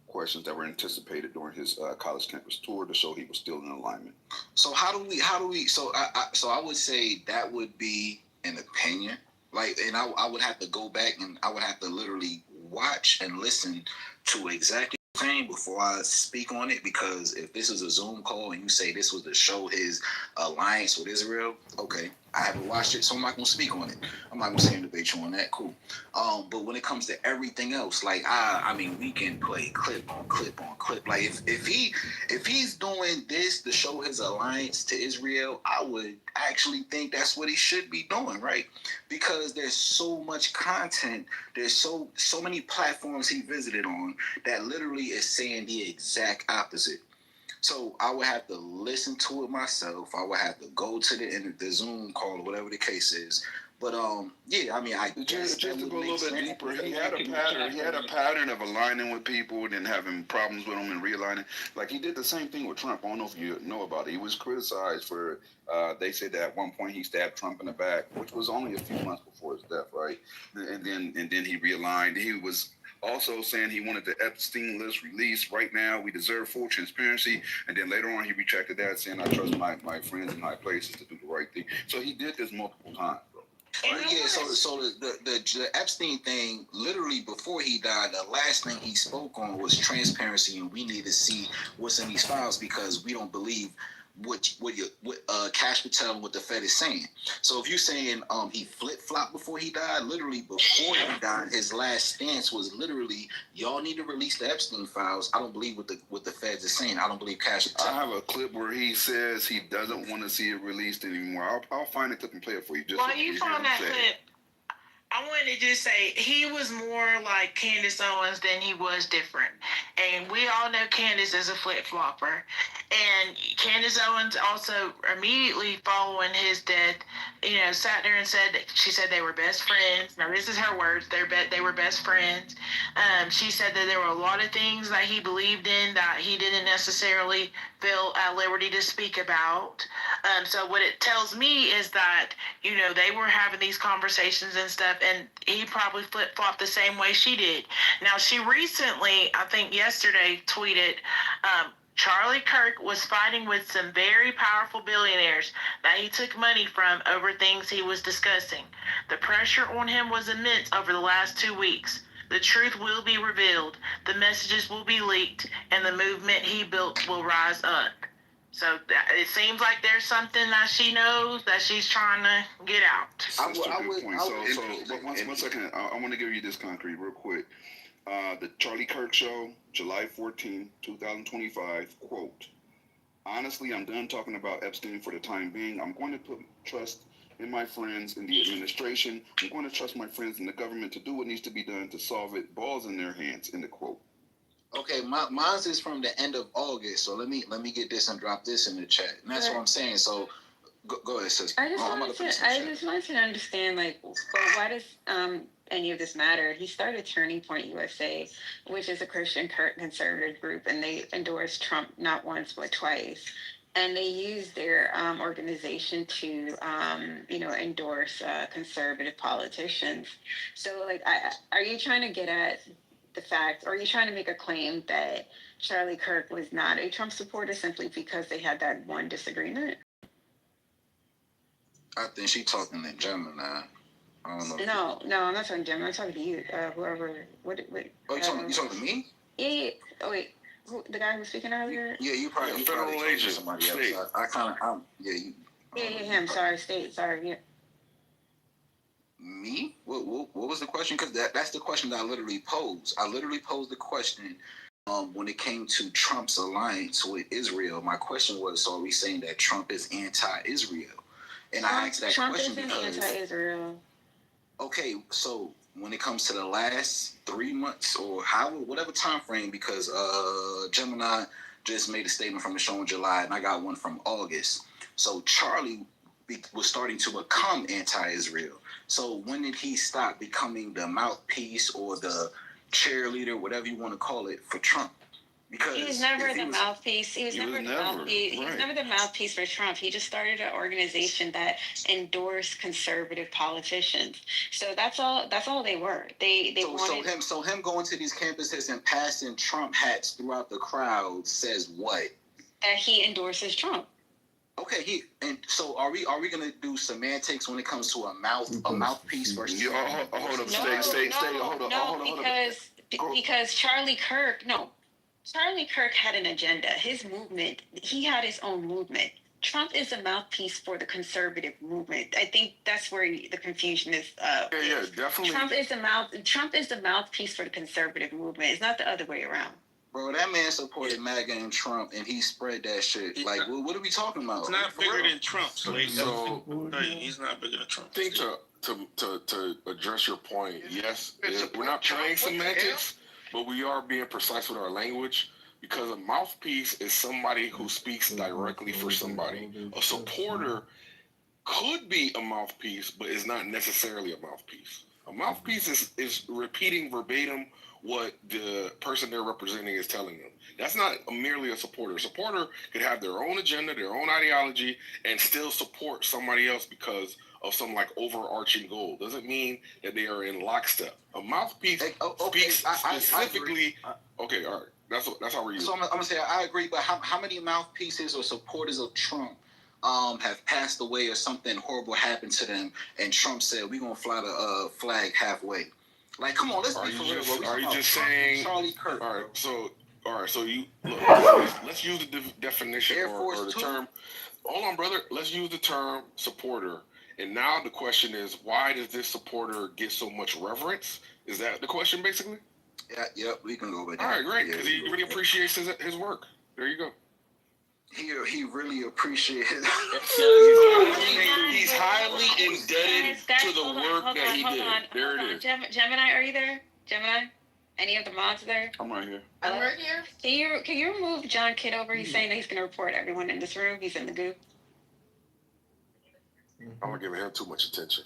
questions that were anticipated during his college campus tour to show he was still in alignment. So how do we? So I would say that would be an opinion. Like, and I would have to go back and I would have to literally watch and listen to exactly what I'm saying before I speak on it. Because if this is a Zoom call and you say this was to show his alliance with Israel, okay. I haven't watched it, so I'm not gonna speak on it. I'm not gonna say and debate you on that. Cool. But when it comes to everything else, like I mean, we can play clip on clip on clip. Like if he's doing this to show his alliance to Israel, I would actually think that's what he should be doing, right? Because there's so much content, there's so many platforms he visited on that literally is saying the exact opposite. So I would have to listen to it myself. I would have to go to the Zoom call or whatever the case is. But yeah, I mean, just to go a little bit deeper, he had a pattern. He had a pattern of aligning with people and then having problems with them and realigning. Like he did the same thing with Trump. I don't know if you know about it. He was criticized for. They said that at one point he stabbed Trump in the back, which was only a few months before his death, right? And then he realigned. He was also saying he wanted the Epstein list released right now. We deserve full transparency. And then later on, he retracted that, saying, I trust my friends in high places to do the right thing. So he did this multiple times, bro. Yeah, so the Epstein thing, literally before he died, the last thing he spoke on was transparency, and we need to see what's in these files because we don't believe what Cash Patel and what the Fed is saying. So if you're saying he flip-flopped before he died, literally before he died, his last stance was literally, y'all need to release the Epstein files. I don't believe what the Feds is saying. I don't believe Cash Patel. I have a clip where he says he doesn't want to see it released anymore. I'll find a clip and play it for you. Just while you find that clip, I wanted to just say he was more like Candace Owens than he was different. And we all know Candace is a flip-flopper. And Candace Owens also immediately following his death, sat there and said that she said they were best friends. Now, this is her words. They were best friends. She said that there were a lot of things that he believed in that he didn't necessarily feel at liberty to speak about. So what it tells me is that, they were having these conversations and stuff, and he probably flip-flopped the same way she did. Now, she recently, I think yesterday, tweeted, Charlie Kirk was fighting with some very powerful billionaires that he took money from over things he was discussing. The pressure on him was immense over the last 2 weeks. The truth will be revealed, the messages will be leaked, and the movement he built will rise up. So it seems like there's something that she knows that she's trying to get out. That's a good point. So one second, I want to give you this concrete real quick. The Charlie Kirk Show, July 14, 2025, quote, honestly, I'm done talking about Epstein for the time being. I'm going to put trust in my friends in the administration. I'm going to trust my friends in the government to do what needs to be done to solve it. Balls in their hands, end of quote. Okay, mine's is from the end of August, so let me get this and drop this in the chat. And that's what I'm saying. So go ahead, sis. I just wanted to understand, why does any of this matter? He started Turning Point USA, which is a Christian conservative group, and they endorsed Trump not once but twice. And they use their organization to, endorse conservative politicians. So, are you trying to get at the fact, or are you trying to make a claim that Charlie Kirk was not a Trump supporter simply because they had that one disagreement? I think she talking to Gemini. I don't know. No, I'm not talking to Gemini. I'm talking to you, whoever. What? Oh, you talking to me? Yeah. Oh wait, the guy who was speaking earlier? Yeah, you probably federal agent. Somebody else. I kind of, Yeah, him. Sorry, sorry. Yeah. Me? What was the question? Because that's the question that I literally posed. I literally posed the question when it came to Trump's alliance with Israel. My question was, so are we saying that Trump is anti-Israel? And I asked that Trump question isn't because... anti-Israel. Okay, so when it comes to the last 3 months or whatever time frame, because Gemini just made a statement from the show in July, and I got one from August. So Charlie was starting to become anti-Israel. So when did he stop becoming the mouthpiece or the cheerleader, whatever you want to call it, for Trump? Because he was never the mouthpiece. He was never the mouthpiece. Right. He was never the mouthpiece for Trump. He just started an organization that endorsed conservative politicians. So that's all they were. They wanted. So him going to these campuses and passing Trump hats throughout the crowd says what? That he endorses Trump. Okay, so are we gonna do semantics when it comes to a mouthpiece versus? Hold up, stay. Hold up. Because Charlie Kirk had an agenda. His movement, he had his own movement. Trump is a mouthpiece for the conservative movement. I think that's where the confusion is. Yeah, definitely. Trump is the mouthpiece for the conservative movement. It's not the other way around. Bro, that man supported MAGA and Trump, and he spread that shit. Like, what are we talking about? He's not bigger than Trump. So he's not bigger than Trump. I think to address your point, yes, we're not playing semantics, but we are being precise with our language, because a mouthpiece is somebody who speaks directly for somebody. A supporter could be a mouthpiece, but is not necessarily a mouthpiece. A mouthpiece is repeating verbatim what the person they're representing is telling them. That's not merely a supporter. A supporter could have their own agenda, their own ideology, and still support somebody else because of some like overarching goal. Doesn't mean that they are in lockstep. A mouthpiece speaks specifically. Okay, all right. That's how we're using. So I'm gonna say I agree, but how many mouthpieces or supporters of Trump have passed away or something horrible happened to them, and Trump said we're gonna fly the flag halfway? Like, come on, let's be for real. Are you just saying Charlie Kirk? All right. So you look. Let's use the definition or the term. Hold on, brother. Let's use the term supporter. And now the question is, why does this supporter get so much reverence? Is that the question, basically? Yeah, we can go with that. All right, great. Because he really appreciates his work. There you go. He really appreciates it. He's highly indebted to the work that he did. There it is. Gemini, are you there? Gemini? Any of the mods there? I'm right here. I'm right here. Can you remove John Kitover? He's saying that he's going to report everyone in this room. He's in the goo. I'm going to give him too much attention.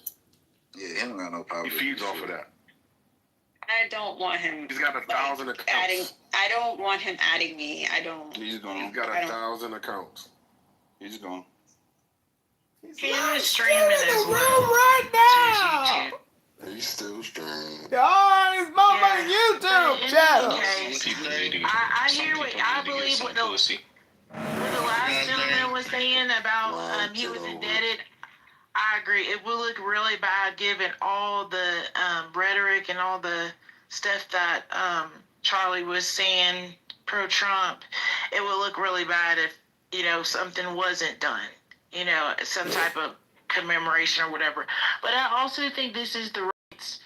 Yeah, he don't got no power. He feeds off of that. I don't want him. He's got 1,000 accounts. I don't want him adding me. He's gone. He's got 1,000 accounts. He's gone. He's streaming as well. Right now. He's still streaming. Oh, he's on YouTube channel. I hear what I believe what the last gentleman was saying about he was indebted. I agree. It will look really bad given all the rhetoric and all the stuff that Charlie was saying pro-Trump. It would look really bad if, something wasn't done, some type of commemoration or whatever. But I also think this is the right's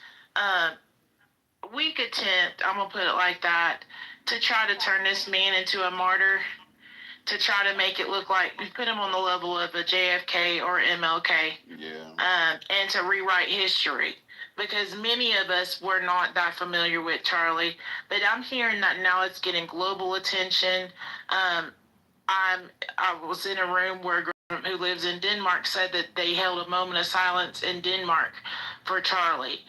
weak attempt, I'm going to put it like that, to try to turn this man into a martyr, to try to make it look like we put him on the level of a JFK or MLK, and to rewrite history. Because many of us were not that familiar with Charlie, but I'm hearing that now it's getting global attention. I was in a room where a girl who lives in Denmark said that they held a moment of silence in Denmark for Charlie.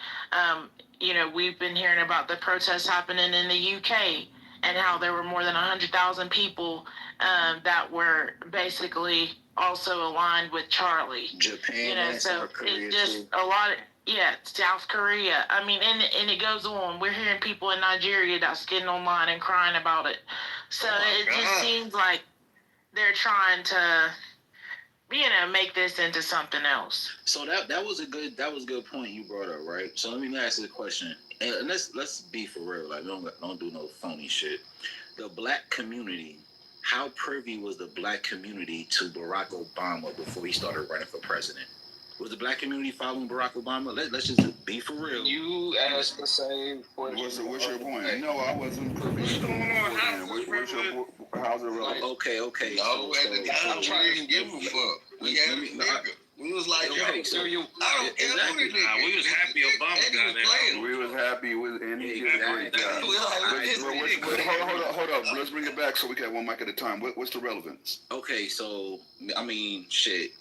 We've been hearing about the protests happening in the UK and how there were more than 100,000 people that were basically also aligned with Charlie. Japan, so it's just a lot of Yeah, South Korea. I mean, and it goes on. We're hearing people in Nigeria that's getting online and crying about it. So it just seems like they're trying to, make this into something else. So that was a good point you brought up, right? So let me ask you a question, and let's be for real. Like, don't do no phony shit. The black community, how privy was the black community to Barack Obama before he started running for president? Was the black community following Barack Obama? Let's just be for real. You asked the same question. What's your point? No, I wasn't privy. What's going on? How's it relevant? Okay. No, at the time, we didn't give a fuck. We had a nigga. We was like, okay, so you. I don't care who the nigga. We was happy Obama got there. We was happy with, and he did a great job. Hold up. Let's bring it back so we got one mic at a time. What's the relevance? Okay, so I mean, shit.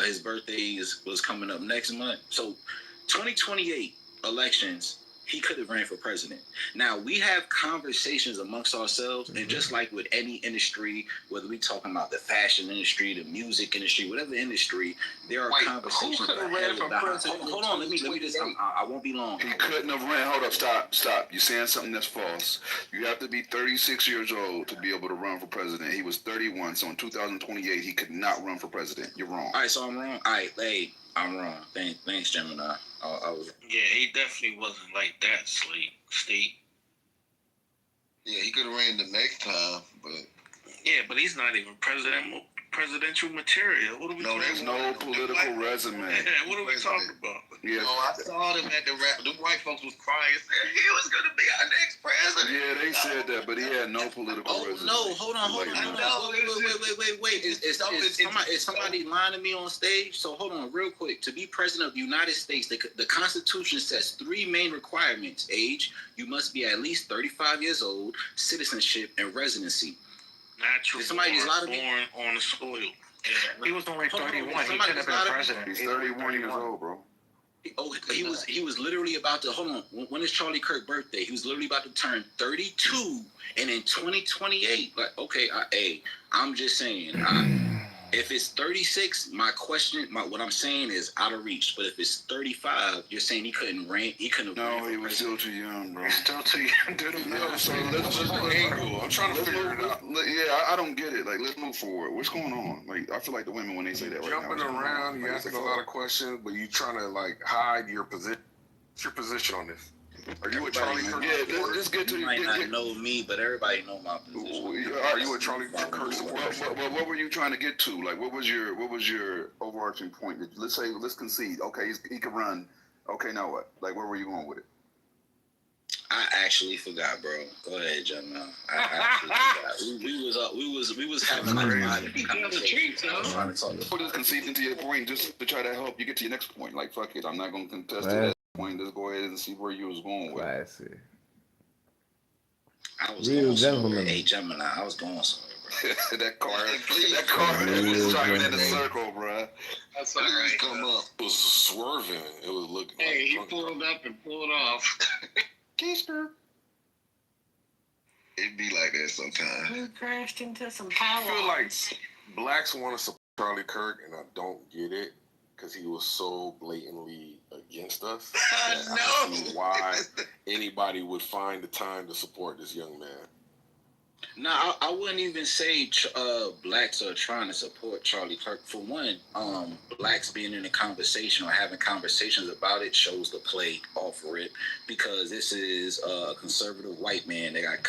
His birthday was coming up next month. So 2028 elections, he could have ran for president. Now, we have conversations amongst ourselves, and just like with any industry, whether we talking about the fashion industry, the music industry, whatever industry, there are conversations. Who could have ran for president? Hold on, let me just, I won't be long. He couldn't have ran. Hold up, stop. You're saying something that's false. You have to be 36 years old to be able to run for president. He was 31, so in 2028, he could not run for president. You're wrong. All right, so I'm wrong. All right, hey, I'm wrong. Thanks, Gemini. I was. Yeah, he definitely wasn't like that, Steve. Yeah, he could have ran the next time, but. Yeah, but he's not even presidential material. What are we talking there's no political resume. What are we talking about? Yeah. No, I saw them at the rap. The white folks was crying and said he was going to be our next president. Yeah, they said that, but he had no political resume. No, hold on. Wait. Is somebody lying to me on stage? So hold on, real quick. To be president of the United States, the Constitution sets 3 main requirements: age, you must be at least 35 years old, citizenship, and residency. Natural born on the soil. Yeah. He was only 31. He could have been president. He's 31 years old, bro. He was literally about to, hold on, when is Charlie Kirk's birthday? He was literally about to turn 32, and in 2028, like, okay, I'm just saying, if it's 36, what I'm saying is out of reach. But if it's 35, you're saying he couldn't rank. No, he was still too young, bro. Still too young. So let's angle. I'm trying to figure it out. Yeah, I don't get it. Like, let's move forward. What's going on? Like, I feel like the women when they say that right now. Jumping around, you asking a lot of questions, but you trying to like hide your position. What's your position on this? Are you a Charlie Kirk? Yeah, let's get to you. Might not know me, but everybody know my position. Are you a Charlie Kirk supporter? What were you trying to get to? Like, what was your overarching point? Let's concede. Okay, he could run. Okay, now what? Like, where were you going with it? I actually forgot, bro. Go ahead, John. I actually forgot. We was having like a conversation. Put this conceding to your point just to try to help you get to your next point. Like, fuck it, I'm not going to contest that point. Just go ahead and see where you was going with. I see. I was real gentleman. Hey, Gemini, I was going somewhere, bro. that car was driving in a circle, bro. That's all right. Come up. It was swerving. It was looking. Hey, he pulled up and pulled off. Keister. It be like that sometimes. We crashed into some power. I feel like blacks want to support Charlie Kirk, and I don't get it because he was so blatantly against us. I don't see why anybody would find the time to support this young man. Now, I wouldn't even say blacks are trying to support Charlie Kirk. For one, blacks being in a conversation or having conversations about it shows the play off rip, because this is a conservative white man that got